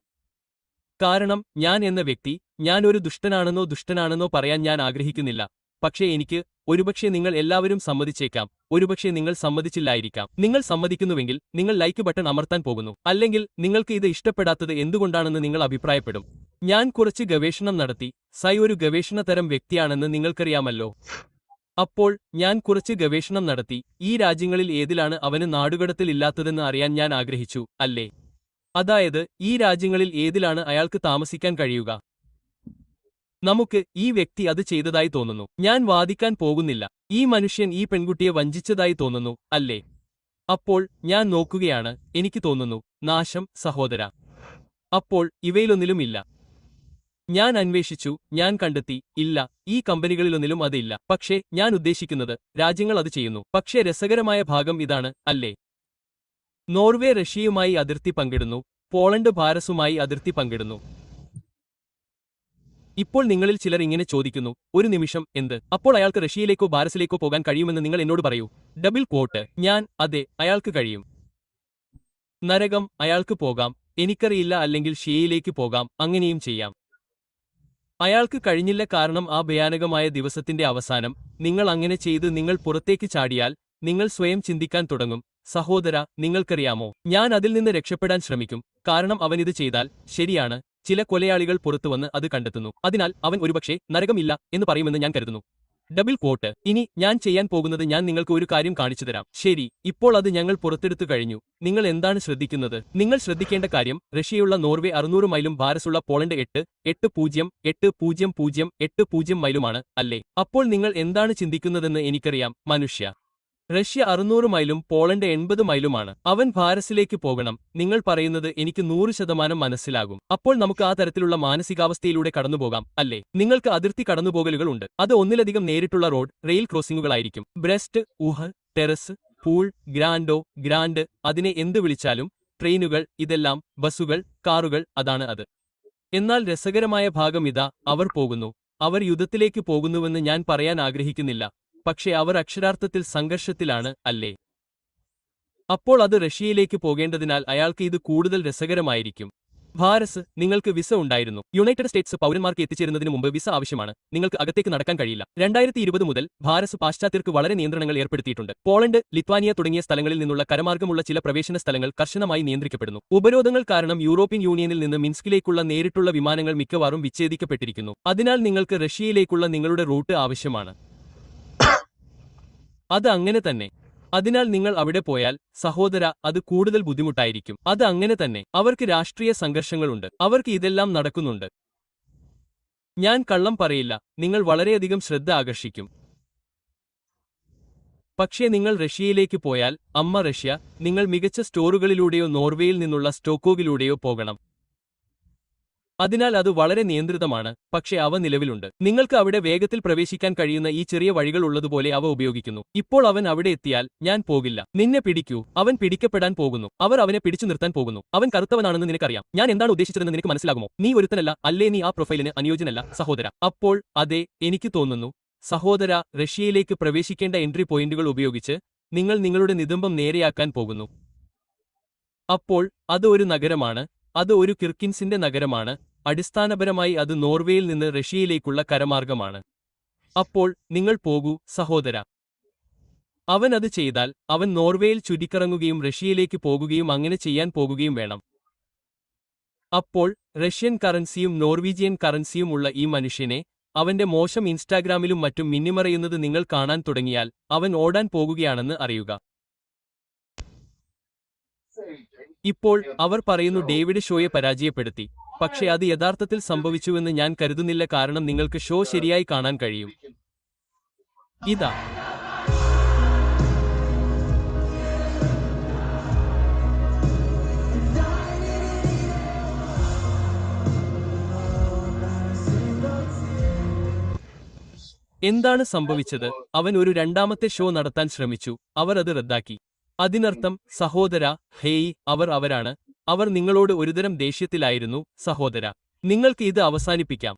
കാരണം ഞാൻ എന്ന വ്യക്തി, ഞാൻ ഒരു ദുഷ്ടനാണെന്നോ പറയാൻ ഞാൻ ആഗ്രഹിക്കുന്നില്ല. പക്ഷേ എനിക്ക് ഒരുപക്ഷെ നിങ്ങൾ എല്ലാവരും സമ്മതിച്ചേക്കാം, ഒരുപക്ഷെ നിങ്ങൾ സമ്മതിച്ചില്ലായിരിക്കാം. നിങ്ങൾ സമ്മതിക്കുന്നുവെങ്കിൽ നിങ്ങൾ ലൈക്ക് ബട്ടൺ അമർത്താൻ പോകുന്നു. അല്ലെങ്കിൽ നിങ്ങൾക്ക് ഇത് ഇഷ്ടപ്പെടാത്തത് എന്തുകൊണ്ടാണെന്ന് നിങ്ങൾ അഭിപ്രായപ്പെടും. ഞാൻ കുറച്ച് ഗവേഷണം നടത്തി. സൈ ഒരു ഗവേഷണ തരം വ്യക്തിയാണെന്ന് നിങ്ങൾക്കറിയാമല്ലോ. അപ്പോൾ ഞാൻ കുറച്ച് ഗവേഷണം നടത്തി. ഈ രാജ്യങ്ങളിൽ ഏതിലാണ് അവന് നാടുകടത്തിൽ ഇല്ലാത്തതെന്ന് അറിയാൻ ഞാൻ ആഗ്രഹിച്ചു, അല്ലേ? അതായത് ഈ രാജ്യങ്ങളിൽ ഏതിലാണ് അയാൾക്ക് താമസിക്കാൻ കഴിയുക. നമുക്ക് ഈ വ്യക്തി അത് ചെയ്തതായി തോന്നുന്നു. ഞാൻ വാദിക്കാൻ പോകുന്നില്ല. ഈ മനുഷ്യൻ ഈ പെൺകുട്ടിയെ വഞ്ചിച്ചതായി തോന്നുന്നു, അല്ലേ? അപ്പോൾ ഞാൻ നോക്കുകയാണ്. എനിക്ക് തോന്നുന്നു, നാശം സഹോദര. അപ്പോൾ ഇവയിലൊന്നിലും ഇല്ല. ഞാൻ അന്വേഷിച്ചു, ഞാൻ കണ്ടെത്തി, ഇല്ല, ഈ കമ്പനികളിലൊന്നിലും അതില്ല. പക്ഷേ ഞാൻ ഉദ്ദേശിക്കുന്നത് രാജ്യങ്ങൾ അത് ചെയ്യുന്നു. പക്ഷേ രസകരമായ ഭാഗം ഇതാണ്, അല്ലേ? നോർവേ റഷ്യയുമായി അതിർത്തി പങ്കിടുന്നു, പോളണ്ട് ഭാരസുമായി അതിർത്തി പങ്കിടുന്നു. ഇപ്പോൾ നിങ്ങളിൽ ചിലർ ഇങ്ങനെ ചോദിക്കുന്നു, ഒരു നിമിഷം, എന്ത്? അപ്പോൾ അയാൾക്ക് റഷ്യയിലേക്കോ ഭാരസിലേക്കോ പോകാൻ കഴിയുമെന്ന് നിങ്ങൾ എന്നോട് പറയൂ. Double quote. ഞാൻ, അതെ, അയാൾക്ക് കഴിയും. നരകം, അയാൾക്ക് പോകാം. എനിക്കറിയില്ല, അല്ലെങ്കിൽ ഷിയയിലേക്ക് പോകാം, അങ്ങനെയും ചെയ്യാം. അയാൾക്ക് കഴിഞ്ഞില്ല, കാരണം ആ ഭയാനകമായ ദിവസത്തിന്റെ അവസാനം നിങ്ങൾ അങ്ങനെ ചെയ്ത് നിങ്ങൾ പുറത്തേക്ക് ചാടിയാൽ നിങ്ങൾ സ്വയം ചിന്തിക്കാൻ തുടങ്ങും, സഹോദര, നിങ്ങൾക്കറിയാമോ, ഞാൻ അതിൽ നിന്ന് രക്ഷപ്പെടാൻ ശ്രമിക്കും, കാരണം അവനിത് ചെയ്താൽ, ശരിയാണ്, ചില കൊലയാളികൾ പുറത്തുവന്ന് അത് കണ്ടെത്തുന്നു. അതിനാൽ അവൻ ഒരുപക്ഷെ നരകമില്ല എന്ന് പറയുമെന്ന് ഞാൻ കരുതുന്നു. Double quote. ഇനി ഞാൻ ചെയ്യാൻ പോകുന്നത്, ഞാൻ നിങ്ങൾക്ക് ഒരു കാര്യം കാണിച്ചു തരാം. ശരി, ഇപ്പോൾ അത് ഞങ്ങൾ പുറത്തെടുത്തു കഴിഞ്ഞു. നിങ്ങൾ എന്താണ് ശ്രദ്ധിക്കുന്നത്? നിങ്ങൾ ശ്രദ്ധിക്കേണ്ട കാര്യം, റഷ്യയുള്ള നോർവേ 600 മൈലും ഭാരസുള്ള പോളണ്ട് 8,8,0,8,0,8,0 മൈലുമാണ്, അല്ലേ? അപ്പോൾ നിങ്ങൾ എന്താണ് ചിന്തിക്കുന്നതെന്ന് എനിക്കറിയാം, മനുഷ്യ. റഷ്യ 600 മൈലും പോളണ്ട് 80 മൈലുമാണ്. അവൻ ഭാരസിലേക്ക് പോകണം. നിങ്ങൾ പറയുന്നത് എനിക്ക് 100% മനസ്സിലാകും. അപ്പോൾ നമുക്ക് ആ തരത്തിലുള്ള മാനസികാവസ്ഥയിലൂടെ കടന്നുപോകാം, അല്ലേ? നിങ്ങൾക്ക് അതിർത്തി കടന്നുപോകലുകൾ ഉണ്ട്. അത് ഒന്നിലധികം നേരിട്ടുള്ള റോഡ്, റെയിൽ ക്രോസിംഗുകളായിരിക്കും. ബ്രസ്റ്റ്, ഊഹ്, ടെറസ്, പൂൾ, ഗ്രാൻഡ്, അതിനെ എന്ത് വിളിച്ചാലും, ട്രെയിനുകൾ, ഇതെല്ലാം, ബസുകൾ, കാറുകൾ, അതാണ് അത്. എന്നാൽ രസകരമായ ഭാഗം ഇതാ, അവർ പോകുന്നു. അവർ യുദ്ധത്തിലേക്ക് പോകുന്നുവെന്ന് ഞാൻ പറയാൻ ആഗ്രഹിക്കുന്നില്ല. പക്ഷേ അവർ അക്ഷരാർത്ഥത്തിൽ സംഘർഷത്തിലാണ്, അല്ലേ? അപ്പോൾ അത് റഷ്യയിലേക്ക് പോകേണ്ടതിനാൽ അയാൾക്ക് ഇത് കൂടുതൽ രസകരമായിരിക്കും. ഭാരസ്, നിങ്ങൾക്ക് വിസ ഉണ്ടായിരുന്നു. യുണൈറ്റഡ് സ്റ്റേറ്റ്സ് പൗരന്മാർക്ക് എത്തിച്ചേരുന്നതിന് മുമ്പ് വിസ ആവശ്യമാണ്. നിങ്ങൾക്ക് അകത്തേക്ക് നടക്കാൻ കഴിയില്ല. 2020 മുതൽ ഭാരസ് പാശ്ചാത്യർക്ക് വളരെ നിയന്ത്രണങ്ങൾ ഏർപ്പെടുത്തിയിട്ടുണ്ട്. പോളണ്ട്, ലിത്വാനിയ തുടങ്ങിയ സ്ഥലങ്ങളിൽ നിന്നുള്ള കരമാർഗമുള്ള ചില പ്രവേശന സ്ഥലങ്ങൾ കർശനമായി നിയന്ത്രിക്കപ്പെടുന്നു. ഉപരോധങ്ങൾ കാരണം യൂറോപ്യൻ യൂണിയനിൽ നിന്ന് മിൻസ്കിലേക്കുള്ള നേരിട്ടുള്ള വിമാനങ്ങൾ മിക്കവാറും വിച്ഛേദിക്കപ്പെട്ടിരിക്കുന്നു. അതിനാൽ നിങ്ങൾക്ക് റഷ്യയിലേക്കുള്ള നിങ്ങളുടെ റൂട്ട് ആവശ്യമാണ്. അത് അങ്ങനെ തന്നെ. അതിനാൽ നിങ്ങൾ അവിടെ പോയാൽ, സഹോദര, അത് കൂടുതൽ ബുദ്ധിമുട്ടായിരിക്കും. അത് അങ്ങനെ തന്നെ. അവർക്ക് രാഷ്ട്രീയ സംഘർഷങ്ങളുണ്ട്. അവർക്ക് ഇതെല്ലാം നടക്കുന്നുണ്ട്. ഞാൻ കള്ളം പറയില്ല, നിങ്ങൾ വളരെയധികം ശ്രദ്ധ ആകർഷിക്കും. പക്ഷേ നിങ്ങൾ റഷ്യയിലേക്ക് പോയാൽ, അമ്മ റഷ്യ, നിങ്ങൾ മികച്ച സ്റ്റോറുകളിലൂടെയോ നോർവേയിൽ നിന്നുള്ള സ്റ്റോക്കോഗിലൂടെയോ പോകണം. അതിനാൽ അത് വളരെ നിയന്ത്രിതമാണ്, പക്ഷേ അവ നിലവിലുണ്ട്. നിങ്ങൾക്ക് അവിടെ വേഗത്തിൽ പ്രവേശിക്കാൻ കഴിയുന്ന ഈ ചെറിയ വഴികൾ ഉള്ളതുപോലെ അവ ഉപയോഗിക്കുന്നു. ഇപ്പോൾ അവൻ അവിടെ എത്തിയാൽ, ഞാൻ പോകില്ല. നിന്നെ പിടിക്കൂ. അവൻ പിടിക്കപ്പെടാൻ പോകുന്നു. അവർ അവനെ പിടിച്ചു നിർത്താൻ പോകുന്നു. അവൻ കറുത്തവനാണെന്ന് നിനക്കറിയാം. ഞാൻ എന്താണ് ഉദ്ദേശിച്ചതെന്ന് നിനക്ക് മനസ്സിലാകുമോ? നീ ഒരുത്തനല്ല, അല്ലേ? നീ ആ പ്രൊഫൈലിന് അനുയോജ്യനല്ല, സഹോദര. അപ്പോൾ അതെ, എനിക്ക് തോന്നുന്നു, സഹോദര, റഷ്യയിലേക്ക് പ്രവേശിക്കേണ്ട എൻട്രി പോയിന്റുകൾ ഉപയോഗിച്ച് നിങ്ങൾ നിങ്ങളുടെ നിതംബം നേരെയാക്കാൻ പോകുന്നു. അപ്പോൾ അത് ഒരു നഗരമാണ്. അത് ഒരു കിർക്കിൻസിന്റെ നഗരമാണ്. അടിസ്ഥാനപരമായി അത് നോർവേയിൽ നിന്ന് റഷ്യയിലേക്കുള്ള കരമാർഗമാണ്. അപ്പോൾ നിങ്ങൾ പോകൂ, സഹോദര. അവൻ അത് ചെയ്താൽ, അവൻ നോർവേയിൽ ചുറ്റിക്കറങ്ങുകയും റഷ്യയിലേക്ക് പോകുകയും അങ്ങനെ ചെയ്യാൻ പോകുകയും വേണം. അപ്പോൾ റഷ്യൻ കറൻസിയും നോർവീജിയൻ കറൻസിയും ഉള്ള ഈ മനുഷ്യനെ, അവന്റെ മോശം ഇൻസ്റ്റാഗ്രാമിലും മറ്റും മിന്നിമറയുന്നത് നിങ്ങൾ കാണാൻ തുടങ്ങിയാൽ, അവൻ ഓടാൻ പോകുകയാണെന്ന് അറിയുക. ഇപ്പോൾ അവർ പറയുന്നു ഡേവിഡ് ഷോയെ പരാജയപ്പെടുത്തി. പക്ഷേ അത് യഥാർത്ഥത്തിൽ സംഭവിച്ചുവെന്ന് ഞാൻ കരുതുന്നില്ല, കാരണം നിങ്ങൾക്ക് ഷോ ശരിയായി കാണാൻ കഴിയും. ഇതാ. എന്താണ് സംഭവിച്ചത്? അവൻ ഒരു രണ്ടാമത്തെ ഷോ നടത്താൻ ശ്രമിച്ചു. അവർ അത് റദ്ദാക്കി. അതിനർത്ഥം, സഹോദര, ഹേയ്, അവരാണ്. അവർ നിങ്ങളോട് ഒരുതരം ദേഷ്യത്തിലായിരുന്നു, സഹോദര. നിങ്ങൾക്ക് ഇത് അവസാനിപ്പിക്കാം.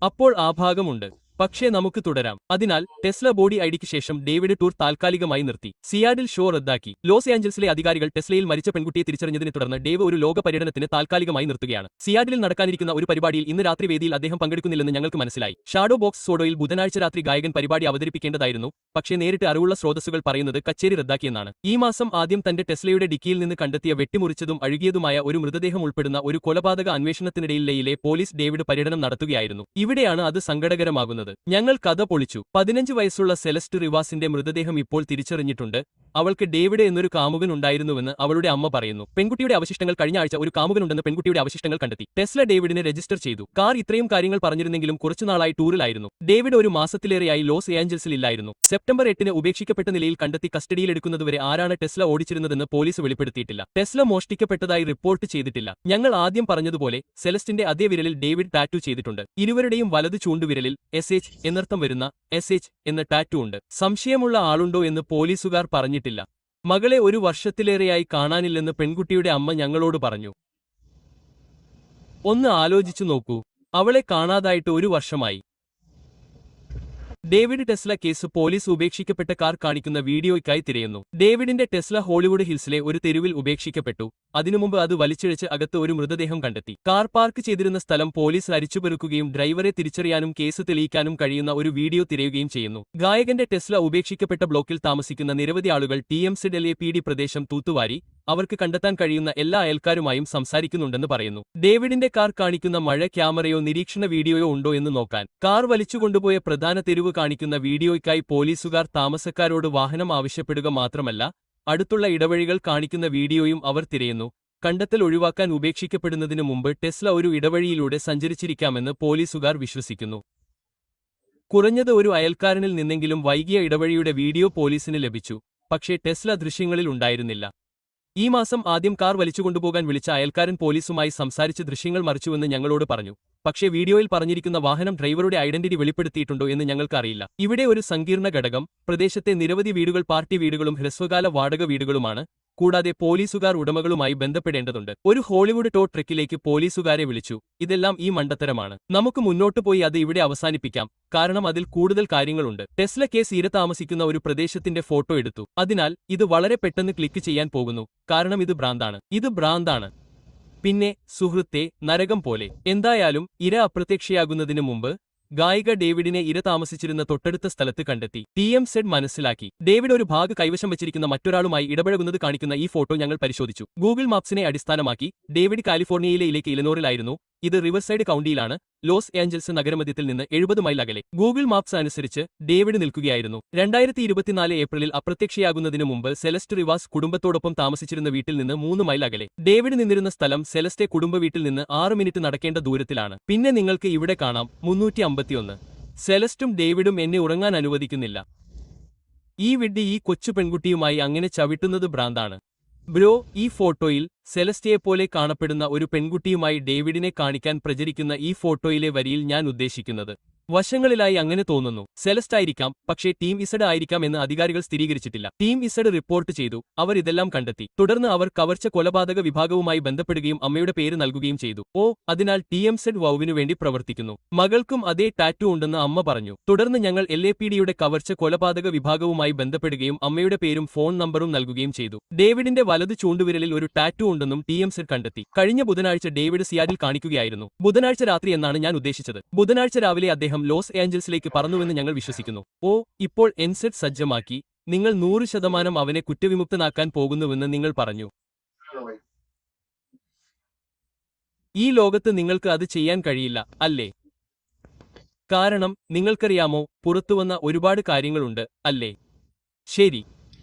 അപ്പോൾ ആ ഭാഗമുണ്ട്. പക്ഷേ നമുക്ക് തുടരാം. അതിനാൽ ടെസ്ല ബോഡി ഐഡിക്ക് ശേഷം ഡേവിഡ് ടൂർ താൽക്കാലികമായി നിർത്തി. സിയാറ്റിൽ ഷോ റദ്ദാക്കി. ലോസ് ആഞ്ചൽസിലെ അധികാരികൾ ടെസ്ലയിൽ മരിച്ച പെൺകുട്ടിയെ തിരിച്ചറിഞ്ഞതിനെ തുടർന്ന് ഡേവ് ഒരു ലോക പര്യടനത്തിന് താൽക്കാലികമായി നിർത്തുകയാണ്. സിയാറ്റിൽ നടക്കാനിരിക്കുന്ന ഒരു പരിപാടിയിൽ ഇന്ന് രാത്രി വേദിയിൽ അദ്ദേഹം പങ്കെടുക്കുന്നില്ലെന്ന് ഞങ്ങൾക്ക് മനസ്സിലായി. ഷാഡോ ബോക്സ് സോഡോയിൽ ബുധനാഴ്ച രാത്രി ഗായകൻ പരിപാടി അവതരിപ്പിക്കേണ്ടതായിരുന്നു. പക്ഷേ നേരിട്ട് അറിവുള്ള സ്രോതസ്സുകൾ പറയുന്നത് കച്ചേരി റദ്ദാക്കിയെന്നാണ്. ഈ മാസം ആദ്യം തന്റെ ടെസ്ലയുടെ ഡിക്കിയിൽ നിന്ന് കണ്ടെത്തിയ വെട്ടിമുറിച്ചതും അഴുകിയതുമായ ഒരു മൃതദേഹം ഉൾപ്പെടുന്ന ഒരു കൊലപാതക അന്വേഷണത്തിനിടയിൽ ലെയിലെ പോലീസ് ഡേവിഡ് പര്യടനം നടത്തുകയായിരുന്നു. ഇവിടെയാണ് അത് സങ്കടകരമാകുന്നത്. ഞങ്ങൾ കഥ പൊളിച്ചു. 15 വയസ്സുള്ള സെലസ്റ്റ് റിവാസിന്റെ മൃതദേഹം ഇപ്പോൾ തിരിച്ചറിഞ്ഞിട്ടുണ്ട്. അവൾക്ക് ഡേവിഡ് എന്നൊരു കാമുകൻ ഉണ്ടായിരുന്നുവെന്ന് അവളുടെ അമ്മ പറയുന്നു. പെൺകുട്ടിയുടെ അവശിഷ്ടങ്ങൾ കഴിഞ്ഞ ആഴ്ച ഒരു കാമുകനുണ്ടെന്ന് പെൺകുട്ടിയുടെ അവശിഷ്ടങ്ങൾ കണ്ടെത്തി. ടെസ്ല ഡേവിഡിനെ രജിസ്റ്റർ ചെയ്തു. കാർ ഇത്രയും കാര്യങ്ങൾ പറഞ്ഞിരുന്നെങ്കിലും കുറച്ചുനാളായി ടൂറിലായിരുന്നു. ഡേവിഡ് ഒരു മാസത്തിലേറെയായി ലോസ് ഏഞ്ചൽസിൽ ഇല്ലായിരുന്നു. സെപ്റ്റംബർ 8 ഉപേക്ഷിക്കപ്പെട്ട നിലയിൽ കണ്ടെത്തി കസ്റ്റഡിയിലെടുക്കുന്നതുവരെ ആരാണ് ടെസ്ല ഓടിച്ചിരുന്നതെന്ന് പോലീസ് വെളിപ്പെടുത്തിയിട്ടില്ല. ടെസ്ല മോഷ്ടിക്കപ്പെട്ടതായി റിപ്പോർട്ട് ചെയ്തിട്ടില്ല. ഞങ്ങൾ ആദ്യം പറഞ്ഞതുപോലെ സെലസ്റ്റിന്റെ അതേ വിരലിൽ ഡേവിഡ് ടാറ്റു ചെയ്തിട്ടുണ്ട്. ഇരുവരുടെയും വലതു ചൂണ്ടുവിരലിൽ SH എന്നർത്ഥം വരുന്ന SH എന്ന ടാറ്റു ഉണ്ട്. സംശയമുള്ള ആളുണ്ടോ എന്ന് പോലീസുകാർ പറഞ്ഞിട്ടില്ല. മകളെ ഒരു വർഷത്തിലേറെയായി കാണാനില്ലെന്ന് പെൺകുട്ടിയുടെ അമ്മ ഞങ്ങളോട് പറഞ്ഞു. ഒന്ന് ആലോചിച്ചു നോക്കൂ, അവളെ കാണാതായിട്ട് ഒരു വർഷമായി. ഡേവിഡ് ടെസ്ല കേസ് പോലീസ് ഉപേക്ഷിക്കപ്പെട്ട കാർ കാണിക്കുന്ന വീഡിയോയ്ക്കായി തിരയുന്നു. ഡേവിഡിന്റെ ടെസ്ല ഹോളിവുഡ് ഹിൽസിലെ ഒരു തെരുവിൽ ഉപേക്ഷിക്കപ്പെട്ടു. അതിനുമുമ്പ് അത് വലിച്ചിഴച്ച് അകത്ത് ഒരു മൃതദേഹം കണ്ടെത്തി. കാർ പാർക്ക് ചെയ്തിരുന്ന സ്ഥലം പോലീസ് അരിച്ചുപെറുക്കുകയും ഡ്രൈവറെ തിരിച്ചറിയാനും കേസ് തെളിയിക്കാനും കഴിയുന്ന ഒരു വീഡിയോ തിരയുകയും ചെയ്യുന്നു. ഗായകന്റെ ടെസ്ല ഉപേക്ഷിക്കപ്പെട്ട ബ്ലോക്കിൽ താമസിക്കുന്ന നിരവധി ആളുകൾ TMZ/LAPD പ്രദേശം തൂത്തുവാരി അവർക്ക് കണ്ടെത്താൻ കഴിയുന്ന എല്ലാ അയൽക്കാരുമായും സംസാരിക്കുന്നുണ്ടെന്ന് പറയുന്നു. ഡേവിഡിന്റെ കാർ കാണിക്കുന്ന മഴ ക്യാമറയോ നിരീക്ഷണ വീഡിയോയോ ഉണ്ടോ എന്ന് നോക്കാൻ. കാർ വലിച്ചുകൊണ്ടുപോയ പ്രധാന തെരുവ് കാണിക്കുന്ന വീഡിയോയ്ക്കായി പോലീസുകാർ താമസക്കാരോട് വാഹനം ആവശ്യപ്പെടുക മാത്രമല്ല, അടുത്തുള്ള ഇടവഴികൾ കാണിക്കുന്ന വീഡിയോയും അവർ തിരയുന്നു. കണ്ടെത്തൽ ഒഴിവാക്കാൻ ഉപേക്ഷിക്കപ്പെടുന്നതിനു മുമ്പ് ടെസ്ല ഒരു ഇടവഴിയിലൂടെ സഞ്ചരിച്ചിരിക്കാമെന്ന് പോലീസുകാർ വിശ്വസിക്കുന്നു. കുറഞ്ഞത് ഒരു അയൽക്കാരനിൽ നിന്നെങ്കിലും വൈകിയ ഇടവഴിയുടെ വീഡിയോ പോലീസിന് ലഭിച്ചു. പക്ഷേ ടെസ്ല ദൃശ്യങ്ങളിൽ ഉണ്ടായിരുന്നില്ല. ഈ മാസം ആദ്യം കാർ വലിച്ചുകൊണ്ടുപോകാൻ വിളിച്ച അയൽക്കാരൻ പോലീസുമായി സംസാരിച്ച് ദൃശ്യങ്ങൾ മറിച്ചുവെന്ന് ഞങ്ങളോട് പറഞ്ഞു. പക്ഷേ വീഡിയോയിൽ പറഞ്ഞിരിക്കുന്ന വാഹനം ഡ്രൈവറുടെ ഐഡന്റിറ്റി വെളിപ്പെടുത്തിയിട്ടുണ്ടോ എന്ന് ഞങ്ങൾക്ക് അറിയില്ല. ഇവിടെ ഒരു സങ്കീർണ ഘടകം. പ്രദേശത്തെ നിരവധി വീടുകൾ പാർട്ടി വീടുകളും ഹ്രസ്വകാല വാടക വീടുകളുമാണ്. കൂടാതെ പോലീസുകാർ ഉടമകളുമായി ബന്ധപ്പെടേണ്ടതുണ്ട്. ഒരു ഹോളിവുഡ് ടോ ട്രക്കിലേക്ക് പോലീസുകാരെ വിളിച്ചു. ഇതെല്ലാം ഈ മണ്ടത്തരമാണ്. നമുക്ക് മുന്നോട്ട് പോയി അത് ഇവിടെ അവസാനിപ്പിക്കാം, കാരണം അതിൽ കൂടുതൽ കാര്യങ്ങളുണ്ട്. ടെസ്ല കേസ് താമസിക്കുന്ന ഒരു പ്രദേശത്തിന്റെ ഫോട്ടോ എടുത്തു. അതിനാൽ ഇത് വളരെ പെട്ടെന്ന് ക്ലിക്ക് ചെയ്യാൻ പോകുന്നു, കാരണം ഇത് ഭ്രാന്താണ്. ഇത് ഭ്രാന്താണ്. പിന്നെ സുഹൃത്തെ, നരകം പോലെ. എന്തായാലും ഇര അപ്രത്യക്ഷയാകുന്നതിന് മുമ്പ് ഗായിക ഡേവിഡിനെ ഇര താമസിച്ചിരുന്ന തൊട്ടടുത്ത സ്ഥലത്ത് കണ്ടെത്തി. TMZ മനസ്സിലാക്കി. ഡേവിഡ് ഒരു ഭാഗ് കൈവശം വെച്ചിരിക്കുന്ന മറ്റൊരാളുമായി ഇടപഴകുന്നത് കാണിക്കുന്ന ഈ ഫോട്ടോ ഞങ്ങൾ പരിശോധിച്ചു. ഗൂഗിൾ മാപ്സിനെ അടിസ്ഥാനമാക്കി ഡേവിഡ് കാലിഫോർണിയയിലെ ഇലനോറിലായിരുന്നു. ഇത് റിവർസൈഡ് കൗണ്ടിയിലാണ്, ലോസ് ഏഞ്ചൽസ് നഗരമധ്യത്തിൽ നിന്ന് 70 മൈൽ അകലെ. ഗൂഗിൾ മാപ്സ് അനുസരിച്ച് ഡേവിഡ് നിൽക്കുകയായിരുന്നു. 2024 ഏപ്രിലിൽ അപ്രത്യക്ഷയാകുന്നതിന് മുമ്പ് സെലസ്റ്റ് റിവാസ് കുടുംബത്തോടൊപ്പം താമസിച്ചിരുന്ന വീട്ടിൽ നിന്ന് 3 മൈൽ അകലെ. ഡേവിഡ് നിന്നിരുന്ന സ്ഥലം സെലസ്റ്റെ കുടുംബ വീട്ടിൽ നിന്ന് 6 മിനിറ്റ് നടക്കേണ്ട ദൂരത്തിലാണ്. പിന്നെ നിങ്ങൾക്ക് ഇവിടെ കാണാം 351. സെലസ്റ്റും ഡേവിഡും എന്നെ ഉറങ്ങാൻ അനുവദിക്കുന്നില്ല. ഈ വിഡ്ഢി ഈ കൊച്ചു പെൺകുട്ടിയുമായി അങ്ങനെ ചവിട്ടുന്നത് ഭ്രാന്താണ്. ബ്രോ, ഈ ഫോട്ടോയിൽ സെലസ്റ്റയെപ്പോലെ കാണപ്പെടുന്ന ഒരു പെൺകുട്ടിയുമായി ഡേവിഡിനെ കാണിക്കാൻ പ്രചരിക്കുന്ന ഈ ഫോട്ടോയിലെ വരിയിൽ ഞാൻ ഉദ്ദേശിക്കുന്നത് വശങ്ങളിലായി അങ്ങനെ തോന്നുന്നു. സെലസ്റ്റ് ആയിരിക്കാം, പക്ഷേ ടീം ഇസഡ് ആയിരിക്കാം എന്ന് അധികാരികൾ സ്ഥിരീകരിച്ചിട്ടില്ല. ടീം ഇസഡ് റിപ്പോർട്ട് ചെയ്തു. അവർ ഇതെല്ലാം കണ്ടെത്തി. തുടർന്ന് അവർ കവർച്ച കൊലപാതക വിഭാഗവുമായി ബന്ധപ്പെടുകയും അമ്മയുടെ പേര് നൽകുകയും ചെയ്തു. അതിനാൽ TMZ വൗവിനു വേണ്ടി പ്രവർത്തിക്കുന്നു. മകൾക്കും അതേ ടാറ്റു ഉണ്ടെന്ന് അമ്മ പറഞ്ഞു. തുടർന്ന് ഞങ്ങൾ LAPDയുടെ കവർച്ച കൊലപാതക വിഭാഗവുമായി ബന്ധപ്പെടുകയും അമ്മയുടെ പേരും ഫോൺ നമ്പറും നൽകുകയും ചെയ്തു. ഡേവിഡിന്റെ വലതു ചൂണ്ടുവിരലിൽ ഒരു ടാറ്റു ഉണ്ടെന്നും TMZ കണ്ടെത്തി. കഴിഞ്ഞ ബുധനാഴ്ച ഡേവിഡ് സിയാറ്റിൽ കാണിക്കുകയായിരുന്നു. ബുധനാഴ്ച രാത്രി എന്നാണ് ഞാൻ ഉദ്ദേശിച്ചത്. ബുധനാഴ്ച രാവിലെ അദ്ദേഹം ലോസ് ഏഞ്ചൽസിലേക്ക് പറന്നുവെന്ന് ഞങ്ങൾ വിശ്വസിക്കുന്നു. ഇപ്പോൾ NZ സജ്ജമാക്കി. നിങ്ങൾ 100% അവനെ കുറ്റവിമുക്തനാക്കാൻ പോകുന്നുവെന്ന് നിങ്ങൾ പറഞ്ഞു. ഈ ലോകത്ത് നിങ്ങൾക്ക് അത് ചെയ്യാൻ കഴിയില്ല, അല്ലേ? കാരണം നിങ്ങൾക്കറിയാമോ, പുറത്തുവന്ന ഒരുപാട് കാര്യങ്ങളുണ്ട്, അല്ലേ? ശരി.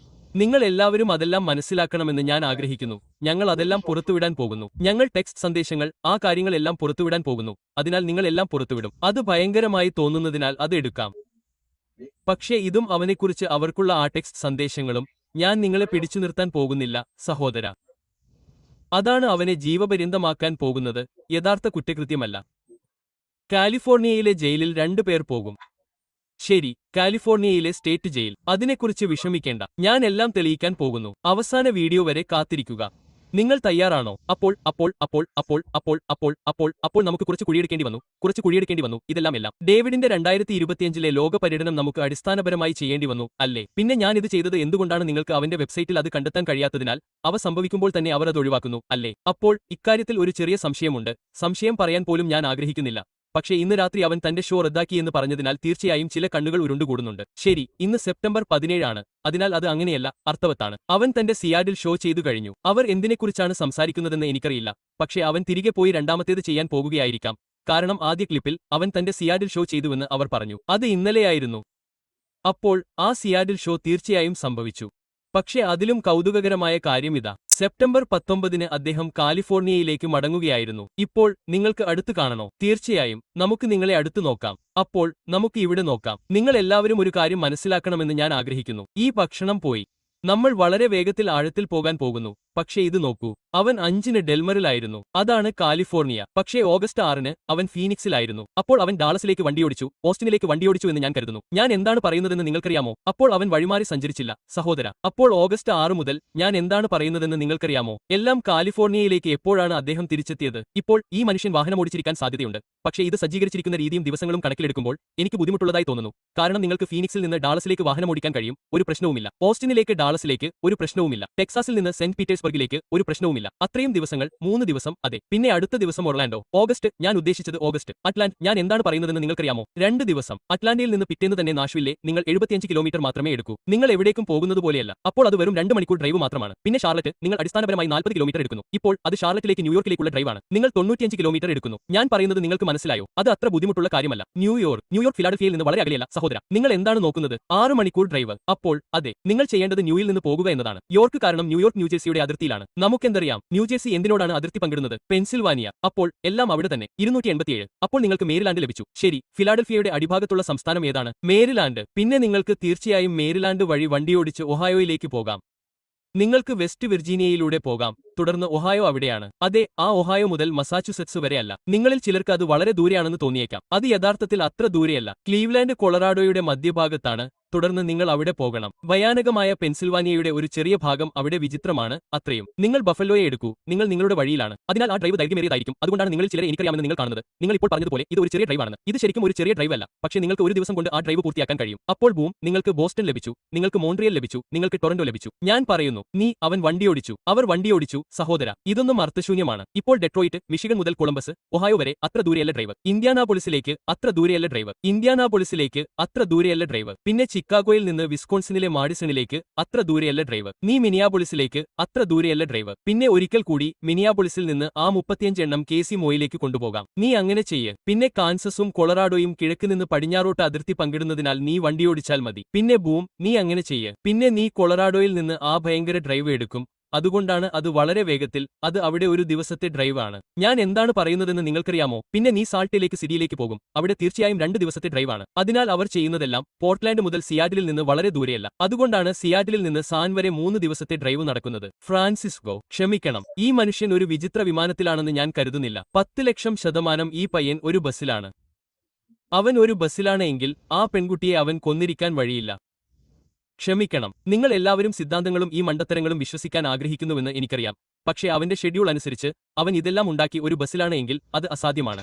നിങ്ങൾ എല്ലാവരും അതെല്ലാം മനസ്സിലാക്കണമെന്ന് ഞാൻ ആഗ്രഹിക്കുന്നു. ഞങ്ങൾ അതെല്ലാം പുറത്തുവിടാൻ പോകുന്നു. ഞങ്ങൾ ടെക്സ്റ്റ് സന്ദേശങ്ങൾ, ആ കാര്യങ്ങളെല്ലാം പുറത്തുവിടാൻ പോകുന്നു. അതിനാൽ നിങ്ങൾ എല്ലാം പുറത്തുവിടും. അത് ഭയങ്കരമായി തോന്നുന്നതിനാൽ അത് എടുക്കാം. പക്ഷേ ഇതും അവനെക്കുറിച്ച് അവർക്കുള്ള ആ ടെക്സ്റ്റ് സന്ദേശങ്ങളും. ഞാൻ നിങ്ങളെ പിടിച്ചു നിർത്താൻ പോകുന്നില്ല, സഹോദര. അതാണ് അവനെ ജീവപര്യന്തമാക്കാൻ പോകുന്നത്, യഥാർത്ഥ കുറ്റകൃത്യമല്ല. കാലിഫോർണിയയിലെ ജയിലിൽ 2 പേർ പോകും. ശരി, കാലിഫോർണിയയിലെ സ്റ്റേറ്റ് ജയിൽ. അതിനെക്കുറിച്ച് വിഷമിക്കേണ്ട. ഞാൻ എല്ലാം തെളിയിക്കാൻ പോകുന്നു. അവസാന വീഡിയോ വരെ കാത്തിരിക്കുക. നിങ്ങൾ തയ്യാറാണോ? അപ്പോൾ നമുക്ക് കുറച്ച് കുഴിയെടുക്കേണ്ടി വന്നു. ഇതെല്ലാം ഡേവിഡിന്റെ 2025 ലോക പര്യടനം നമുക്ക് അടിസ്ഥാനപരമായി ചെയ്യേണ്ടി വന്നു, അല്ലേ? പിന്നെ ഞാൻ ഇത് ചെയ്തത് എന്തുകൊണ്ടാണ്? നിങ്ങൾക്ക് അവന്റെ വെബ്സൈറ്റിൽ അത് കണ്ടെത്താൻ കഴിയാത്തതിനാൽ അവ സംഭവിക്കുമ്പോൾ തന്നെ അവർ അത് ഒഴിവാക്കുന്നു, അല്ലേ? അപ്പോൾ ഇക്കാര്യത്തിൽ ഒരു ചെറിയ സംശയമുണ്ട്. സംശയം പറയാൻ പോലും ഞാൻ ആഗ്രഹിക്കുന്നില്ല. പക്ഷേ ഇന്ന് രാത്രി അവൻ തന്റെ ഷോ റദ്ദാക്കിയെന്ന് പറഞ്ഞതിനാൽ തീർച്ചയായും ചില കണ്ണുകൾ ഉരുണ്ടുകൂടുന്നുണ്ട്. ശരി, ഇന്ന് സെപ്റ്റംബർ 17 ആണ്. അതിനാൽ അത് അങ്ങനെയല്ല, അർത്ഥവത്താണ്. അവൻ തന്റെ സിയാഡിൽ ഷോ ചെയ്തു കഴിഞ്ഞു. അവർ എന്തിനെക്കുറിച്ചാണ് സംസാരിക്കുന്നതെന്ന് എനിക്കറിയില്ല. പക്ഷേ അവൻ തിരികെ പോയി രണ്ടാമത്തേത് ചെയ്യാൻ പോകുകയായിരിക്കാം. കാരണം ആദ്യ ക്ലിപ്പിൽ അവൻ തന്റെ സിയാഡിൽ ഷോ ചെയ്തുവെന്ന് അവർ പറഞ്ഞു. അത് ഇന്നലെയായിരുന്നു. അപ്പോൾ ആ സിയാഡിൽ ഷോ തീർച്ചയായും സംഭവിച്ചു. പക്ഷേ അതിലും കൗതുകകരമായ കാര്യം ഇതാ. സെപ്റ്റംബർ 19 അദ്ദേഹം കാലിഫോർണിയയിലേക്ക് മടങ്ങുകയായിരുന്നു. ഇപ്പോൾ നിങ്ങൾക്ക് അടുത്ത് കാണണോ? തീർച്ചയായും നമുക്ക് നിങ്ങളെ അടുത്ത് നോക്കാം. അപ്പോൾ നമുക്ക് ഇവിടെ നോക്കാം. നിങ്ങൾ എല്ലാവരും ഒരു കാര്യം മനസ്സിലാക്കണമെന്ന് ഞാൻ ആഗ്രഹിക്കുന്നു. ഈ ഭക്ഷണം പോയി. നമ്മൾ വളരെ വേഗത്തിൽ ആഴത്തിൽ പോകാൻ പോകുന്നു. പക്ഷേ ഇത് നോക്കൂ. അവൻ 5-ന് ഡെൽമറിലായിരുന്നു. അതാണ് കാലിഫോർണിയ. പക്ഷേ ഓഗസ്റ്റ് 6-ന് അവൻ ഫീനിക്സിലായിരുന്നു. അപ്പോൾ അവൻ ഡാളസിലേക്ക് വണ്ടിയോടിച്ചു, ഓസ്റ്റിനിലേക്ക് വണ്ടിയോടിച്ചു എന്ന് ഞാൻ കരുതുന്നു. ഞാൻ എന്താണ് പറയുന്നതെന്ന് നിങ്ങൾക്കറിയാമോ? അപ്പോൾ അവൻ വഴിമാറി സഞ്ചരിച്ചില്ല, സഹോദര. അപ്പോൾ ഓഗസ്റ്റ് 6 മുതൽ ഞാൻ എന്താണ് പറയുന്നതെന്ന് നിങ്ങൾക്കറിയാമോ? എല്ലാം കാലിഫോർണിയയിലേക്ക് എപ്പോഴാണ് അദ്ദേഹം തിരിച്ചെത്തിയത്? ഇപ്പോൾ ഈ മനുഷ്യൻ വാഹനം ഓടിച്ചിരിക്കാൻ സാധ്യതയുണ്ട്. പക്ഷേ ഇത് സജ്ജീകരിച്ചിരിക്കുന്ന രീതിയും ദിവസങ്ങളും കണക്കിലെടുക്കുമ്പോൾ എനിക്ക് ബുദ്ധിമുട്ടുള്ളതായി തോന്നുന്നു. കാരണം നിങ്ങൾക്ക് ഫീനിക്സിൽ നിന്ന് ഡാളസിലേക്ക് വാഹനം ഓടിക്കാൻ കഴിയും, ഒരു പ്രശ്നവുമില്ല. ഓസ്റ്റിനിലേക്ക് ഡാളസിലേക്ക് ഒരു പ്രശ്നവുമില്ല. ടെക്സാസിൽ നിന്ന് സെന്റ് പീറ്റേഴ്സ്ബർഗിലേക്ക് ഒരു പ്രശ്നവുമില്ല. അത്രയും ദിവസങ്ങൾ, 3 ദിവസം. അതെ. പിന്നെ അടുത്ത ദിവസം ഒർലാൻഡോ. ഓഗസ്റ്റ്, ഞാൻ ഉദ്ദേശിച്ചത് ഓഗസ്റ്റ്. അറ്റ്ലാന്റ്, ഞാൻ എന്താണ് പറയുന്നതെന്ന് നിങ്ങൾക്കറിയാമോ? 2 ദിവസം. അറ്റ്ലാന്റയിൽ നിന്ന് പിറ്റേന്ന് തന്നെ നാഷ്വില്ലെ. നിങ്ങൾ 75 കിലോമീറ്റർ മാത്രമേ എടുക്കൂ. നിങ്ങൾ എവിടേക്കും പോകുന്നത് പോലെയല്ല. അപ്പോൾ അത് വെറും 2 മണിക്കൂർ ഡ്രൈവ് മാത്രമാണ്. പിന്നെ ഷാർലറ്റ്, നിങ്ങൾ അടിസ്ഥാനപരമായി 40 കിലോമീറ്റർ എടുക്കുന്നു. ഇപ്പോൾ അത് ഷാർലറ്റിലേക്ക് ന്യൂയോർക്കിലേക്കുള്ള ഡ്രൈവാണ്. നിങ്ങൾ 95 കിലോമീറ്റർ എടുക്കുന്നു. ഞാൻ പറയുന്നത് നിങ്ങൾക്ക് മനസ്സിലായോ? അത് അത്ര ബുദ്ധിമുട്ടുള്ള കാര്യമല്ല. ന്യൂയോർക്ക് ഫിലാഡൽഫിയയിൽ നിന്ന് വളരെ അകലെയല്ല, സഹോദര. നിങ്ങൾ എന്താണ് നോക്കുന്നത്? 6 മണിക്കൂർ ഡ്രൈവ്. അപ്പോൾ അതെ, നിങ്ങൾ ചെയ്യേണ്ടത് ന്യൂയിൽ നിന്ന് പോകുക എന്നതാണ്. യോർക്ക്, കാരണം ന്യൂയോർക്ക് ന്യൂജേഴ്സിയുടെ അതിർത്തിയിലാണ്. നമുക്കെന്തറിയാം ന്യൂജേഴ്സി എന്തിനോടാണ് അതിർത്തി പങ്കിടുന്നത്? പെൻസിൽവാനിയ. അപ്പോൾ എല്ലാം അവിടെ തന്നെ. 287. അപ്പോൾ നിങ്ങൾക്ക് മേരിലാൻഡ് ലഭിച്ചു. ശരി, ഫിലാഡൽഫിയയുടെ അടിഭാഗത്തുള്ള സംസ്ഥാനം ഏതാണ്? മേരിലാൻഡ്. പിന്നെ നിങ്ങൾക്ക് തീർച്ചയായും മേരിലാൻഡ് വഴി വണ്ടിയോടിച്ച് ഒഹായോയിലേക്ക് പോകാം. നിങ്ങൾക്ക് വെസ്റ്റ് വിർജീനിയയിലൂടെ പോകാം. തുടർന്ന് ഒഹായോ അവിടെയാണ്. അതെ, ആ ഒഹായോ മുതൽ മസാച്യുസെറ്റ്സ് വരെ അല്ല. നിങ്ങളിൽ ചിലർക്ക് അത് വളരെ ദൂരെയാണെന്ന് തോന്നിയേക്കാം. അത് യഥാർത്ഥത്തിൽ അത്ര ദൂരെയല്ല. ക്ലീവ്ലാൻഡ് കൊളറാഡോയുടെ മധ്യഭാഗത്താണ്. തുടർന്ന് നിങ്ങൾ അവിടെ പോകണം. ഭയാനകമായ പെൻസിൽവാനിയയുടെ ഒരു ചെറിയ ഭാഗം അവിടെ വിചിത്രമാണ്, അത്രയും. നിങ്ങൾ ബഫലോയെ എടുക്കൂ. നിങ്ങൾ നിങ്ങളുടെ വഴിയിലാണ്. അതിനാൽ ആ ഡ്രൈവ് ദൈർഘ്യമേറിയതായിരിക്കും. അതുകൊണ്ടാണ് നിങ്ങൾ ചിലരെ എനിക്കറിയാമെന്ന് നിങ്ങൾ കാണുന്നത്. നിങ്ങൾ ഇപ്പോൾ പറഞ്ഞതുപോലെ ഇത് ഒരു ചെറിയ ഡ്രൈവാണ്. ഇത് ശരിക്കും ഒരു ചെറിയ ഡ്രൈവ് അല്ല. പക്ഷേ നിങ്ങൾക്ക് ഒരു ദിവസം കൊണ്ട് ആ ഡ്രൈവ് പൂർത്തിയാക്കാൻ കഴിയും. അപ്പോൾ ബൂം, നിങ്ങൾക്ക് ബോസ്റ്റൺ ലഭിച്ചു, നിങ്ങൾക്ക് മോൺട്രിയൽ ലഭിച്ചു, നിങ്ങൾക്ക് ടൊറന്റോ ലഭിച്ചു. ഞാൻ പറയുന്നു, അവൻ വണ്ടിയോടിച്ചു, അവർ വണ്ടിയോടിച്ചു, സഹോദര. ഇതൊന്നും അർത്ഥശൂന്യമാണ്. ഇപ്പോൾ ഡെട്രോയിറ്റ്, മിഷിഗൺ മുതൽ കൊളംബസ്, ഒഹായോ വരെ അത്ര ദൂരെയല്ല ഡ്രൈവ്. ഇന്ത്യാനാപോളിസിലേക്ക് അത്ര ദൂരെയല്ല ഡ്രൈവ്. പിന്നെ ചിക്കാഗോയിൽ നിന്ന് വിസ്കോൺസിനിലെ മാഡിസണിലേക്ക് അത്ര ദൂരെയല്ല ഡ്രൈവ്. നീ മിനിയാപോളിസിലേക്ക് അത്ര ദൂരെയല്ല ഡ്രൈവ്. പിന്നെ ഒരിക്കൽ കൂടി മിനിയാപോളിസിൽ നിന്ന് ആ 35 എണ്ണം കേസി മോയിലേക്ക് കൊണ്ടുപോകാം. നീ അങ്ങനെ ചെയ്യ്. പിന്നെ കാൻസസും കൊളറാഡോയും കിഴക്ക് നിന്ന് പടിഞ്ഞാറോട്ട് അതിർത്തി പങ്കിടുന്നതിനാൽ നീ വണ്ടിയോടിച്ചാൽ മതി. പിന്നെ ബൂം, നീ അങ്ങനെ ചെയ്യ്. പിന്നെ നീ കൊളറാഡോയിൽ നിന്ന് ആ ഭയങ്കര ഡ്രൈവ് എടുക്കും. അതുകൊണ്ടാണ് അത് വളരെ വേഗത്തിൽ. അത് അവിടെ ഒരു ദിവസത്തെ ഡ്രൈവ് ആണ്. ഞാൻ എന്താണ് പറയുന്നതെന്ന് നിങ്ങൾക്കറിയാമോ? പിന്നെ നീ സാൾട്ടിലേക്ക് സിറ്റിയിലേക്ക് പോകും. അവിടെ തീർച്ചയായും 2 ദിവസത്തെ ഡ്രൈവാണ്. അതിനാൽ അവർ ചെയ്യുന്നതെല്ലാം പോർട്ട്ലാൻഡ് മുതൽ സിയാറ്റിലിൽ നിന്ന് വളരെ ദൂരെയല്ല. അതുകൊണ്ടാണ് സിയാറ്റിലിൽ നിന്ന് സാൻ വരെ 3 ദിവസത്തെ ഡ്രൈവ് നടക്കുന്നത്. ഫ്രാൻസിസ്കോ, ക്ഷമിക്കണം, ഈ മനുഷ്യൻ ഒരു വിചിത്ര വിമാനത്തിലാണെന്ന് ഞാൻ കരുതുന്നില്ല. 10,00,000% ഈ പയ്യൻ ഒരു ബസ്സിലാണ്. അവൻ ഒരു ബസ്സിലാണ് എങ്കിൽ ആ പെൺകുട്ടിയെ അവൻ കൊന്നിരിക്കാൻ വഴിയില്ല. ക്ഷമിക്കണം, നിങ്ങൾ എല്ലാവരും സിദ്ധാന്തങ്ങളും ഈ മണ്ടത്തരങ്ങളും വിശ്വസിക്കാൻ ആഗ്രഹിക്കുന്നുവെന്ന് എനിക്കറിയാം. പക്ഷേ അവന്റെ ഷെഡ്യൂൾ അനുസരിച്ച് അവൻ ഇതെല്ലാം ഉണ്ടാക്കി ഒരു ബസ്സിലാണ് എങ്കിൽ അത് അസാധ്യമാണ്.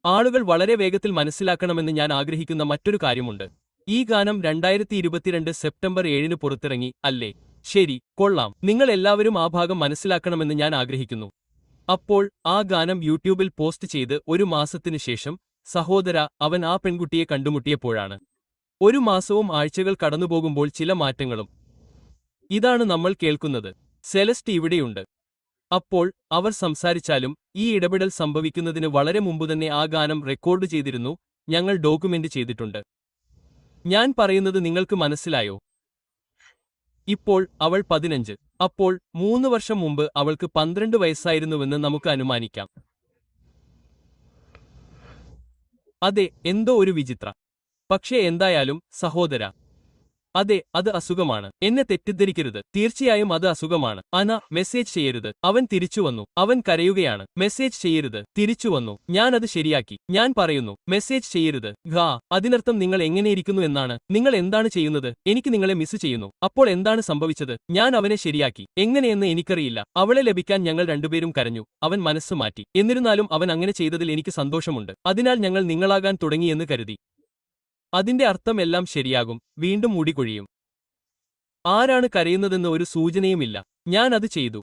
ആളുകൾ വളരെ വേഗത്തിൽ മനസ്സിലാക്കണമെന്ന് ഞാൻ ആഗ്രഹിക്കുന്ന മറ്റൊരു കാര്യമുണ്ട്. ഈ ഗാനം 2022 സെപ്റ്റംബർ 7-ന് പുറത്തിറങ്ങി, അല്ലേ? ശരി, കൊള്ളാം. നിങ്ങൾ എല്ലാവരും ആ ഭാഗം മനസ്സിലാക്കണമെന്ന് ഞാൻ ആഗ്രഹിക്കുന്നു. അപ്പോൾ ആ ഗാനം യൂട്യൂബിൽ പോസ്റ്റ് ചെയ്ത് 1 മാസത്തിനു ശേഷം, സഹോദര, അവൻ ആ പെൺകുട്ടിയെ കണ്ടുമുട്ടിയപ്പോഴാണ്. 1 മാസവും ആഴ്ചകൾ കടന്നുപോകുമ്പോൾ ചില മാറ്റങ്ങളും. ഇതാണ് നമ്മൾ കേൾക്കുന്നത്. സെലസ്റ്റ് ഇവിടെയുണ്ട്. അപ്പോൾ അവർ സംസാരിച്ചാലും ഈ ഇടപെടൽ സംഭവിക്കുന്നതിന് വളരെ മുമ്പുതന്നെ ആ ഗാനം റെക്കോർഡ് ചെയ്തിരുന്നു. ഞങ്ങൾ ഡോക്യുമെന്റ് ചെയ്തിട്ടുണ്ട്. ഞാൻ പറയുന്നത് നിങ്ങൾക്ക് മനസ്സിലായോ? ഇപ്പോൾ അവൾ 15. അപ്പോൾ 3 വർഷം മുമ്പ് അവൾക്ക് 12 വയസ്സായിരുന്നുവെന്ന് നമുക്ക് അനുമാനിക്കാം. അതെ, എന്തോ ഒരു വിചിത്ര. പക്ഷേ എന്തായാലും, സഹോദര, അതെ, അത് അസുഖമാണ്. എന്നെ തെറ്റിദ്ധരിക്കരുത്. തീർച്ചയായും അത് അസുഖമാണ്. അന, മെസ്സേജ് ചെയ്യരുത്. അവൻ തിരിച്ചു വന്നു. അവൻ കരയുകയാണ്. മെസ്സേജ് ചെയ്യരുത്. തിരിച്ചു വന്നു. ഞാൻ അത് ശരിയാക്കി. ഞാൻ പറയുന്നു, മെസ്സേജ് ചെയ്യരുത്. അതിനർത്ഥം നിങ്ങൾ എങ്ങനെയിരിക്കുന്നു എന്നാണ്. നിങ്ങൾ എന്താണ് ചെയ്യുന്നത്? എനിക്ക് നിങ്ങളെ മിസ് ചെയ്യുന്നു. അപ്പോൾ എന്താണ് സംഭവിച്ചത്? ഞാൻ അവനെ ശരിയാക്കി. എങ്ങനെയെന്ന് എനിക്കറിയില്ല. അവളെ ലഭിക്കാൻ ഞങ്ങൾ രണ്ടുപേരും കരഞ്ഞു. അവൻ മനസ്സ് മാറ്റി. എന്നിരുന്നാലും അവൻ അങ്ങനെ ചെയ്തതിൽ എനിക്ക് സന്തോഷമുണ്ട്. അതിനാൽ ഞങ്ങൾ നിങ്ങളാകാൻ തുടങ്ങിയെന്ന് കരുതി. അതിന്റെ അർത്ഥം എല്ലാം ശരിയാകും. വീണ്ടും മുടി കൊഴിയും. ആരാണ് കരയുന്നതെന്ന് ഒരു സൂചനയുമില്ല. ഞാൻ അത് ചെയ്തു.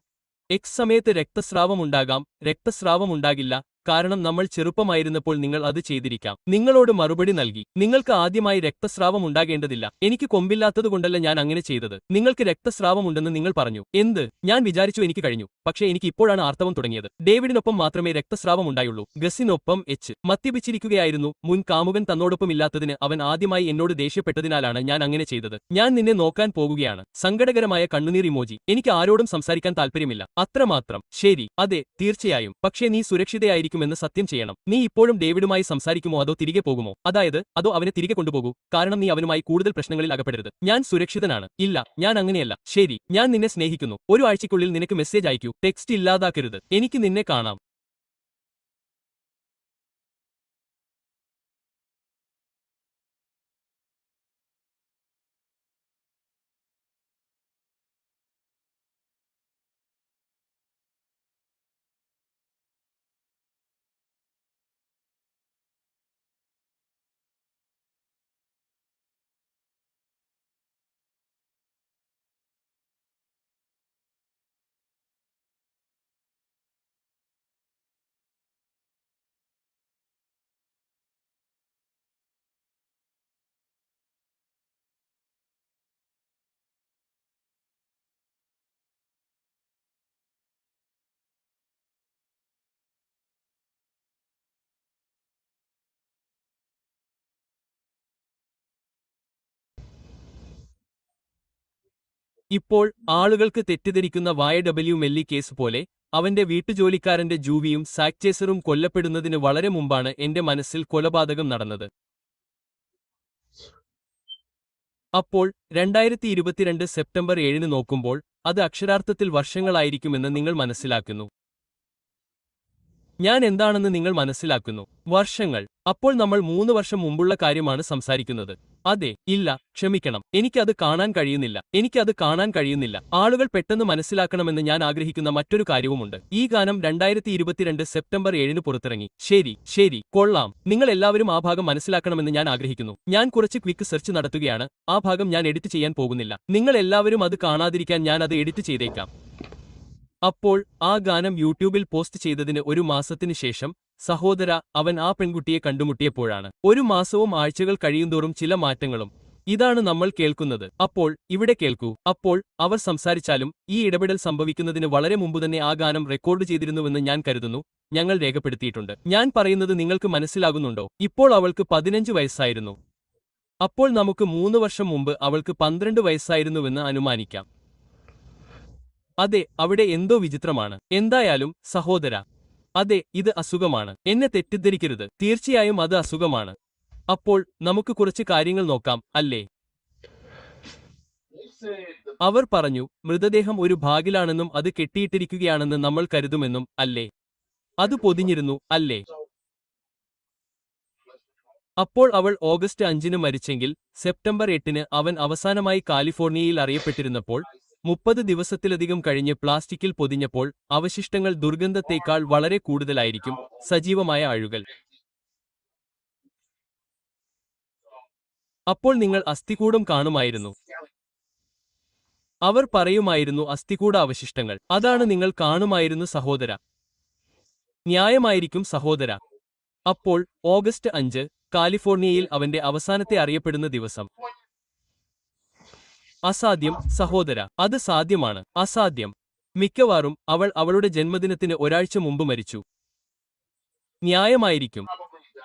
എക്സ് സമയത്ത് രക്തസ്രാവം ഉണ്ടാകാം, രക്തസ്രാവം ഉണ്ടാകില്ല, കാരണം നമ്മൾ ചെറുപ്പമായിരുന്നപ്പോൾ നിങ്ങൾ അത് ചെയ്തിരിക്കാം. നിങ്ങളോട് മറുപടി നൽകി. നിങ്ങൾക്ക് ആദ്യമായി രക്തസ്രാവം ഉണ്ടാകേണ്ടതില്ല. എനിക്ക് കൊമ്പില്ലാത്തതുകൊണ്ടല്ല ഞാൻ അങ്ങനെ ചെയ്തത്. നിങ്ങൾക്ക് രക്തസ്രാവമുണ്ടെന്ന് നിങ്ങൾ പറഞ്ഞു. എന്ത്? ഞാൻ വിചാരിച്ചു എനിക്ക് കഴിഞ്ഞു. പക്ഷേ എനിക്ക് ഇപ്പോഴാണ് ആർത്തവം തുടങ്ങിയത്. ഡേവിഡിനൊപ്പം മാത്രമേ രക്തസ്രാവം ഉണ്ടായുള്ളൂ. ഗസിനൊപ്പം മദ്യപിച്ചിരിക്കുകയായിരുന്നു. മുൻ കാമുകൻ തന്നോടൊപ്പം ഇല്ലാത്തതിന് അവൻ ആദ്യമായി എന്നോട് ദേഷ്യപ്പെട്ടതിനാലാണ് ഞാൻ അങ്ങനെ ചെയ്തത്. ഞാൻ നിന്നെ നോക്കാൻ പോകുകയാണ്. സങ്കടകരമായ കണ്ണുനീർ ഇമോജി. എനിക്ക് ആരോടും സംസാരിക്കാൻ താല്പര്യമില്ല. അത്രമാത്രം. ശരി, അതെ, തീർച്ചയായും. പക്ഷേ നീ സുരക്ഷിതയായിരിക്കുമെന്ന് സത്യം ചെയ്യണം. നീ ഇപ്പോഴും ഡേവിഡുമായി സംസാരിക്കുമോ അതോ തിരികെ പോകുമോ? അതോ അവനെ തിരികെ കൊണ്ടുപോകൂ, കാരണം നീ അവനുമായി കൂടുതൽ പ്രശ്നങ്ങളിൽ അകപ്പെടരുത്. ഞാൻ സുരക്ഷിതനാണ്. ഇല്ല, ഞാൻ അങ്ങനെയല്ല. ശരി, ഞാൻ നിന്നെ സ്നേഹിക്കുന്നു. ഒരു ആഴ്ചയ്ക്കുള്ളിൽ നിനക്ക് മെസ്സേജ് അയക്കൂ. ടെക്സ്റ്റ് ഇല്ലാതാക്കരുത്. എനിക്ക് നിന്നെ കാണാം. ഇപ്പോൾ ആളുകൾക്ക് തെറ്റിദ്ധരിക്കുന്ന YW മെല്ലി കേസ് പോലെ അവന്റെ വീട്ടുജോലിക്കാരന്റെ ജൂവിയും സാക്ചേസറും കൊല്ലപ്പെടുന്നതിന് വളരെ മുമ്പാണ് എന്റെ മനസ്സിൽ കൊലപാതകം നടന്നത്. അപ്പോൾ 2022 സെപ്റ്റംബർ 7 നോക്കുമ്പോൾ അത് അക്ഷരാർത്ഥത്തിൽ വർഷങ്ങളായിരിക്കുമെന്ന് നിങ്ങൾ മനസ്സിലാക്കുന്നു. ഞാൻ എന്താണെന്ന് നിങ്ങൾ മനസ്സിലാക്കുന്നു. വർഷങ്ങൾ. അപ്പോൾ നമ്മൾ 3 വർഷം മുമ്പുള്ള കാര്യമാണ് സംസാരിക്കുന്നത്. അതെ, ഇല്ല, ക്ഷമിക്കണം. എനിക്കത് കാണാൻ കഴിയുന്നില്ല. ആളുകൾ പെട്ടെന്ന് മനസ്സിലാക്കണമെന്ന് ഞാൻ ആഗ്രഹിക്കുന്ന മറ്റൊരു കാര്യവുമുണ്ട്. ഈ ഗാനം 2022 സെപ്റ്റംബർ 7 പുറത്തിറങ്ങി. ശരി, കൊള്ളാം. നിങ്ങൾ എല്ലാവരും ആ ഭാഗം മനസ്സിലാക്കണമെന്ന് ഞാൻ ആഗ്രഹിക്കുന്നു. ഞാൻ കുറച്ച് ക്വിക്ക് സെർച്ച് നടത്തുകയാണ്. ആ ഭാഗം ഞാൻ എഡിറ്റ് ചെയ്യാൻ പോകുന്നില്ല. നിങ്ങൾ എല്ലാവരും അത് കാണാതിരിക്കാൻ ഞാൻ അത് എഡിറ്റ് ചെയ്തേക്കാം. അപ്പോൾ ആ ഗാനം യൂട്യൂബിൽ പോസ്റ്റ് ചെയ്തതിന് 1 മാസത്തിന് ശേഷം സഹോദര, അവൻ ആ പെൺകുട്ടിയെ കണ്ടുമുട്ടിയപ്പോഴാണ്. 1 മാസവും ആഴ്ചകൾ കഴിയുന്തോറും ചില മാറ്റങ്ങളും. ഇതാണ് നമ്മൾ കേൾക്കുന്നത്. അപ്പോൾ ഇവിടെ കേൾക്കൂ. അപ്പോൾ അവർ സംസാരിച്ചാലും ഈ ഇടപെടൽ സംഭവിക്കുന്നതിന് വളരെ മുമ്പുതന്നെ ആ ഗാനം റെക്കോർഡ് ചെയ്തിരുന്നുവെന്ന് ഞാൻ കരുതുന്നു. ഞങ്ങൾ രേഖപ്പെടുത്തിയിട്ടുണ്ട്. ഞാൻ പറയുന്നത് നിങ്ങൾക്ക് മനസ്സിലാകുന്നുണ്ടോ? ഇപ്പോൾ അവൾക്ക് 15 വയസ്സായിരുന്നു. അപ്പോൾ നമുക്ക് 3 വർഷം മുമ്പ് അവൾക്ക് 12 വയസ്സായിരുന്നുവെന്ന് അനുമാനിക്കാം. അതെ, അവിടെ എന്തോ വിചിത്രമാണ്. എന്തായാലും സഹോദര, അതെ, ഇത് അസുഖമാണ്. എന്നെ തെറ്റിദ്ധരിക്കരുത്. തീർച്ചയായും അത് അസുഖമാണ്. അപ്പോൾ നമുക്ക് കുറച്ച് കാര്യങ്ങൾ നോക്കാം, അല്ലേ? അവർ പറഞ്ഞു, മൃതദേഹം ഒരു ബാഗിലാണെന്നും അത് കെട്ടിയിട്ടിരിക്കുകയാണെന്ന് നമ്മൾ കരുതുമെന്നും, അല്ലേ? അത് പൊതിഞ്ഞിരുന്നു, അല്ലേ? അപ്പോൾ അവൾ ഓഗസ്റ്റ് 5 മരിച്ചെങ്കിൽ സെപ്റ്റംബർ 8 അവൻ അവസാനമായി കാലിഫോർണിയയിൽ അറിയപ്പെട്ടിരുന്നപ്പോൾ 30 ദിവസത്തിലധികം കഴിഞ്ഞ് പ്ലാസ്റ്റിക്കിൽ പൊതിഞ്ഞപ്പോൾ അവശിഷ്ടങ്ങൾ ദുർഗന്ധത്തേക്കാൾ വളരെ കൂടുതലായിരിക്കും. സജീവമായ അഴുകൽ. അപ്പോൾ നിങ്ങൾ അസ്ഥികൂടം കാണുമായിരുന്നു. അവർ പറയുമായിരുന്നു അസ്ഥികൂട അവശിഷ്ടങ്ങൾ. അതാണ് നിങ്ങൾ കാണുമായിരുന്നു സഹോദര. ന്യായമായിരിക്കും സഹോദര. അപ്പോൾ ഓഗസ്റ്റ് 5 കാലിഫോർണിയയിൽ അവന്റെ അവസാനത്തെ അറിയപ്പെടുന്ന ദിവസം. അസാധ്യം സഹോദര. അത് സാധ്യമാണ്. അസാധ്യം. മിക്കവാറും അവൾ അവളുടെ ജന്മദിനത്തിന് ഒരാഴ്ച മുമ്പ് മരിച്ചു. ന്യായമായിരിക്കും.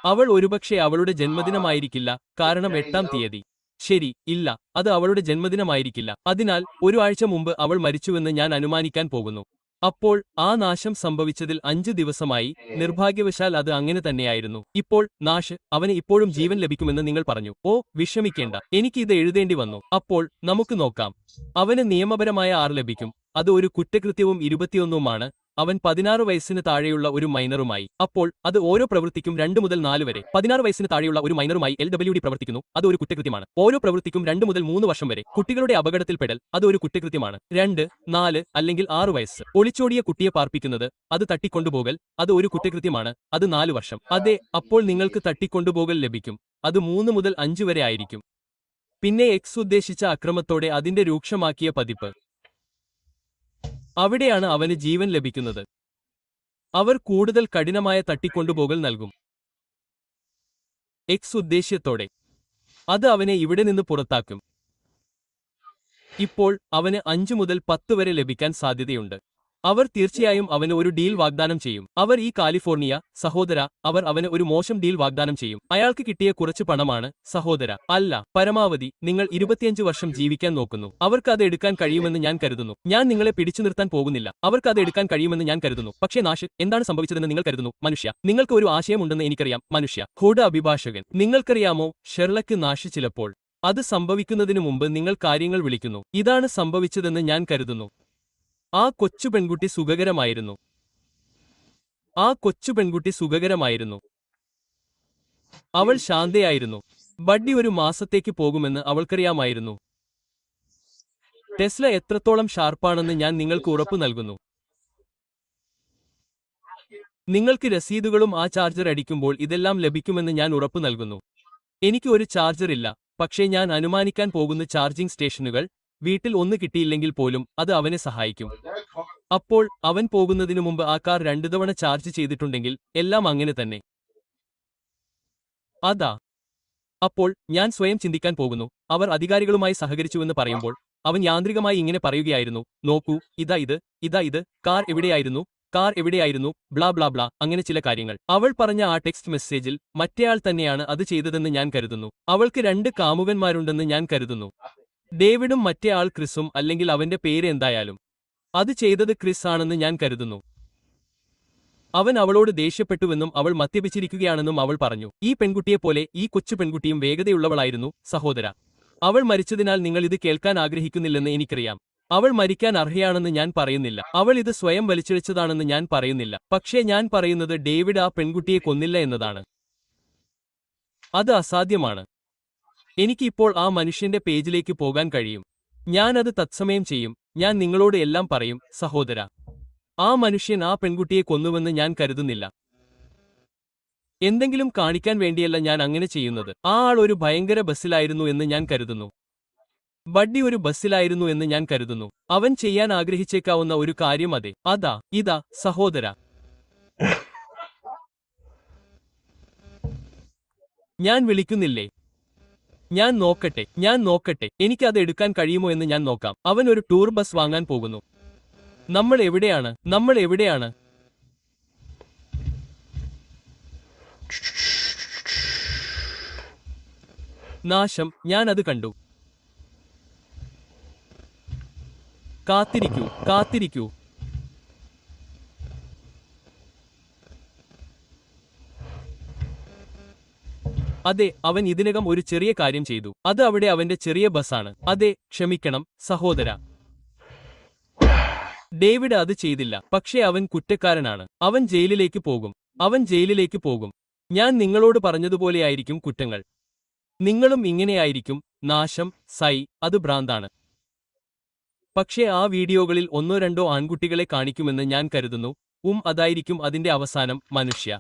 അവൾ ഒരുപക്ഷെ അവളുടെ ജന്മദിനമായിരിക്കില്ല, കാരണം 8-ാം തീയതി. ശരി, ഇല്ല, അത് അവളുടെ ജന്മദിനമായിരിക്കില്ല. അതിനാൽ 1 ആഴ്ച മുമ്പ് അവൾ മരിച്ചുവെന്ന് ഞാൻ അനുമാനിക്കാൻ പോകുന്നു. അപ്പോൾ ആ നാശം സംഭവിച്ചതിൽ 5 ദിവസമായി. നിർഭാഗ്യവശാൽ അത് അങ്ങനെ തന്നെയായിരുന്നു. ഇപ്പോൾ നാശ് അവന് ഇപ്പോഴും ജീവൻ ലഭിക്കുമെന്ന് നിങ്ങൾ പറഞ്ഞു. ഓ വിഷമിക്കേണ്ട, എനിക്ക് ഇത് എഴുതേണ്ടി വന്നു. അപ്പോൾ നമുക്ക് നോക്കാം. അവന് നിയമപരമായ 6 ലഭിക്കും. അത് ഒരു കുറ്റകൃത്യവും 21ഉമാണ്. അവൻ 16 വയസ്സിന് താഴെയുള്ള ഒരു മൈനറുമായി. അപ്പോൾ അത് ഓരോ പ്രവൃത്തിക്കും 2 മുതൽ 4 വരെ. 16 വയസ്സിന് താഴെയുള്ള ഒരു മൈനറുമായി LWD പ്രവർത്തിക്കുന്നു. അത് ഒരു കുറ്റകൃത്യമാണ്. ഓരോ പ്രവൃത്തിക്കും 2 മുതൽ 3 വർഷം വരെ. കുട്ടികളുടെ അപകടത്തിൽപ്പെടൽ അത് ഒരു കുറ്റകൃത്യമാണ്. 2, 4 അല്ലെങ്കിൽ 6 വയസ്സ്. ഒളിച്ചോടിയ കുട്ടിയെ പാർപ്പിക്കുന്നത് അത് തട്ടിക്കൊണ്ടുപോകൽ അത് ഒരു കുറ്റകൃത്യമാണ്. അത് 4 വർഷം. അതെ, അപ്പോൾ നിങ്ങൾക്ക് തട്ടിക്കൊണ്ടുപോകൽ ലഭിക്കും. അത് 3 മുതൽ 5 വരെ ആയിരിക്കും. പിന്നെ എക്സ് ഉദ്ദേശിച്ച അക്രമത്തോടെ അതിന്റെ രൂക്ഷമാക്കിയ പതിപ്പ്. അവിടെയാണ് അവന് ജീവൻ ലഭിക്കുന്നത്. അവർ കൂടുതൽ കഠിനമായ തട്ടിക്കൊണ്ടുപോകൽ നൽകും. എക്സ് ഉദ്ദേശ്യത്തോടെ അത് അവനെ ഇവിടെ നിന്ന് പുറത്താക്കും. ഇപ്പോൾ അവന് 5 മുതൽ 10 വരെ ലഭിക്കാൻ സാധ്യതയുണ്ട്. അവർ തീർച്ചയായും അവന് ഒരു ഡീൽ വാഗ്ദാനം ചെയ്യും. അവർ ഈ കാലിഫോർണിയ സഹോദര, അവർ അവന് ഒരു മോശം ഡീൽ വാഗ്ദാനം ചെയ്യും. അയാൾക്ക് കിട്ടിയ കുറച്ച് പണമാണ് സഹോദര. അല്ല, പരമാവധി നിങ്ങൾ 25 വർഷം ജീവിക്കാൻ നോക്കുന്നു. അവർക്ക് അത് എടുക്കാൻ കഴിയുമെന്ന് ഞാൻ കരുതുന്നു. ഞാൻ നിങ്ങളെ പിടിച്ചു നിർത്താൻ പോകുന്നില്ല. അവർക്ക് അത് എടുക്കാൻ കഴിയുമെന്ന് ഞാൻ കരുതുന്നു. പക്ഷേ നാശ്, എന്താണ് സംഭവിച്ചതെന്ന് നിങ്ങൾ കരുതുന്നു? മനുഷ്യ, നിങ്ങൾക്ക് ഒരു ആശയമുണ്ടെന്ന് എനിക്കറിയാം. മനുഷ്യ ഹോഡ് അഭിഭാഷകൻ, നിങ്ങൾക്കറിയാമോ ഷെർലക്ക് നാശ് ചിലപ്പോൾ അത് സംഭവിക്കുന്നതിനു മുമ്പ് നിങ്ങൾ കാര്യങ്ങൾ വിളിക്കുന്നു. ഇതാണ് സംഭവിച്ചതെന്ന് ഞാൻ കരുതുന്നു. ആ കൊച്ചു പെൺകുട്ടി സുഖകരമായിരുന്നു. ആ കൊച്ചു പെൺകുട്ടി സുഖകരമായിരുന്നു. അവൾ ശാന്തയായിരുന്നു. ബഡ്ഡി ഒരു മാസത്തേക്ക് പോകുമെന്ന് അവൾക്കറിയാമായിരുന്നു. ടെസ്ല എത്രത്തോളം ഷാർപ്പാണെന്ന് ഞാൻ നിങ്ങൾക്ക് ഉറപ്പു നൽകുന്നു. നിങ്ങൾക്ക് രസീതുകളും ആ ചാർജർ അടിക്കുമ്പോൾ ഇതെല്ലാം ലഭിക്കുമെന്ന് ഞാൻ ഉറപ്പു നൽകുന്നു. എനിക്ക് ഒരു ചാർജർ ഇല്ല, പക്ഷേ ഞാൻ അനുമാനിക്കാൻ പോകുന്ന ചാർജിംഗ് സ്റ്റേഷനുകൾ വീട്ടിൽ ഒന്ന് കിട്ടിയില്ലെങ്കിൽ പോലും അത് അവനെ സഹായിക്കും. അപ്പോൾ അവൻ പോകുന്നതിനു മുമ്പ് ആ കാർ 2 തവണ ചാർജ് ചെയ്തിട്ടുണ്ടെങ്കിൽ എല്ലാം അങ്ങനെ തന്നെ. അതാ. അപ്പോൾ ഞാൻ സ്വയം ചിന്തിക്കാൻ പോകുന്നു. അവർ അധികാരികളുമായി സഹകരിച്ചുവെന്ന് പറയുമ്പോൾ അവൻ യാന്ത്രികമായി ഇങ്ങനെ പറയുകയായിരുന്നു, നോക്കൂ, ഇതാ ഇത്, കാർ എവിടെയായിരുന്നു, കാർ എവിടെയായിരുന്നു, ബ്ലാ ബ്ലാ ബ്ലാ, അങ്ങനെ ചില കാര്യങ്ങൾ. അവൾ പറഞ്ഞ ആ ടെക്സ്റ്റ് മെസ്സേജിൽ മറ്റേയാൾ തന്നെയാണ് അത് ചെയ്തതെന്ന് ഞാൻ കരുതുന്നു. അവൾക്ക് 2 കാമുകന്മാരുണ്ടെന്ന് ഞാൻ കരുതുന്നു. ഡേവിഡും മറ്റേ ആൾ ക്രിസും, അല്ലെങ്കിൽ അവന്റെ പേര് എന്തായാലും. അത് ചെയ്തത് ക്രിസ് ആണെന്ന് ഞാൻ കരുതുന്നു. അവൻ അവളോട് ദേഷ്യപ്പെട്ടുവെന്നും അവൾ മദ്യപിച്ചിരിക്കുകയാണെന്നും അവൾ പറഞ്ഞു. ഈ പെൺകുട്ടിയെപ്പോലെ ഈ കൊച്ചു പെൺകുട്ടിയും വേഗതയുള്ളവളായിരുന്നു സഹോദര. അവൾ മരിച്ചതിനാൽ നിങ്ങൾ ഇത് കേൾക്കാൻ ആഗ്രഹിക്കുന്നില്ലെന്ന് എനിക്കറിയാം. അവൾ മരിക്കാൻ അർഹയാണെന്ന് ഞാൻ പറയുന്നില്ല. അവൾ ഇത് സ്വയം വലിച്ചിഴച്ചതാണെന്ന് ഞാൻ പറയുന്നില്ല. പക്ഷേ ഞാൻ പറയുന്നത് ഡേവിഡ് ആ പെൺകുട്ടിയെ കൊന്നില്ല എന്നതാണ്. അത് അസാധ്യമാണ്. എനിക്ക് ഇപ്പോൾ ആ മനുഷ്യന്റെ പേജിലേക്ക് പോകാൻ കഴിയും. ഞാൻ അത് തത്സമയം ചെയ്യും. ഞാൻ നിങ്ങളോട് എല്ലാം പറയും സഹോദര. ആ മനുഷ്യൻ ആ പെൺകുട്ടിയെ കൊന്നുവെന്ന് ഞാൻ കരുതുന്നില്ല. എന്തെങ്കിലും കാണിക്കാൻ വേണ്ടിയല്ല ഞാൻ അങ്ങനെ ചെയ്യുന്നത്. ആ ആൾ ഒരു ഭയങ്കര ബസ്സിലായിരുന്നു എന്ന് ഞാൻ കരുതുന്നു. ബഡ്ഡി ഒരു ബസ്സിലായിരുന്നു എന്ന് ഞാൻ കരുതുന്നു. അവൻ ചെയ്യാൻ ആഗ്രഹിച്ചേക്കാവുന്ന ഒരു കാര്യം അതെ. ഇതാ സഹോദര. ഞാൻ വിളിക്കുന്നില്ലേ? ഞാൻ നോക്കട്ടെ. എനിക്ക് അത് എടുക്കാൻ കഴിയുമോ എന്ന് ഞാൻ നോക്കാം. അവൻ ഒരു ടൂർ ബസ് വാങ്ങാൻ പോകുന്നു. നമ്മൾ എവിടെയാണ്? നാശം, ഞാൻ അത് കണ്ടു. കാത്തിരിക്കൂ. അതെ, അവൻ ഇതിനകം ഒരു ചെറിയ കാര്യം ചെയ്തു. അത് അവിടെ അവന്റെ ചെറിയ ബസ്സാണ്. അതെ, ക്ഷമിക്കണം സഹോദര. ഡേവിഡ് അത് ചെയ്തില്ല. പക്ഷേ അവൻ കുറ്റക്കാരനാണ്. അവൻ ജയിലിലേക്ക് പോകും. ഞാൻ നിങ്ങളോട് പറഞ്ഞതുപോലെയായിരിക്കും കുറ്റങ്ങൾ. നിങ്ങളും ഇങ്ങനെയായിരിക്കും. നാശം, അത് ഭ്രാന്താണ്. പക്ഷേ ആ വീഡിയോകളിൽ 1-2 ആൺകുട്ടികളെ കാണിക്കുമെന്ന് ഞാൻ കരുതുന്നു. അതായിരിക്കും അതിന്റെ അവസാനം, മനുഷ്യ.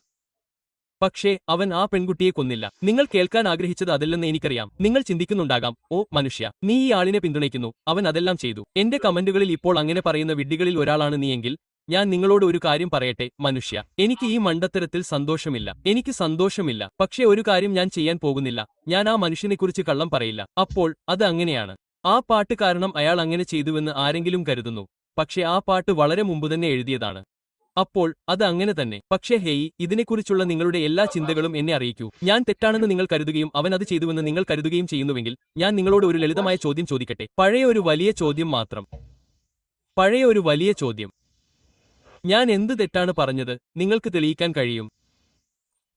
പക്ഷേ അവൻ ആ പെൺകുട്ടിയെ കൊന്നില്ല. നിങ്ങൾ കേൾക്കാൻ ആഗ്രഹിച്ചത് അതല്ലെന്ന് എനിക്കറിയാം. നിങ്ങൾ ചിന്തിക്കുന്നുണ്ടാകാം, ഓ മനുഷ്യ, നീ ഈ ആളിനെ പിന്തുണയ്ക്കുന്നു, അവൻ അതെല്ലാം ചെയ്തു. എന്റെ കമന്റുകളിൽ ഇപ്പോൾ അങ്ങനെ പറയുന്ന വിഡ്ഢികളിൽ ഒരാളാണ് നീയെങ്കിൽ ഞാൻ നിങ്ങളോട് ഒരു കാര്യം പറയട്ടെ മനുഷ്യ. എനിക്ക് ഈ മണ്ടത്തരത്തിൽ സന്തോഷമില്ല. പക്ഷേ ഒരു കാര്യം ഞാൻ ചെയ്യാൻ പോകുന്നില്ല. ഞാൻ ആ മനുഷ്യനെക്കുറിച്ച് കള്ളം പറയില്ല. അപ്പോൾ അത് അങ്ങനെയാണ്. ആ പാട്ട് കാരണം അയാൾ അങ്ങനെ ചെയ്തുവെന്ന് ആരെങ്കിലും കരുതുന്നു. പക്ഷേ ആ പാട്ട് വളരെ മുമ്പുതന്നെ എഴുതിയതാണ്. അപ്പോൾ അത് അങ്ങനെ തന്നെ. പക്ഷേ ഹേയ്, ഇതിനെക്കുറിച്ചുള്ള നിങ്ങളുടെ എല്ലാ ചിന്തകളും എന്നെ അറിയിക്കൂ. ഞാൻ തെറ്റാണെന്ന് നിങ്ങൾ കരുതുകയും അവൻ അത് ചെയ്തുവെന്ന് നിങ്ങൾ കരുതുകയും ചെയ്യുന്നുവെങ്കിൽ ഞാൻ നിങ്ങളോട് ഒരു ലളിതമായ ചോദ്യം ചോദിക്കട്ടെ. പഴയ ഒരു വലിയ ചോദ്യം. ഞാൻ എന്ത് തെറ്റാണ് പറഞ്ഞത് നിങ്ങൾക്ക് തെളിയിക്കാൻ കഴിയും.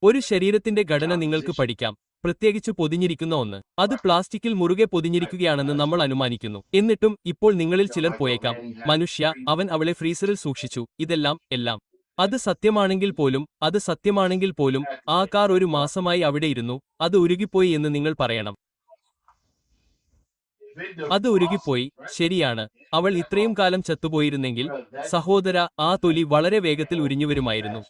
ഒരു ശരീരത്തിന്റെ ഘടന നിങ്ങൾക്ക് പഠിക്കാം, പ്രത്യേകിച്ച് പൊതിഞ്ഞിരിക്കുന്ന ഒന്ന്. അത് പ്ലാസ്റ്റിക്കിൽ മുറുകെ പൊതിഞ്ഞിരിക്കുകയാണെന്ന് നമ്മൾ അനുമാനിക്കുന്നു. എന്നിട്ടും ഇപ്പോൾ നിങ്ങളിൽ ചിലർ പോയേക്കാം, മനുഷ്യ, അവൻ അവളെ ഫ്രീസറിൽ സൂക്ഷിച്ചു, എല്ലാം. അത് സത്യമാണെങ്കിൽ പോലും ആ കാർ ഒരു മാസമായി അവിടെ ഇരുന്നു, അത് ഉരുകിപ്പോയി എന്ന് നിങ്ങൾ പറയണം. അത് ഉരുകിപ്പോയി, ശരിയാണ്. അവൾ ഇത്രയും കാലം ചത്തുപോയിരുന്നെങ്കിൽ, സഹോദര, ആ തൊലി വളരെ വേഗത്തിൽ ഉരിഞ്ഞുവരുമായിരുന്നു.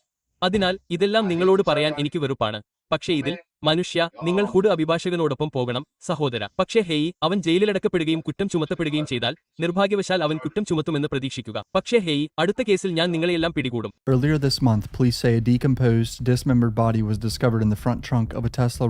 അതിനാൽ ഇതെല്ലാം നിങ്ങളോട് പറയാൻ എനിക്ക് വെറുപ്പാണ്. പക്ഷേ ഇതിൽ, മനുഷ്യ, നിങ്ങൾ ഹുഡ് അഭിഭാഷകനോടൊപ്പം പോകണം, സഹോദര. പക്ഷേ ഹേയ്, അവൻ ജയിലിലടക്കപ്പെടുകയും കുറ്റം ചുമത്തപ്പെടുകയും ചെയ്താൽ, നിർഭാഗ്യവശാൽ അവൻ കുറ്റം ചുമത്തുമെന്ന് പ്രതീക്ഷിക്കുക. പക്ഷേ ഹേയ്, അടുത്ത കേസിൽ ഞാൻ നിങ്ങളെയെല്ലാം പിടികൂടും. Earlier this month, police say a decomposed, dismembered body was discovered in the front trunk of a Tesla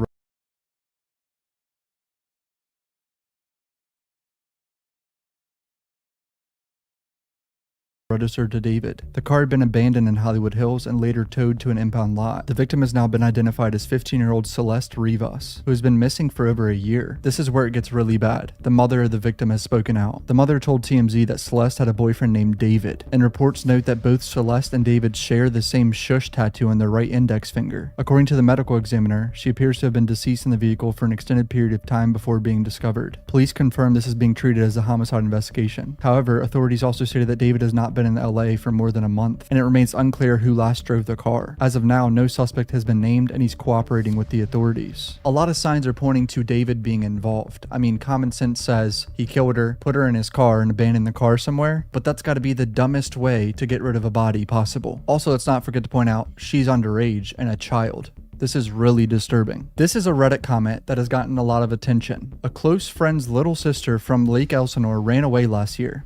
registered to David. The car had been abandoned in Hollywood Hills and later towed to an impound lot. The victim has now been identified as 15-year-old Celeste Rivas, who has been missing for over a year. This is where it gets really bad. The mother of the victim has spoken out. The mother told TMZ that Celeste had a boyfriend named David, and reports note that both Celeste and David share the same shush tattoo on their right index finger. According to the medical examiner, she appears to have been deceased in the vehicle for an extended period of time before being discovered. Police confirm this is being treated as a homicide investigation. However, authorities also stated that David has not been in LA for more than a month, and it remains unclear who last drove the car. As of now, no suspect has been named, and he's cooperating with the authorities. A lot of signs are pointing to David being involved. I mean, common sense says he killed her, put her in his car, and abandoned the car somewhere, but that's got to be the dumbest way to get rid of a body possible. Also, let's not forget to point out, she's underage and a child. This is really disturbing. This is a Reddit comment that has gotten a lot of attention. A close friend's little sister from Lake Elsinore ran away last year.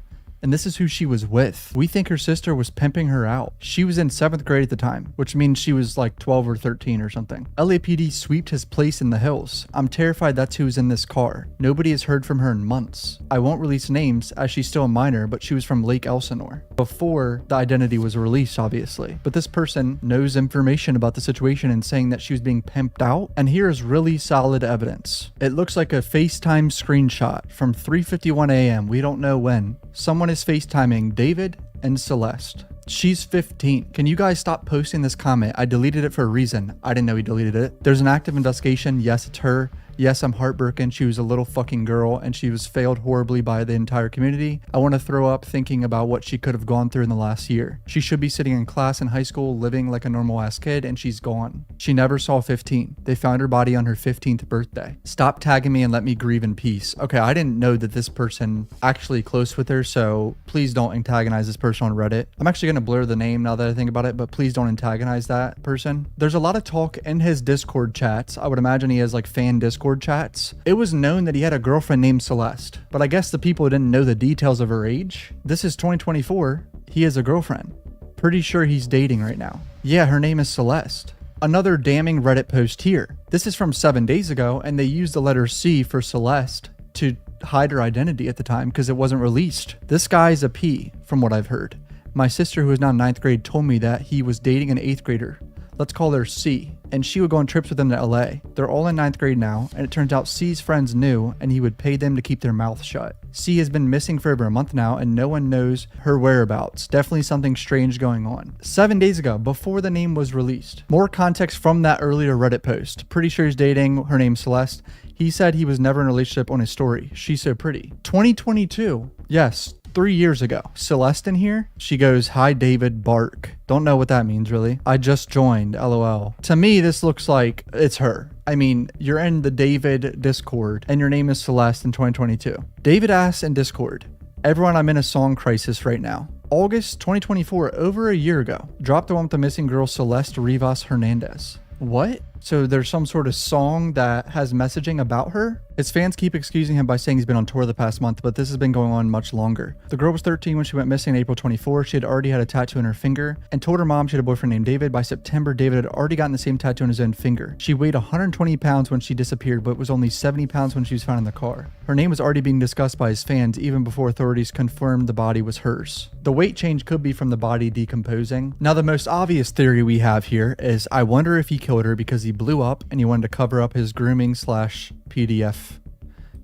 And this is who she was with. We think her sister was pimping her out. She was in 7th grade at the time, which means she was like 12 or 13 or something. LAPD sweeped his place in the hills. I'm terrified that's who's in this car. Nobody has heard from her in months. I won't release names as she's still a minor, but she was from Lake Elsinore before the identity was released, obviously. But this person knows information about the situation and saying that she was being pimped out. And here is really solid evidence. It looks like a FaceTime screenshot from 3:51 a.m. We don't know when. Someone is FaceTiming David and Celeste. She's 15. Can you guys stop posting this comment? I deleted it for a reason. I didn't know he deleted it. There's an active investigation. Yes, it's her. Yes, I'm heartbroken. She was a little fucking girl and she was failed horribly by the entire community. I want to throw up thinking about what she could have gone through in the last year. She should be sitting in class in high school, living like a normal ass kid, and she's gone. She never saw 15. They found her body on her 15th birthday. Stop tagging me and let me grieve in peace. Okay, I didn't know that this person actually close with her, so please don't antagonize this person on Reddit. I'm actually going to blur the name now that I think about it, but please don't antagonize that person. There's a lot of talk in his Discord chats. I would imagine he has like fan Discord chats. It was known that he had a girlfriend named Celeste, but I guess the people didn't know the details of her age. This is 2024. He has a girlfriend. Pretty sure he's dating right now. Yeah, her name is Celeste. Another damning Reddit post here. This is from 7 days ago, and they used the letter C for Celeste to hide her identity at the time because it wasn't released. This guy's a P, from what I've heard. My sister, who is now in 9th grade, told me that he was dating an 8th grader. Let's call her C, and she would go on trips with him to LA. They're all in 9th grade now, and it turns out C's friends knew, and he would pay them to keep their mouth shut. C has been missing for over a month now, and no one knows her whereabouts. Definitely something strange going on. 7 days ago, before the name was released. More context from that earlier Reddit post. Pretty sure he's dating, her name's Celeste. He said he was never in a relationship on his story. She's so pretty. 2022. Yes. 3 years ago. Celeste in here, she goes, "Hi David, bark." Don't know what that means really. I just joined, LOL. To me, this looks like it's her. I mean, you're in the David Discord and your name is Celeste in 2022. David asks in Discord, "Everyone, I'm in a song crisis right now." August 2024, over a year ago. Drop the one with the missing girl, Celeste Rivas Hernandez. What? So there's some sort of song that has messaging about her? His fans keep excusing him by saying he's been on tour the past month, but this has been going on much longer. The girl was 13 when she went missing in April 24. She had already had a tattoo in her finger and told her mom she had a boyfriend named David. By September, David had already gotten the same tattoo on his own finger. She weighed 120 pounds when she disappeared, but was only 70 pounds when she was found in the car. Her name was already being discussed by his fans even before authorities confirmed the body was hers. The weight change could be from the body decomposing. Now, the most obvious theory we have here is I wonder if he killed her because he blew up and he wanted to cover up his grooming / PDF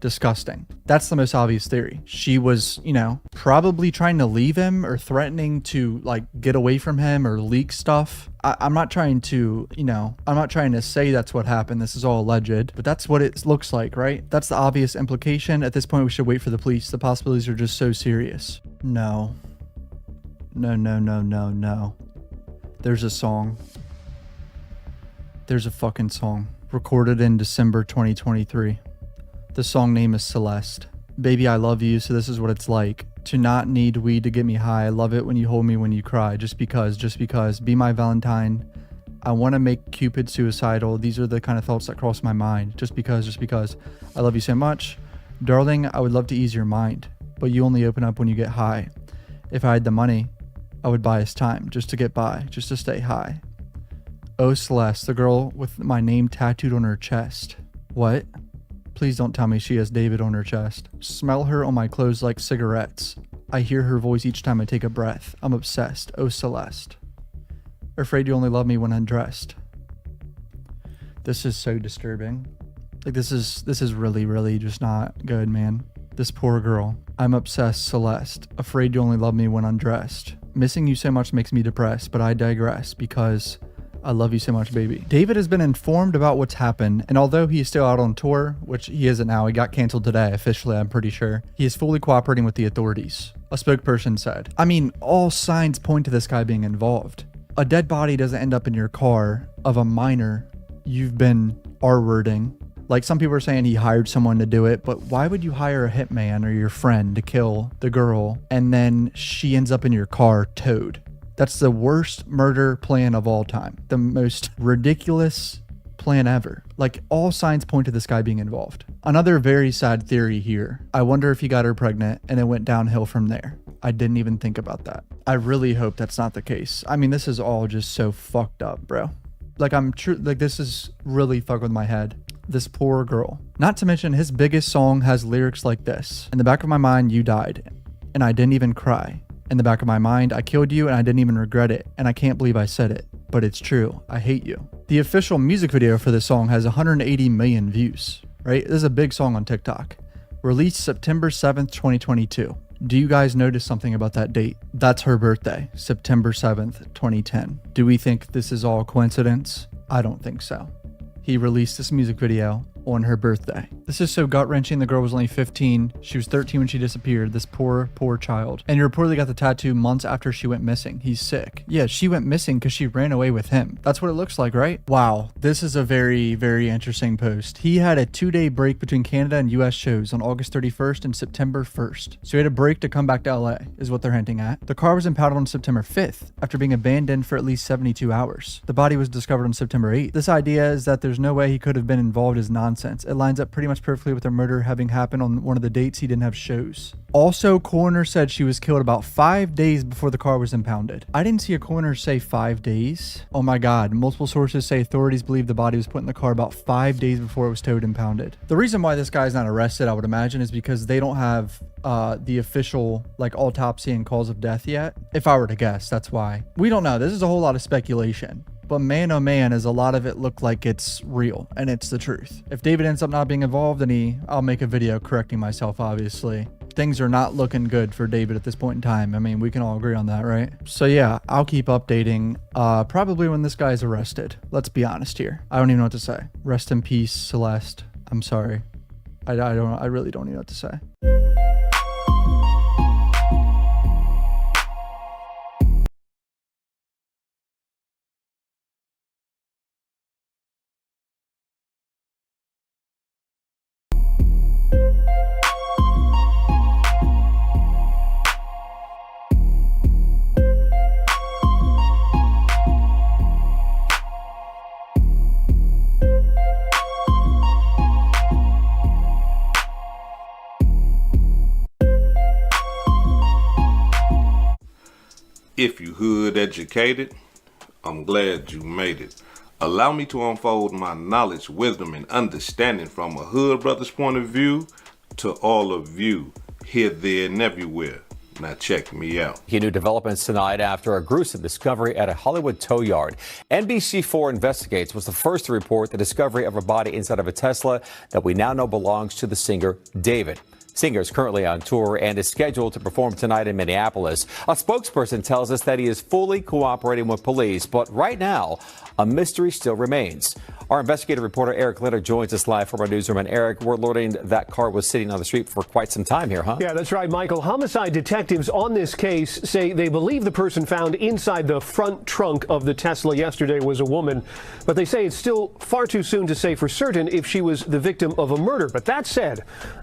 Disgusting. That's the most obvious theory. She was, you know, probably trying to leave him or threatening to like get away from him or leak stuff. I'm not trying to, you know, I'm not trying to say that's what happened. This is all alleged, but that's what it looks like, right? That's the obvious implication. At this point, we should wait for the police. The possibilities are just so serious. No. No, no, no, no, no. There's a song. There's a fucking song. Recorded in December 2023. The song name is Celeste. Baby, I love you, so this is what it's like. To not need weed to get me high. I love it when you hold me when you cry. Just because. Be my Valentine. I want to make Cupid suicidal. These are the kind of thoughts that cross my mind. Just because. I love you so much. Darling, I would love to ease your mind. But you only open up when you get high. If I had the money, I would buy us time. Just to get by. Just to stay high. Oh, Celeste, the girl with my name tattooed on her chest. What? Please don't tell me she has David on her chest. Smell her on my clothes like cigarettes. I hear her voice each time I take a breath. I'm obsessed. Oh, Celeste. Afraid you only love me when undressed. This is so disturbing. Like, this is really, really just not good, man. This poor girl. I'm obsessed, Celeste. Afraid you only love me when undressed. Missing you so much makes me depressed, but I digress because I love you so much, baby. David has been informed about what's happened, and although he is still out on tour, which he isn't now, he got canceled today officially, I'm pretty sure, he is fully cooperating with the authorities, a spokesperson said. I mean, all signs point to this guy being involved. A dead body doesn't end up in your car of a minor you've been R-wording. Like, some people are saying he hired someone to do it, but why would you hire a hitman or your friend to kill the girl and then she ends up in your car towed? That's the worst murder plan of all time. The most ridiculous plan ever. Like, all signs point to this guy being involved. Another very sad theory here. I wonder if he got her pregnant and it went downhill from there. I didn't even think about that. I really hope that's not the case. I mean, this is all just so fucked up, bro. Like, this is really fucked with my head. This poor girl. Not to mention, his biggest song has lyrics like this. In the back of my mind, you died, and I didn't even cry. In the back of my mind, I killed you and I didn't even regret it, and I can't believe I said it, but it's true. I hate you. The official music video for this song has 180 million views, right? This is a big song on TikTok. Released September 7th, 2022. Do you guys notice something about that date? That's her birthday, September 7th, 2010. Do we think this is all coincidence? I don't think so. He released this music video on her birthday. This is so gut-wrenching. The girl was only 15. She was 13 when she disappeared. This poor child. And he reportedly got the tattoo months after she went missing. He's sick. Yeah, she went missing because she ran away with him. That's what it looks like, right? Wow. This is a very, very interesting post. He had a 2-day break between Canada and US shows on August 31st and September 1st. So he had a break to come back to LA, is what they're hinting at. The car was impounded on September 5th after being abandoned for at least 72 hours. The body was discovered on September 8th. This idea is that there's no way he could have been involved is nonsense. It lines up pretty much perfectly with her murder having happened on one of the dates he didn't have shows. Also, coroner said she was killed about 5 days before the car was impounded. I didn't see a coroner say 5 days. Oh my God. Multiple sources say authorities believe the body was put in the car about 5 days before it was towed and impounded. The reason why this guy's not arrested, I would imagine, is because they don't have the official like autopsy and cause of death yet. If I were to guess, that's why. We don't know. This is a whole lot of speculation. But man, oh man, does a lot of it look like it's real and it's the truth. If David ends up not being involved, then I'll make a video correcting myself, obviously. Things are not looking good for David at this point in time. I mean, we can all agree on that, right? So yeah, I'll keep updating probably when this guy's arrested. Let's be honest here. I don't even know what to say. Rest in peace, Celeste. I'm sorry. I really don't even know what to say. If you hood educated, I'm glad you made it. Allow me to unfold my knowledge, wisdom, and understanding from a hood brother's point of view to all of you, here, there, and everywhere. Now check me out. New developments tonight after a gruesome discovery at a Hollywood tow yard. NBC4 Investigates was the first to report the discovery of a body inside of a Tesla that we now know belongs to the singer David. Singer is currently on tour and is scheduled to perform tonight in Minneapolis. A spokesperson tells us that he is fully cooperating with police, but right now, a mystery still remains. Our investigative reporter Eric Litter joins us live from our newsroom. And Eric, we're learning that car was sitting on the street for quite some time here, huh? Yeah, that's right, Michael. Homicide detectives on this case say they believe the person found inside the front trunk of the Tesla yesterday was a woman, but they say it's still far too soon to say for certain if she was the victim of a murder. But that said,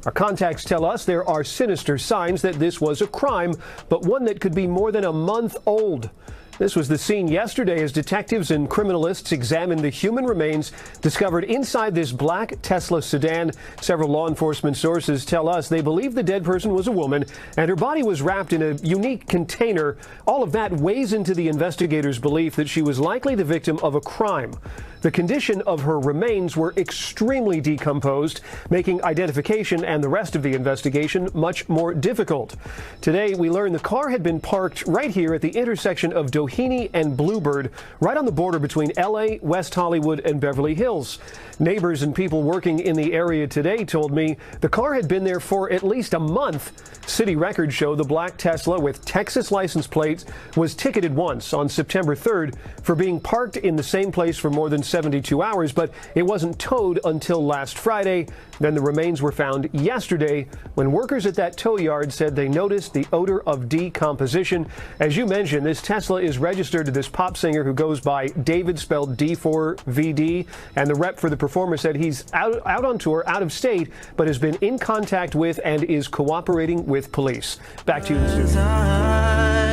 our contacts tell us there are sinister signs that this was a crime, but one that could be more than a month old. This was the scene yesterday as detectives and criminalists examined the human remains discovered inside this black Tesla sedan. Several law enforcement sources tell us they believe the dead person was a woman and her body was wrapped in a unique container. All of that weighs into the investigators' belief that she was likely the victim of a crime. The condition of her remains were extremely decomposed, making identification and the rest of the investigation much more difficult. Today, we learned the car had been parked right here at the intersection of Doheny and Bluebird, right on the border between L.A., West Hollywood, and Beverly Hills. Neighbors and people working in the area today told me the car had been there for at least a month. City records show the black Tesla with Texas license plates was ticketed once on September 3rd for being parked in the same place for more than 72 hours, but it wasn't towed until last Friday. Then the remains were found yesterday when workers at that tow yard said they noticed the odor of decomposition. As you mentioned, this Tesla is registered to this pop singer who goes by David, spelled D4VD, and the rep for the performer said he's out on tour, out of state, but has been in contact with and is cooperating with police. Back to you in the studio.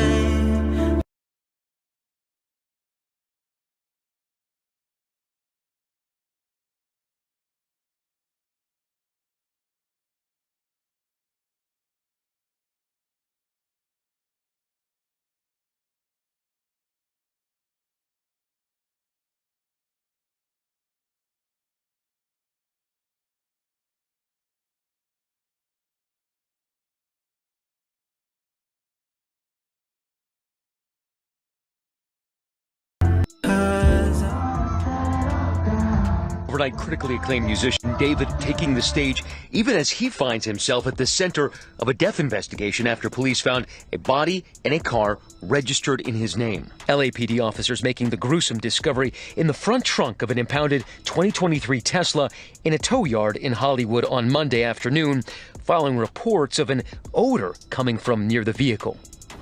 Overnight critically acclaimed musician David taking the stage even as he finds himself at the center of a death investigation after police found a body in a car registered in his name. LAPD officers making the gruesome discovery in the front trunk of an impounded 2023 Tesla in a tow yard in Hollywood on Monday afternoon, following reports of an odor coming from near the vehicle.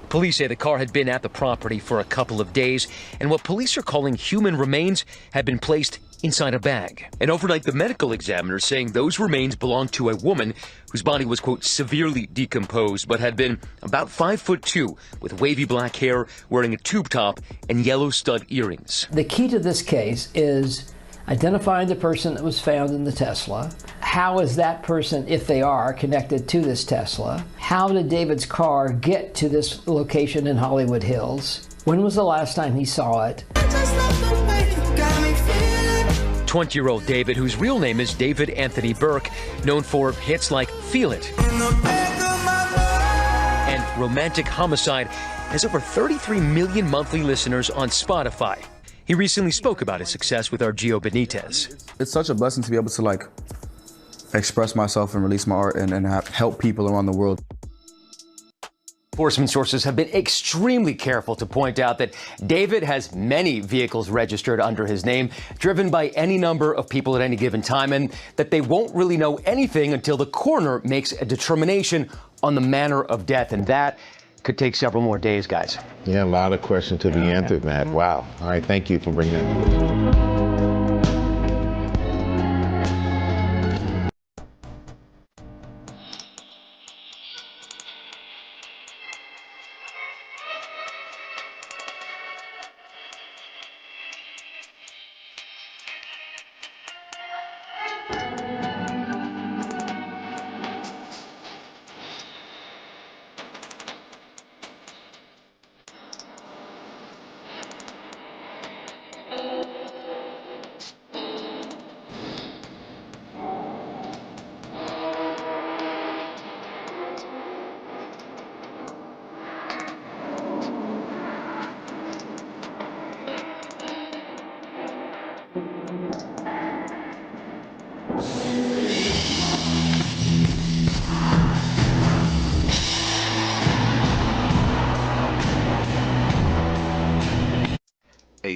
Police say the car had been at the property for a couple of days, and what police are calling human remains had been placed inside a bag. And overnight, the medical examiner saying those remains belonged to a woman whose body was, quote, severely decomposed, but had been about 5'2", with wavy black hair, wearing a tube top and yellow stud earrings. The key to this case is identifying the person that was found in the Tesla. How is that person, if they are, connected to this Tesla? How did David's car get to this location in Hollywood Hills? When was the last time he saw it? 20-year-old David, whose real name is David Anthony Burke, known for hits like Feel It and Romantic Homicide, has over 33 million monthly listeners on Spotify. He recently spoke about his success with our Gio Benitez. It's such a blessing to be able to express myself and release my art and help people around the world. Enforcement sources have been extremely careful to point out that David has many vehicles registered under his name, driven by any number of people at any given time, and that they won't really know anything until the coroner makes a determination on the manner of death, and that could take several more days, guys. Yeah, a lot of questions to be answered, Matt. Wow. All right, thank you for bringing that.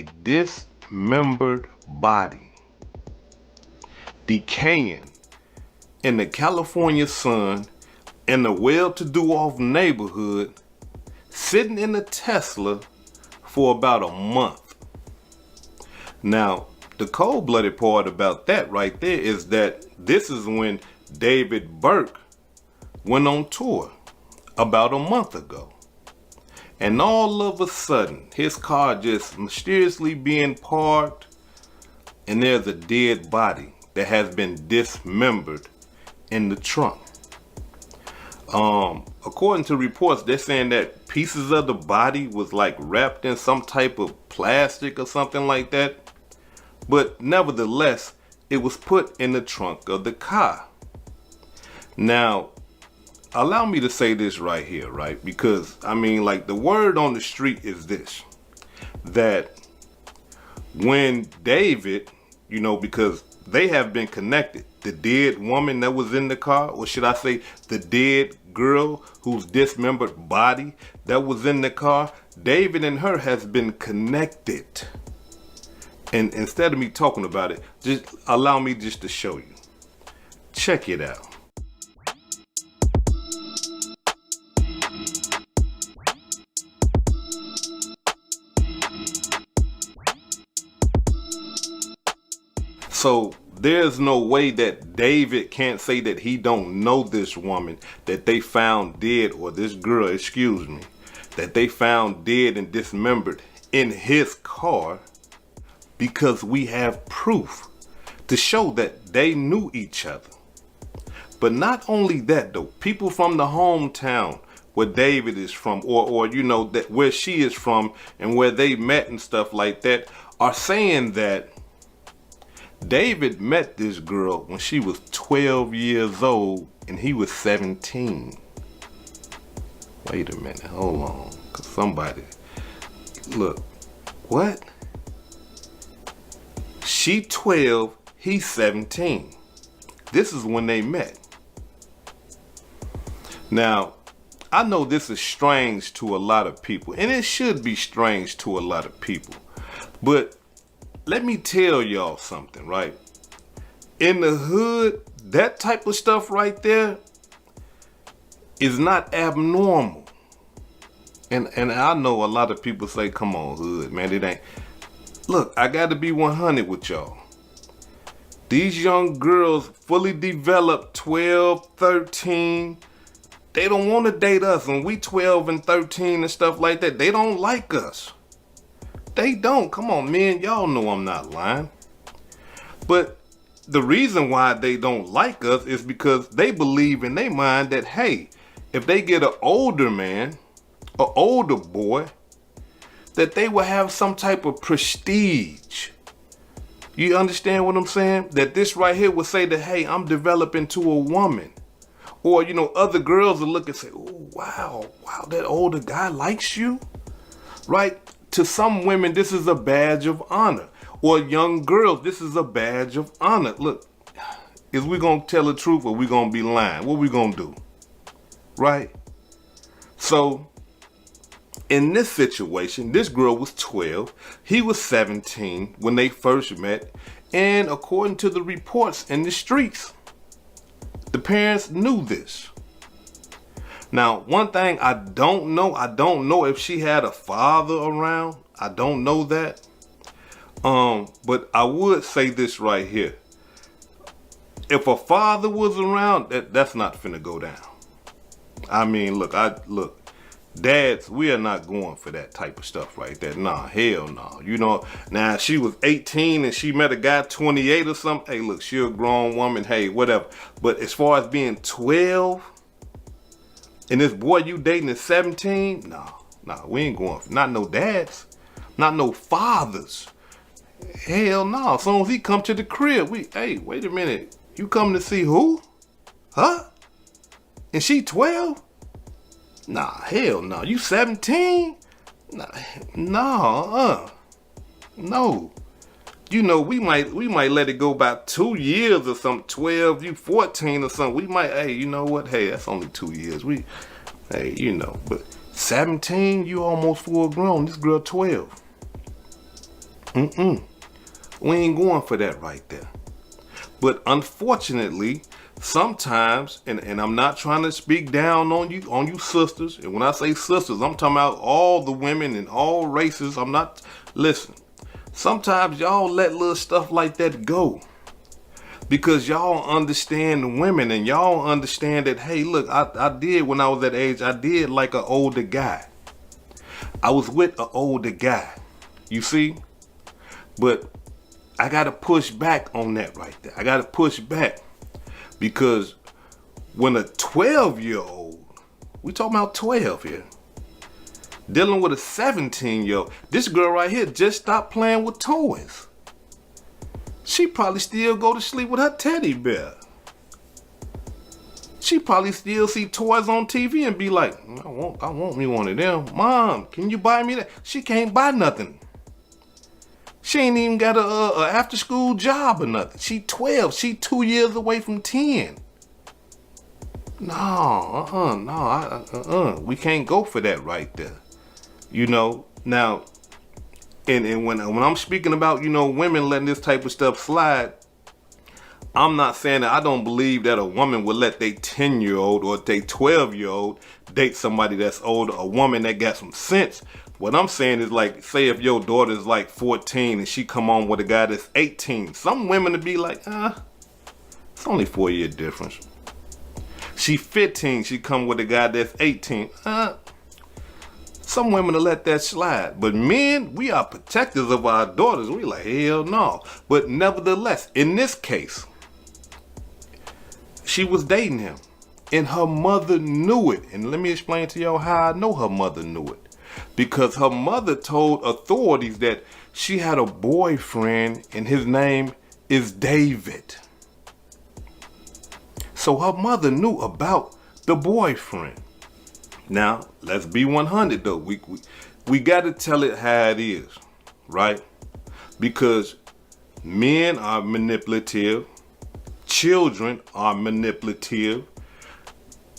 a dismembered body decaying in the California sun in a well-to-do off neighborhood, sitting in a Tesla for about a month. Now, the cold-blooded part about that right there is that this is when David Burke went on tour about a month ago. And all of a sudden, his car just mysteriously being parked, and there's a dead body that has been dismembered in the trunk. According to reports, they're saying that pieces of the body was like wrapped in some type of plastic or something like that. But nevertheless, it was put in the trunk of the car. Now, allow me to say this right here, right? Because, I mean, like, the word on the street is this, that when David, you know, because they have been connected, the dead woman that was in the car, or should I say the dead girl whose dismembered body that was in the car, David and her has been connected. And instead of me talking about it, just allow me just to show you. Check it out. So there's no way that David can't say that he don't know this woman that they found dead, or this girl, excuse me, that they found dead and dismembered in his car, because we have proof to show that they knew each other. But not only that though, people from the hometown where David is from, or you know, that where she is from and where they met and stuff like that, are saying that David met this girl when she was 12 years old and he was 17. Wait a minute, hold on, cause somebody, look, what? She 12, he's 17. This is when they met. Now, I know this is strange to a lot of people, and it should be strange to a lot of people, but let me tell y'all something, right? In the hood, that type of stuff right there is not abnormal. And I know a lot of people say, come on, hood, man, it ain't. Look, I got to be 100 with y'all. These young girls, fully developed, 12, 13, they don't want to date us. When we 12 and 13 and stuff like that, they don't like us. They don't. Come on, man. Y'all know I'm not lying. But the reason why they don't like us is because they believe in their mind that, hey, if they get an older man, an older boy, that they will have some type of prestige. You understand what I'm saying? That this right here will say that, hey, I'm developing to a woman. Or, you know, other girls will look and say, oh, wow, that older guy likes you, right? To some women, this is a badge of honor. Or young girls, this is a badge of honor. Look, is we gonna tell the truth or we gonna be lying? What we gonna do, right? So, in this situation, this girl was 12, he was 17 when they first met, and according to the reports in the streets, the parents knew this. Now, one thing I don't know if she had a father around. I don't know that. But I would say this right here. If a father was around, that's not finna go down. I mean, look, dads, we are not going for that type of stuff right there. Nah, hell no. You know, now if she was 18 and she met a guy 28 or something, hey, look, she a grown woman, hey, whatever. But as far as being 12, and this boy you dating is 17, nah, we ain't going for, not no dads, not no fathers. Hell no. As soon as he come to the crib, hey, wait a minute, you coming to see who? Huh? And she 12? Nah, hell no. You 17? No. You know, we might let it go about 2 years or something. 12, you 14 or something. We might, hey, you know what? Hey, that's only 2 years. Hey, you know, but 17, you almost full grown. This girl 12. We ain't going for that right there. But unfortunately, sometimes, and I'm not trying to speak down on you sisters, and when I say sisters, I'm talking about all the women in all races. Listen, sometimes y'all let little stuff like that go. Because y'all understand the women, and y'all understand that, hey, look, I did, when I was that age, I did like an older guy. I was with an older guy, you see? But I got to push back on that right there. I got to push back. Because when a 12-year-old, we talking about 12 here, dealing with a 17-year-old, this girl right here just stopped playing with toys. She probably still go to sleep with her teddy bear. She probably still see toys on TV and be like, I want me one of them. Mom, can you buy me that? She can't buy nothing. She ain't even got a after school job or nothing. She 12. She 2 years away from 10. No, we can't go for that right there. You know, now, and when I'm speaking about, you know, women letting this type of stuff slide, I'm not saying that I don't believe that a woman would let their 10-year-old or their 12-year-old date somebody that's older, a woman that got some sense. What I'm saying is, like, say if your daughter's like 14 and she come on with a guy that's 18, some women would be like, it's only 4-year difference. She 15, she come with a guy that's 18. Some women will let that slide. But men, we are protectors of our daughters. We like, hell no. But nevertheless, in this case, she was dating him. And her mother knew it. And let me explain to y'all how I know her mother knew it. Because her mother told authorities that she had a boyfriend and his name is David. So her mother knew about the boyfriend. Now, let's be 100 though. We got to tell it how it is, right? Because men are manipulative. Children are manipulative.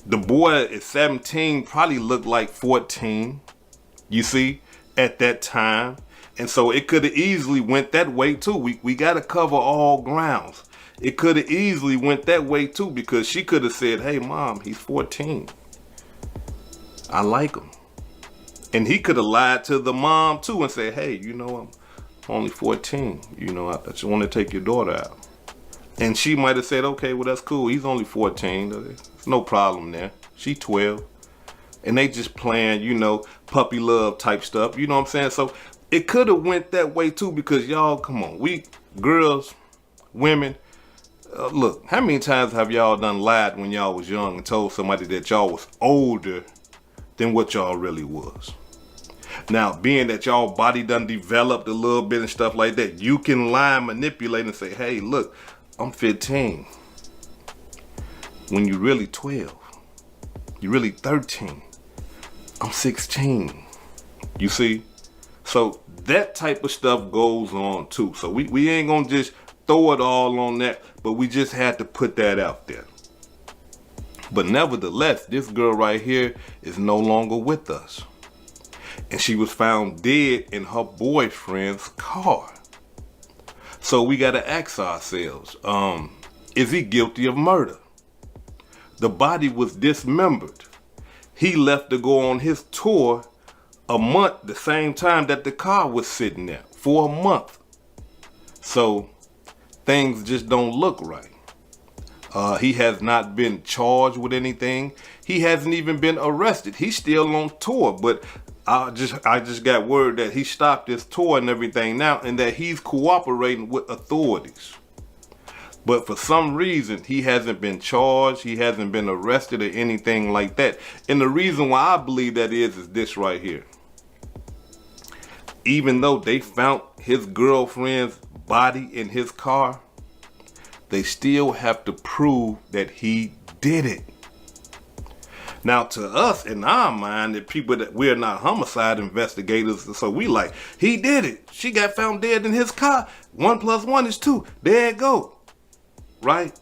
The boy at 17 probably looked like 14, you see, at that time. And so it could have easily went that way too. We got to cover all grounds. It could have easily went that way too, because she could have said, hey, Mom, he's 14. I like him. And he could have lied to the mom too and said, hey, you know, I'm only 14. You know, I just want to take your daughter out. And she might have said, okay, well, that's cool. He's only 14. There's no problem there. She 12. And they just playing, you know, puppy love type stuff. You know what I'm saying? So it could have went that way too, because y'all, come on, we girls, women, look, how many times have y'all done lied when y'all was young and told somebody that y'all was older than what y'all really was? Now, being that y'all body done developed a little bit and stuff like that, you can lie and manipulate and say, hey, look, I'm 15. When you really 12. You really 13. I'm 16. You see? So that type of stuff goes on too. So we ain't gonna just throw it all on that, but we just had to put that out there. But nevertheless, this girl right here is no longer with us. And she was found dead in her boyfriend's car. So we got to ask ourselves, is he guilty of murder? The body was dismembered. He left to go on his tour a month, the same time that the car was sitting there, for a month. So things just don't look right. He has not been charged with anything. He hasn't even been arrested. He's still on tour, but I just got word that he stopped his tour and everything now, and that he's cooperating with authorities. But for some reason, he hasn't been charged. He hasn't been arrested or anything like that. And the reason why I believe that is this right here. Even though they found his girlfriend's body in his car, they still have to prove that he did it. Now, to us, in our mind, the people that we're not homicide investigators, so we like, he did it. She got found dead in his car. 1 + 1 is 2. There it go. Right?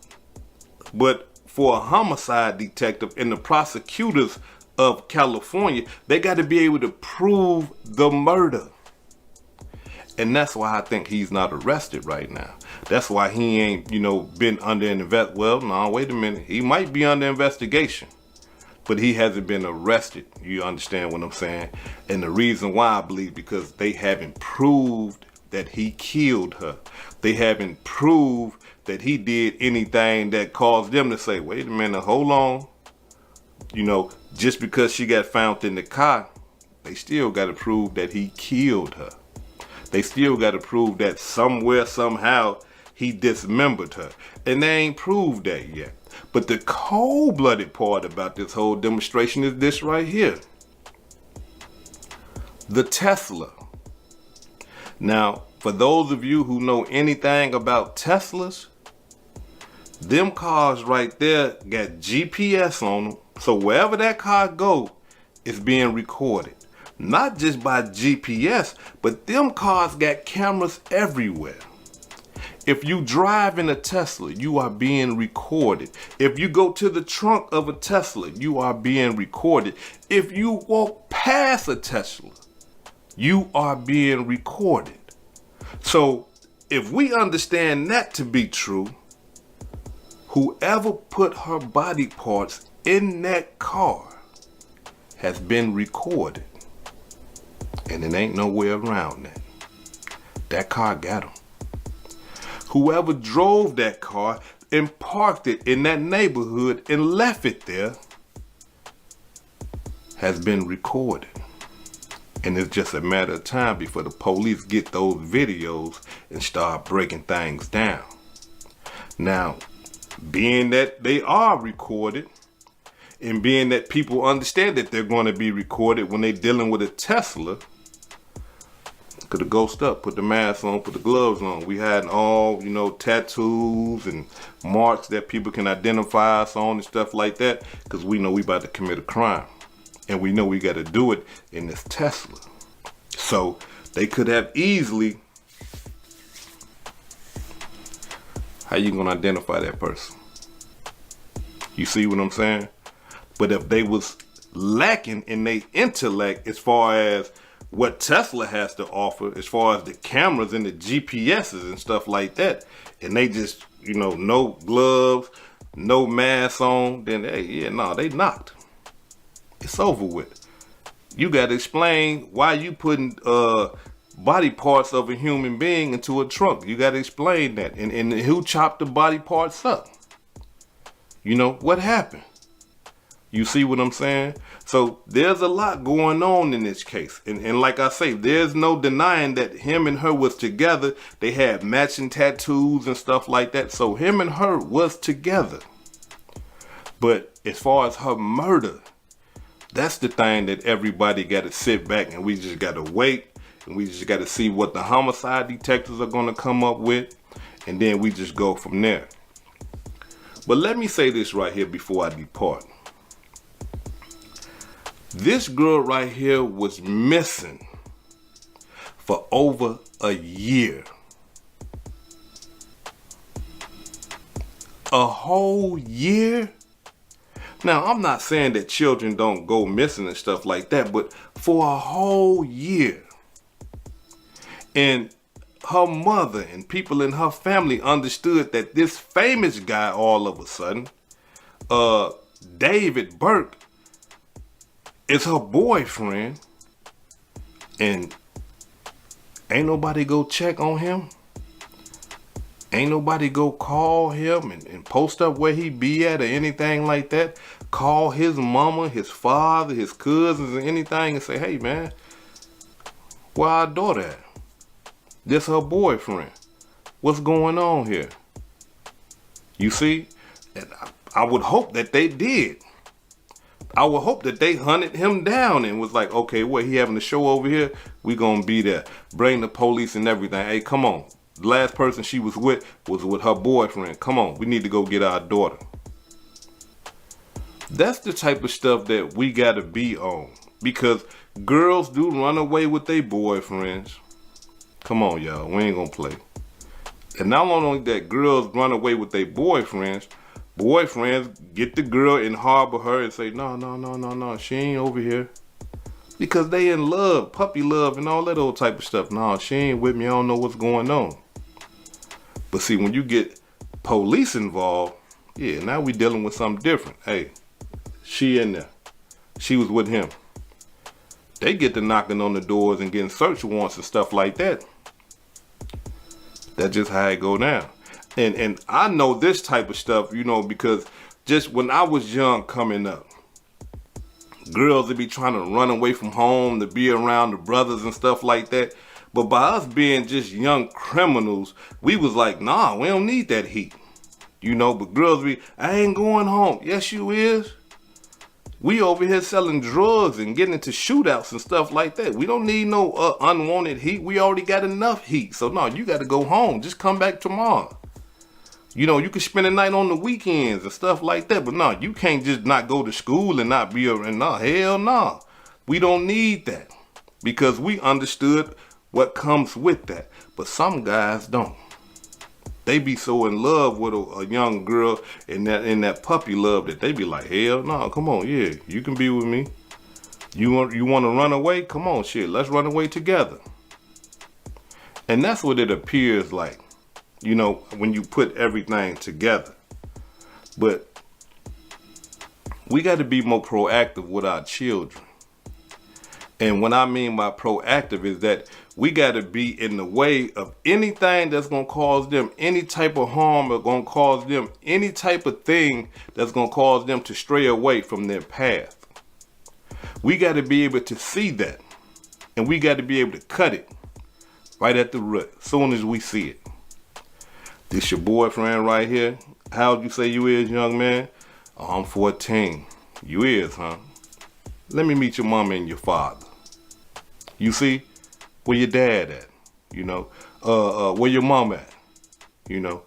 But for a homicide detective and the prosecutors of California, they got to be able to prove the murder. And that's why I think he's not arrested right now. That's why he ain't, been under an well, no, wait a minute. He might be under investigation, but he hasn't been arrested. You understand what I'm saying? And the reason why I believe because they haven't proved that he killed her. They haven't proved that he did anything that caused them to say, wait a minute, hold on. Just because she got found in the car, they still got to prove that he killed her. They still got to prove that somewhere, somehow, he dismembered her. And they ain't proved that yet. But the cold-blooded part about this whole demonstration is this right here. The Tesla. Now, for those of you who know anything about Teslas, them cars right there got GPS on them. So wherever that car go, it's being recorded. Not just by GPS, but them cars got cameras everywhere. If you drive in a Tesla, you are being recorded. If you go to the trunk of a Tesla, you are being recorded. If you walk past a Tesla, you are being recorded. So if we understand that to be true, whoever put her body parts in that car has been recorded. And it ain't no way around that. That car got him. Whoever drove that car and parked it in that neighborhood and left it there has been recorded. And it's just a matter of time before the police get those videos and start breaking things down. Now, being that they are recorded, and being that people understand that they're going to be recorded when they're dealing with a Tesla, could have ghosted up, put the mask on, put the gloves on. We had all, tattoos and marks that people can identify us on and stuff like that, because we know we about to commit a crime. And we know we got to do it in this Tesla. So they could have easily, how you going to identify that person? You see what I'm saying? But if they was lacking in their intellect as far as what Tesla has to offer, as far as the cameras and the GPSs and stuff like that, and they just, no gloves, no mask on, then they knocked. It's over with. You got to explain why you putting body parts of a human being into a trunk. You got to explain that. And who chopped the body parts up? What happened? You see what I'm saying? So there's a lot going on in this case. And like I say, there's no denying that him and her was together. They had matching tattoos and stuff like that. So him and her was together. But as far as her murder, that's the thing that everybody got to sit back and we just got to wait. And we just got to see what the homicide detectives are going to come up with. And then we just go from there. But let me say this right here before I depart. This girl right here was missing for over a year. A whole year? Now, I'm not saying that children don't go missing and stuff like that, but for a whole year. And her mother and people in her family understood that this famous guy all of a sudden, David Burke, is her boyfriend, and ain't nobody go check on him. Ain't nobody go call him and post up where he be at or anything like that. Call his mama, his father, his cousins or anything and say, hey man, where our daughter at? This her boyfriend. What's going on here? You see, and I would hope that they did. I would hope that they hunted him down and was like, okay, what, he having a show over here? We gonna be there. Bring the police and everything. Hey, come on. The last person she was with her boyfriend. Come on, we need to go get our daughter. That's the type of stuff that we gotta be on. Because girls do run away with their boyfriends. Come on, y'all, we ain't gonna play. And not only that girls run away with their boyfriends get the girl and harbor her and say, no, she ain't over here. Because they in love, puppy love and all that old type of stuff. Nah, she ain't with me, I don't know what's going on. But see, when you get police involved, yeah, now we dealing with something different. Hey, she in there. She was with him. They get to knocking on the doors and getting search warrants and stuff like that. That's just how it go down. And I know this type of stuff, you know, because just when I was young coming up, girls would be trying to run away from home to be around the brothers and stuff like that. But by us being just young criminals, we was like, nah, we don't need that heat. You know, but girls be, I ain't going home. Yes, you is. We over here selling drugs and getting into shootouts and stuff like that. We don't need no unwanted heat. We already got enough heat. So no, you got to go home. Just come back tomorrow. You know, you can spend the night on the weekends and stuff like that. But no, you can't just not go to school and not be around. No, hell no. We don't need that because we understood what comes with that. But some guys don't. They be so in love with a young girl in that puppy love that they be like, hell no, come on, yeah, you can be with me. You want to run away? Come on, shit, let's run away together. And that's what it appears like, you know, when you put everything together. But we got to be more proactive with our children. And what I mean by proactive is that we got to be in the way of anything that's going to cause them any type of harm or going to cause them any type of thing that's going to cause them to stray away from their path. We got to be able to see that. And we got to be able to cut it right at the root as soon as we see it. This your boyfriend right here. How old you say you is, young man? Oh, I'm 14. You is, huh? Let me meet your mama and your father. You see? Where your dad at? You know? Where your mom at? You know?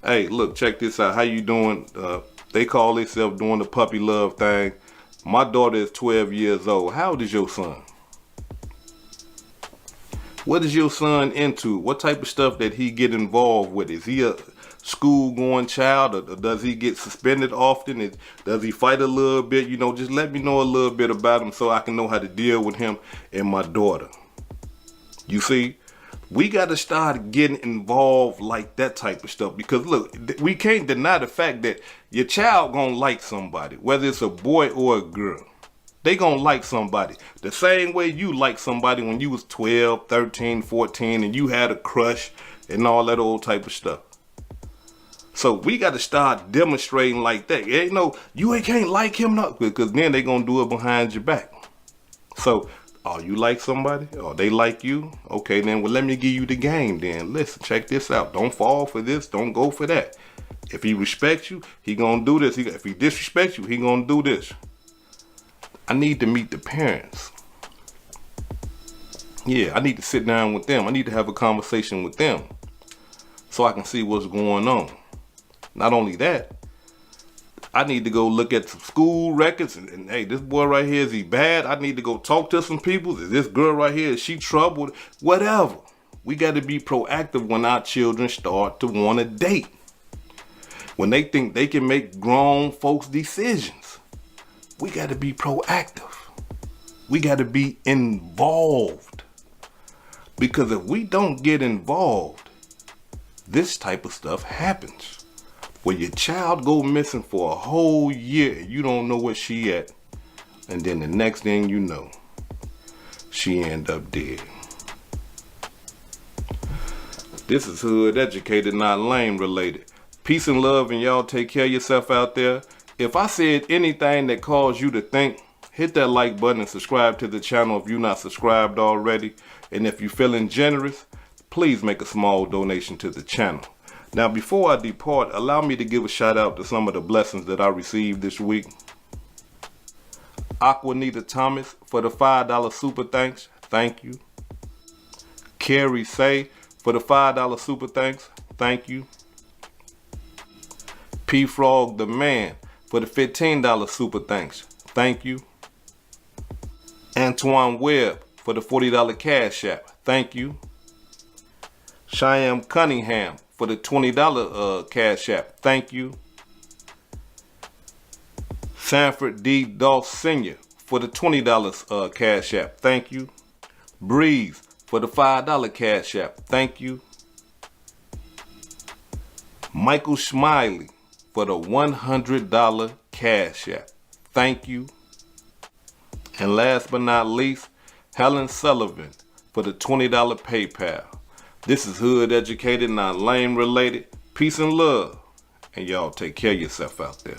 Hey, look, check this out. How you doing? They call themselves doing the puppy love thing. My daughter is 12 years old. How old is your son? What is your son into? What type of stuff that he get involved with? Is he a school-going child, or does he get suspended often? Does he fight a little bit? You know, just let me know a little bit about him so I can know how to deal with him and my daughter. You see, we got to start getting involved like that type of stuff, because look, we can't deny the fact that your child gonna like somebody, whether it's a boy or a girl. They gonna like somebody the same way you like somebody when you was 12, 13, 14 and you had a crush and all that old type of stuff. So we got to start demonstrating like that. Ain't no, you can't like him, no, because then they gonna do it behind your back. So, oh, you like somebody? Oh, they like you? Okay, then, well, let me give you the game then. Listen, check this out. Don't fall for this. Don't go for that. If he respects you, he gonna do this. If he disrespects you, he gonna do this. I need to meet the parents. Yeah, I need to sit down with them. I need to have a conversation with them so I can see what's going on. Not only that, I need to go look at some school records and hey, this boy right here, is he bad? I need to go talk to some people. Is this girl right here, is she troubled? Whatever. We got to be proactive when our children start to want to date. When they think they can make grown folks decisions. We got to be proactive. We got to be involved. Because if we don't get involved, this type of stuff happens. Where your child go missing for a whole year and you don't know where she at. And then the next thing you know, she end up dead. This is Hood Educated, not Lame Related. Peace and love, and y'all take care of yourself out there. If I said anything that caused you to think, hit that like button and subscribe to the channel if you're not subscribed already. And if you're feeling generous, please make a small donation to the channel. Now, before I depart, allow me to give a shout out to some of the blessings that I received this week. Aquanita Thomas for the $5 super thanks. Thank you. Carrie Say for the $5 super thanks. Thank you. P Frog the Man for the $15 super thanks. Thank you. Antoine Webb for the $40 cash app. Thank you. Cheyenne Cunningham for the $20 cash app. Thank you. Sanford D. Doss Sr. for the $20 Cash App. Thank you. Breeze for the $5 Cash App. Thank you. Michael Smiley for the $100 Cash App. Thank you. And last but not least, Helen Sullivan for the $20 PayPal. This is Hood Educated, not lame related. Peace and love. And y'all take care of yourself out there.